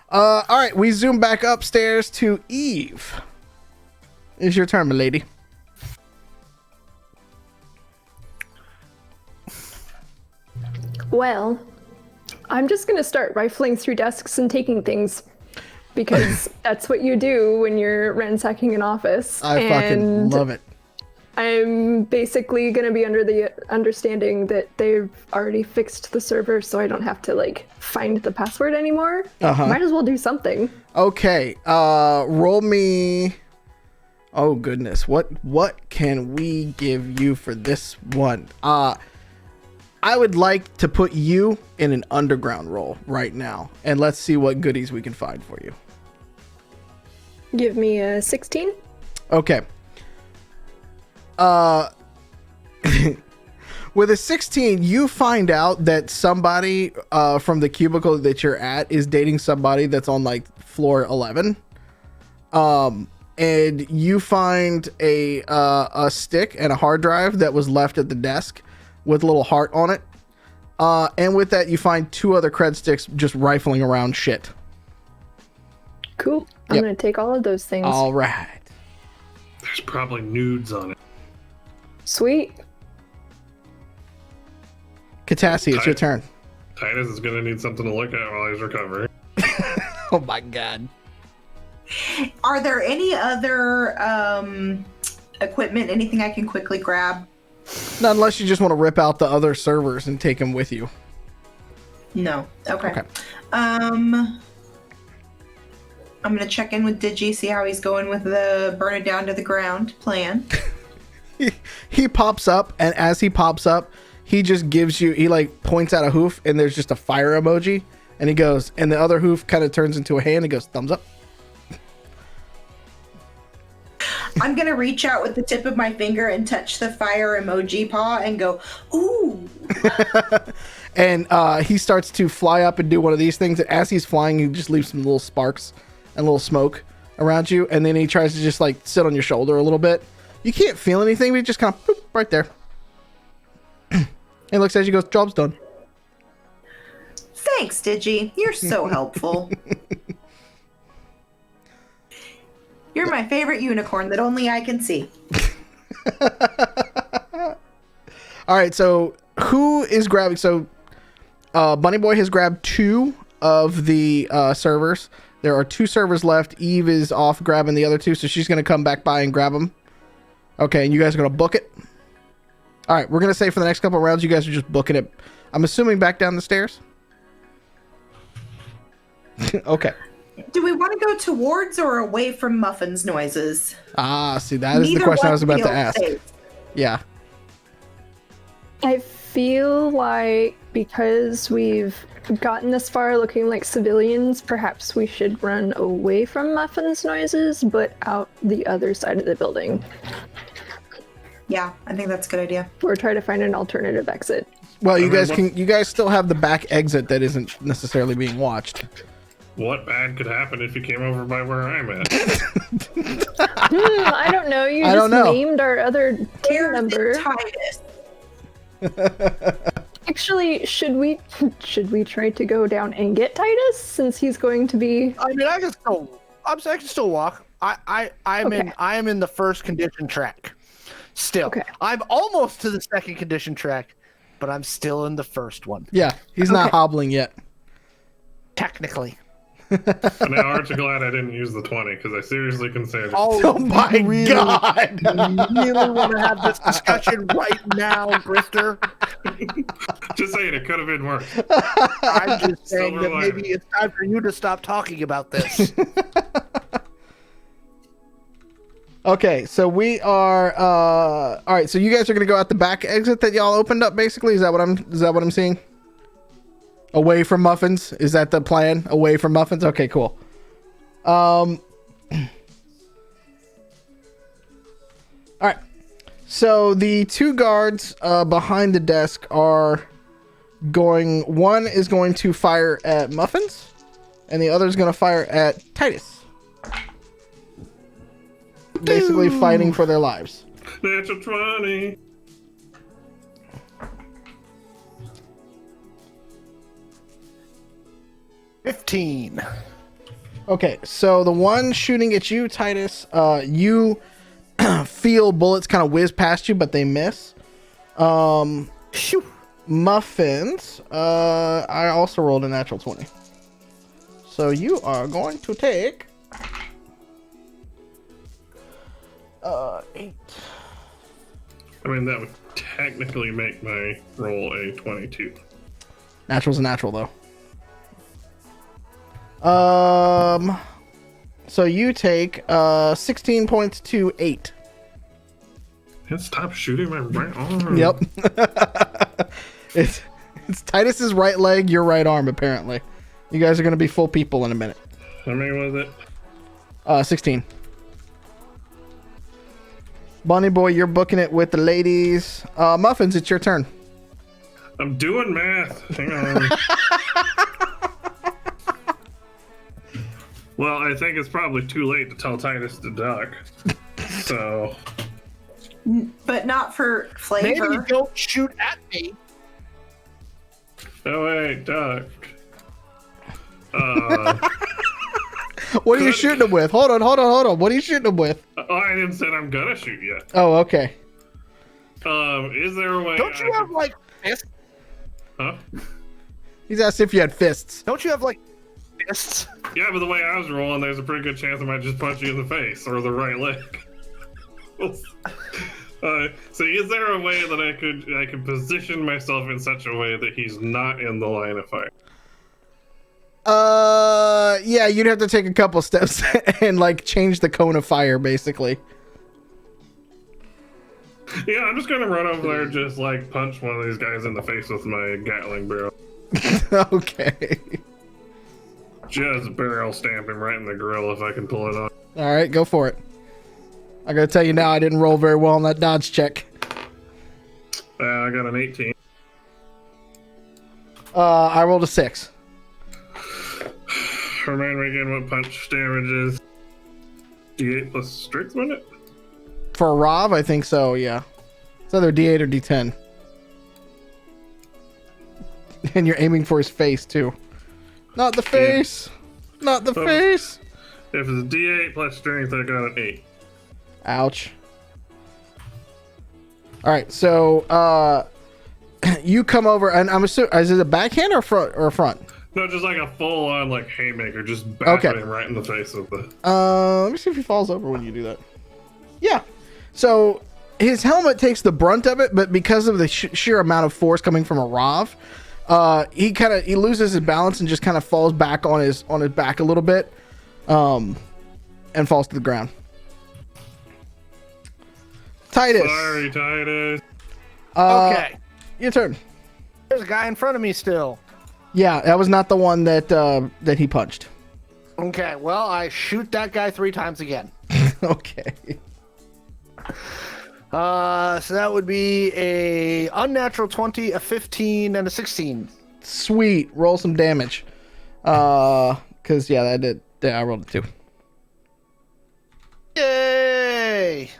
All right. We zoom back upstairs to Eve. It's your turn, my lady. Well, I'm just gonna start rifling through desks and taking things. Because that's what you do when you're ransacking an office. I fucking love it. I'm basically going to be under the understanding that they've already fixed the server, so I don't have to, like, find the password anymore. Might as well do something. Okay. Roll me... Oh, goodness. What can we give you for this one? I would like to put you in an underground role right now, and let's see what goodies we can find for you. Give me a 16. Okay. With a 16, you find out that somebody from the cubicle that you're at is dating somebody that's on like floor 11. And you find a stick and a hard drive that was left at the desk with a little heart on it. And with that, you find 2 other cred sticks just rifling around shit. Cool. I'm going to take all of those things. All right. There's probably nudes on it. Sweet. Katassi, it's your turn. Titus is gonna need something to look at while he's recovering. Oh my god. Are there any other equipment, anything I can quickly grab? Not unless you just want to rip out the other servers and take them with you. No. Okay. I'm gonna check in with Digi, see how he's going with the burn it down to the ground plan. He pops up, and as he pops up, he just gives you, he like points at a hoof, and there's just a fire emoji, and he goes, and the other hoof kind of turns into a hand and goes, thumbs up. I'm gonna reach out with the tip of my finger and touch the fire emoji paw and go, ooh. And he starts to fly up and do one of these things, and as he's flying, he just leaves some little sparks and little smoke around you, and then he tries to just like sit on your shoulder a little bit. You can't feel anything, but he just kind of boop, right there. And looks at you, goes, job's done. Thanks, Digi. You're so helpful. You're my favorite unicorn that only I can see. All right, so who is grabbing? So Bunny Boy has grabbed 2 of the servers. There are 2 servers left. Eve is off grabbing the other 2, so she's going to come back by and grab them. Okay, and you guys are going to book it? All right, we're going to say for the next couple of rounds, you guys are just booking it. I'm assuming back down the stairs? Okay. Do we want to go towards or away from Muffins noises? Ah, see, that is Neither the question I one was about to feels ask. safe. Yeah. I feel like because we've gotten this far looking like civilians, perhaps we should run away from Muffins noises, but out the other side of the building. Yeah, I think that's a good idea. Or try to find an alternative exit. Well, you guys still have the back exit that isn't necessarily being watched. What bad could happen if you came over by where I'm at? I don't know. You just named our other team Here's member. Titus. Actually, should we try to go down and get Titus since he's going to be? I mean, I can still walk. I am in the first condition track. Still, Okay. I'm almost to the second condition track, but I'm still in the first one. Yeah, he's not Okay. hobbling yet. Technically. Now, aren't you glad I didn't use the 20? Because I seriously considered. Oh my God! You really want to have this discussion right now, Grifter? Just saying, it could have been worse. I'm just saying Silver that maybe it's time for you to stop talking about this. Okay, so we are all right, so you guys are gonna go out the back exit that y'all opened up, basically. Is that what I'm seeing? Away from Muffins? Is that the plan? Away from Muffins? Okay, cool. All right. So the two guards behind the desk are going. One is going to fire at Muffins, and the other is going to fire at Titus. Basically, fighting for their lives. Natural 20. $15. Okay, so the one shooting at you, Titus, you feel bullets kind of whiz past you, but they miss. Phew. Muffins, I also rolled a natural 20. So you are going to take 8. I mean, that would technically make my roll a 22. Natural's a natural, though. So you take 16 points to 8. And stop shooting my right arm. Yep. it's Titus's right leg, your right arm, apparently. You guys are going to be full people in a minute. How many was it? 16. Bunny boy, you're booking it with the ladies. Muffins, it's your turn. I'm doing math. Hang on. Well, I think it's probably too late to tell Titus to duck. So, But not for Maybe flavor. don't shoot at me. oh wait, duck. What are you Good. shooting him with? Hold on. What are you shooting him with? Oh, I didn't say I'm gonna shoot yet. Oh, okay. Is there a way? Don't you have like fists? Huh? He's asked if you had fists. Don't you have like fists? Yeah, but the way I was rolling, there's a pretty good chance I might just punch you in the face or the right leg. So is there a way that I could position myself in such a way that he's not in the line of fire? Yeah, you'd have to take a couple steps and like change the cone of fire, basically. Yeah, I'm just gonna run over there and just like punch one of these guys in the face with my Gatling barrel. Okay. Just barrel stamp him right in the grill if I can pull it off. All right, go for it. I gotta tell you now, I didn't roll very well on that dodge check. I got an 18. I rolled a 6. Remind me again what punch damage is. D8 plus strength, wasn't it? For Rob, I think so, yeah. It's either D8 or D10. And you're aiming for his face, too. Not the face! Not the face! If it's D8 plus strength, I got an 8. Ouch. Alright, so, you come over, and I'm assuming, is it a backhand or front? No, just like a full-on like haymaker, just bashing Okay. him right in the face with the. Let me see if he falls over when you do that. Yeah. So his helmet takes the brunt of it, but because of the sheer amount of force coming from a Rav, he loses his balance and just kind of falls back on his back a little bit, and falls to the ground. Titus. Sorry, Titus. Okay. Your turn. There's a guy in front of me still. Yeah, that was not the one that he punched. Okay, well, I shoot that guy 3 times again. Okay. So that would be a unnatural 20, a 15, and a 16. Sweet. Roll some damage. Cause yeah, that did. Yeah, I rolled a 2. Yay!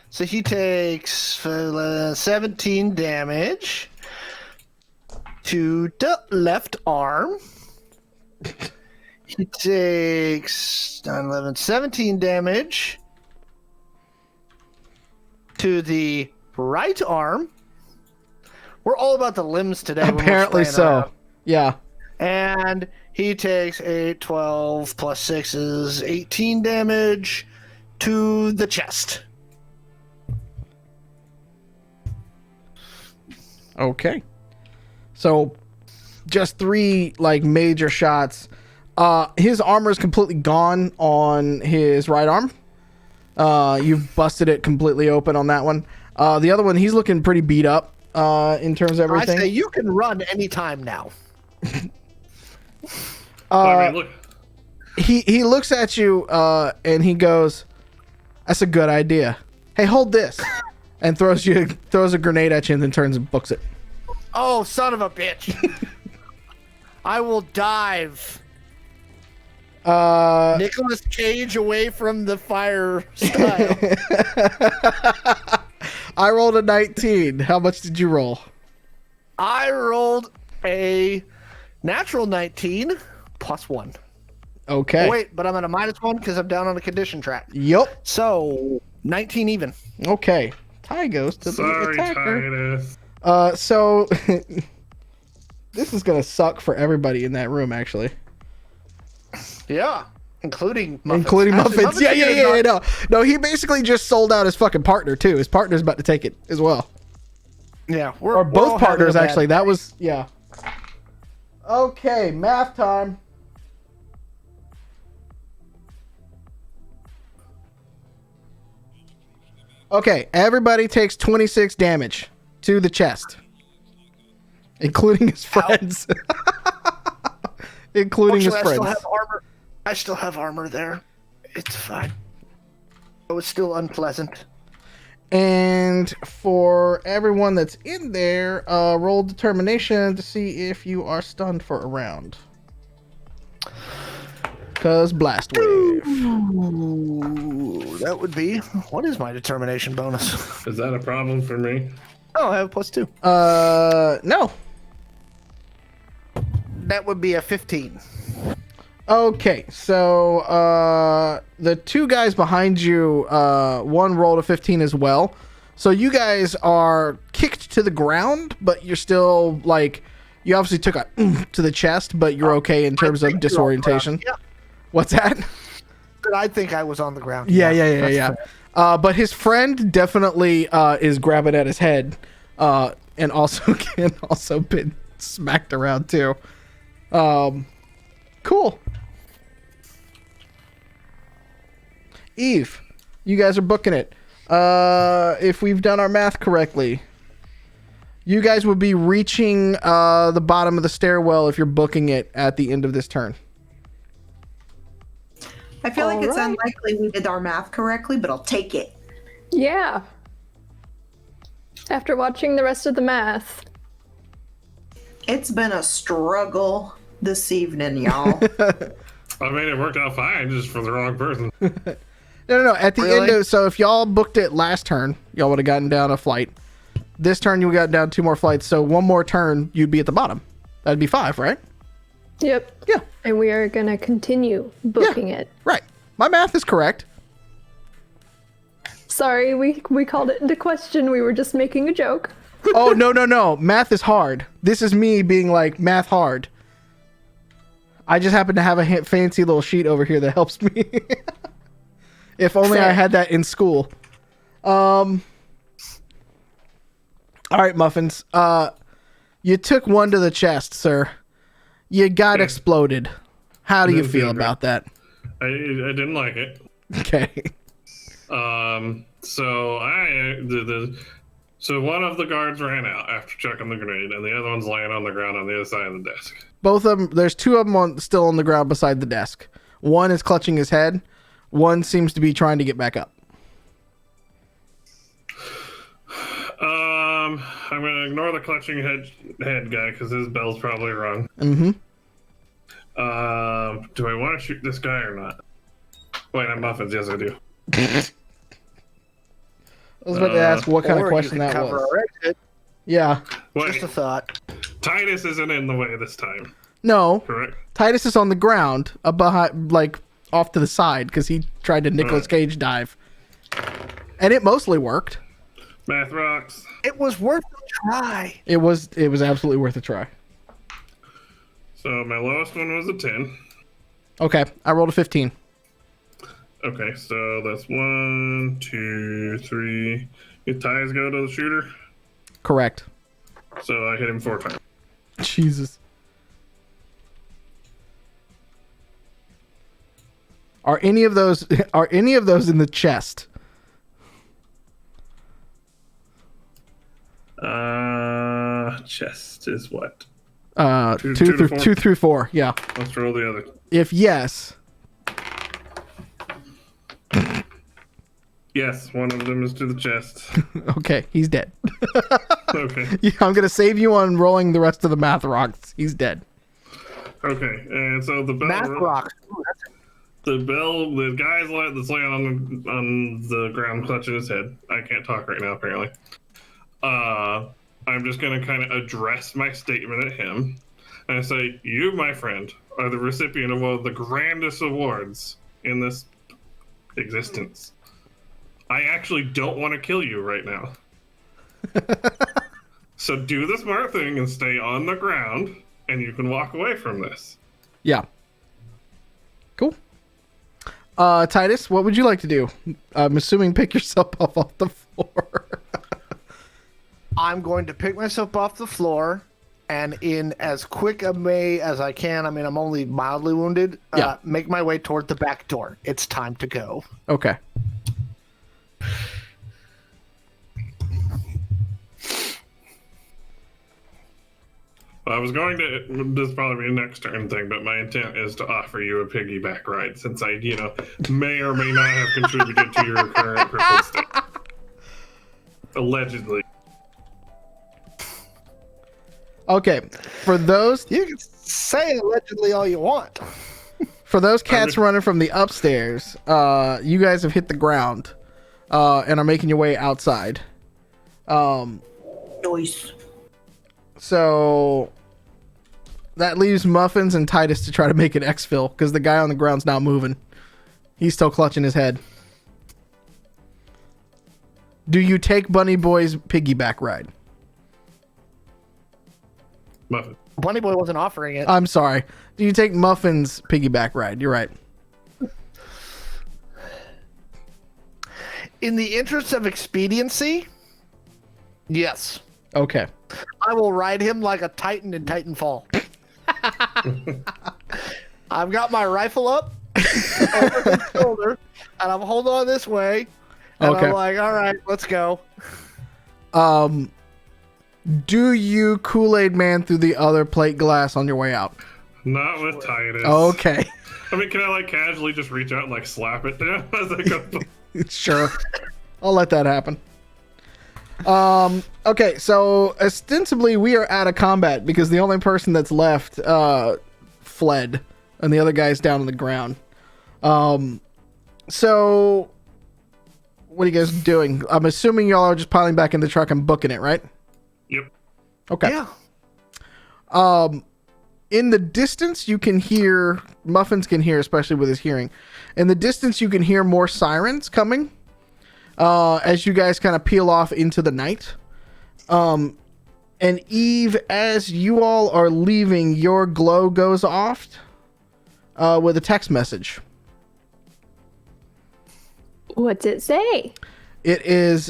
So he takes 17 damage. to the left arm. He takes 9, 11, 17 damage to the right arm. We're all about the limbs today. when we're Apparently playing so. around. Yeah. And he takes 8, 12 plus 6 is 18 damage to the chest. Okay. So just 3 like major shots. His armor is completely gone on his right arm. You've busted it completely open on that one. The other one, he's looking pretty beat up in terms of everything. I say you can run anytime now. I mean, look, He looks at you and he goes, "That's a good idea. Hey, hold this," and throws a grenade at you and then turns and books it. Oh, son of a bitch. I will dive. Nicolas Cage away from the fire style. I rolled a 19. How much did you roll? I rolled a natural 19 plus 1. Okay. Oh, wait, but I'm at a -1 because I'm down on the condition track. Yep. So 19 even. Okay. Ty goes to the sorry, attacker. Titus. So this is gonna suck for everybody in that room, actually, Yeah, including Muffins. including Actually, Muffins. Yeah. should have No. He basically just sold out his fucking partner too. His partner's about to take it as well, Yeah, or we're both all having partners a bad actually. day. That was yeah. Okay, math time. Okay, everybody takes 26 damage to the chest, including his friends. Including his Fortunately, friends. I still have armor. I still have armor there. It's fine. It was still unpleasant. And for everyone that's in there, roll determination to see if you are stunned for a round. Because blast wave. Ooh, that would be. What is my determination bonus? Is that a problem for me? Oh, I have a +2. No. That would be a 15. Okay, so the 2 guys behind you, one rolled a 15 as well. So you guys are kicked to the ground, but you're still like, you obviously took a to the chest, but you're okay in terms of disorientation. Yeah. What's that? But I think I was on the ground. Yeah. That's fair. But his friend definitely is grabbing at his head, and also can also been smacked around too. Cool. Eve, you guys are booking it. If we've done our math correctly, you guys would be reaching the bottom of the stairwell if you're booking it at the end of this turn. I feel like it's Alright. unlikely we did our math correctly, but I'll take it. Yeah. After watching the rest of the math. It's been a struggle this evening, y'all. I mean, it worked out fine, just for the wrong person. No. At the Really? end of, so if y'all booked it last turn, y'all would have gotten down a flight. This turn, you got down 2 more flights. So one more turn, you'd be at the bottom. That'd be 5, right? Yep. Yeah. And we are going to continue booking it. Right. My math is correct. Sorry, we called it into question. We were just making a joke. Oh, no. Math is hard. This is me being like, math hard. I just happen to have a fancy little sheet over here that helps me. If only I had that in school. All right, Muffins. You took 1 to the chest, sir. You got exploded. How do you Didn't feel feel about that? I didn't like it. Okay. So so one of the guards ran out after chucking the grenade, and the other one's laying on the ground on the other side of the desk. Both of them, there's 2 of them still on the ground beside the desk. One is clutching his head. One seems to be trying to get back up. I'm gonna ignore the clutching head guy because his bell's probably wrong. Mm-hmm. Do I want to shoot this guy or not? Wait, I'm Muffins. Yes, I do. I was about to ask what kind of Or question you could that cover was. our exit. Yeah. Wait, Just a thought. Titus isn't in the way this time, No, correct? Titus is on the ground, behind, like off to the side, because he tried to Nicolas Cage dive, and it mostly worked. Math rocks. It was worth a try. It was absolutely worth a try. So my lowest one was a 10. Okay, I rolled a 15. Okay, so that's 1, 2, 3. Did ties go to the shooter? Correct. So I hit him 4 times. Jesus. Are any of those in the chest? Chest is what? Two to through four? 2 through 4. Yeah. Let's roll the other. If yes, Yes, one of them is to the chest. okay, he's dead. Okay. Yeah, I'm gonna save you on rolling the rest of the math rocks. He's dead. Okay, and so the bell. Math rocks. Ooh, The guy's that's laying on the ground, clutching his head. I can't talk right now, apparently. I'm just gonna kind of address my statement at him, and I say, "You, my friend, are the recipient of one of the grandest awards in this existence. I actually don't want to kill you right now. So do the smart thing and stay on the ground, and you can walk away from this." Yeah. Cool. Titus, what would you like to do? I'm assuming pick yourself up off the floor. I'm going to pick myself off the floor, and in as quick a way as I can, I mean, I'm only mildly wounded, Yeah. make my way toward the back door. It's time to go. Okay. Well, I was going to. This is probably a next turn thing, but my intent is to offer you a piggyback ride, since I, may or may not have contributed to your current crippled state. Allegedly. Okay. For those You can say allegedly all you want. cats running from the upstairs, you guys have hit the ground and are making your way outside. Noise. So that leaves Muffins and Titus to try to make an exfil, because the guy on the ground's not moving. He's still clutching his head. Do you take Bunny Boy's piggyback ride? Muffin. Bunny Boy wasn't offering it. I'm sorry. Do you take Muffin's piggyback ride? You're right. In the interest of expediency, yes. Okay. I will ride him like a Titan in Titanfall. I've got my rifle up over his shoulder, and I'm holding on this way. And Okay. I'm like, all right, let's go. Do you Kool-Aid Man through the other plate glass on your way out? Not with Titus. Okay. I mean, can I casually just reach out and slap it down as I go? Sure. I'll let that happen. Okay, so ostensibly we are out of combat because the only person that's left fled and the other guy's down on the ground. So what are you guys doing? I'm assuming y'all are just piling back in the truck and booking it, right? Yep. Okay. Yeah. In the distance, you can hear, Muffins can hear, especially with his hearing. In the distance, you can hear more sirens coming as you guys kind of peel off into the night. And Eve, as you all are leaving, your glow goes off with a text message. What's it say? It is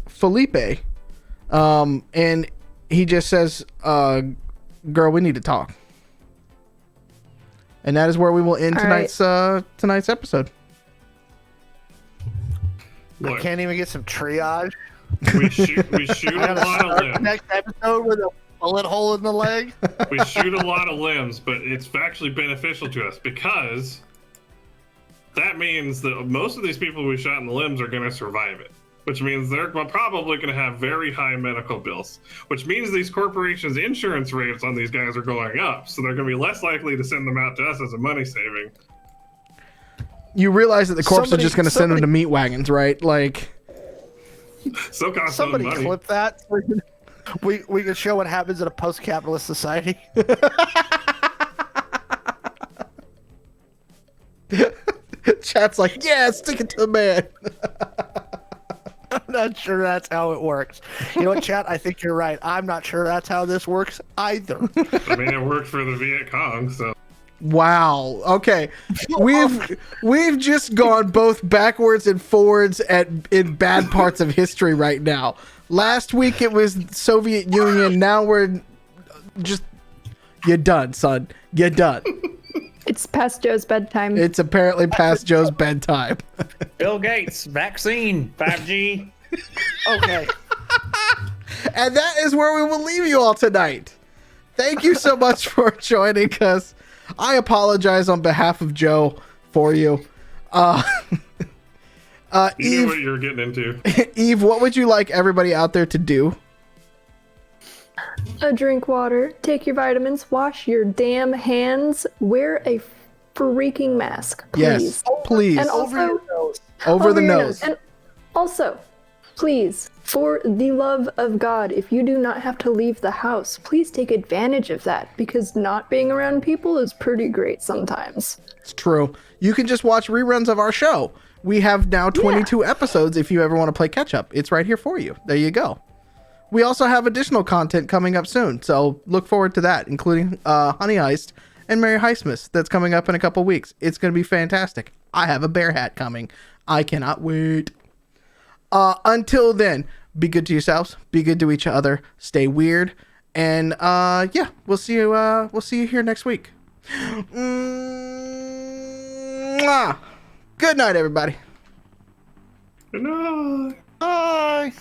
Felipe. And he just says, girl, we need to talk. And that is where we will end All tonight's episode. I Look, can't even get some triage. we shoot I a gotta lot of start the limbs. next episode with a bullet hole in the leg. We shoot a lot of limbs, but it's actually beneficial to us because that means that most of these people we shot in the limbs are going to survive it, which means they're probably going to have very high medical bills, which means these corporations' insurance rates on these guys are going up, so they're going to be less likely to send them out to us as a money saving. You realize that the corpse are Somebody- just going to send them to meat wagons, right? Like, Still costs them Somebody money. clip that. We can show what happens in a post-capitalist society. Chat's like, yeah, stick it to the man. I'm not sure that's how it works. You know what, chat? I think you're right. I'm not sure that's how this works either. I mean, it worked for the Viet Cong, so. Wow. Okay. We've just gone both backwards and forwards in bad parts of history right now. Last week it was Soviet Union. Now we're just you're done, son. You're done. It's past Joe's bedtime. It's apparently past Joe's bedtime. Bill Gates, vaccine, 5G. Okay. And that is where we will leave you all tonight. Thank you so much for joining us. I apologize on behalf of Joe for you. You knew Eve, what you were getting into. Eve, what would you like everybody out there to do? Drink water, take your vitamins, wash your damn hands, wear a freaking mask, please. Yes, please. And Over also, your nose. Over the your nose. And also, please, for the love of God, if you do not have to leave the house, please take advantage of that, because not being around people is pretty great sometimes. It's true. You can just watch reruns of our show. We have now 22 episodes if you ever want to play catch up. It's right here for you. There you go. We also have additional content coming up soon, so look forward to that, including Honey Heist and Merry Heistmas that's coming up in a couple weeks. It's going to be fantastic. I have a bear hat coming. I cannot wait. Until then, be good to yourselves, be good to each other, stay weird, and yeah, we'll see you here next week. Mwah. Good night, everybody. Good night. Bye.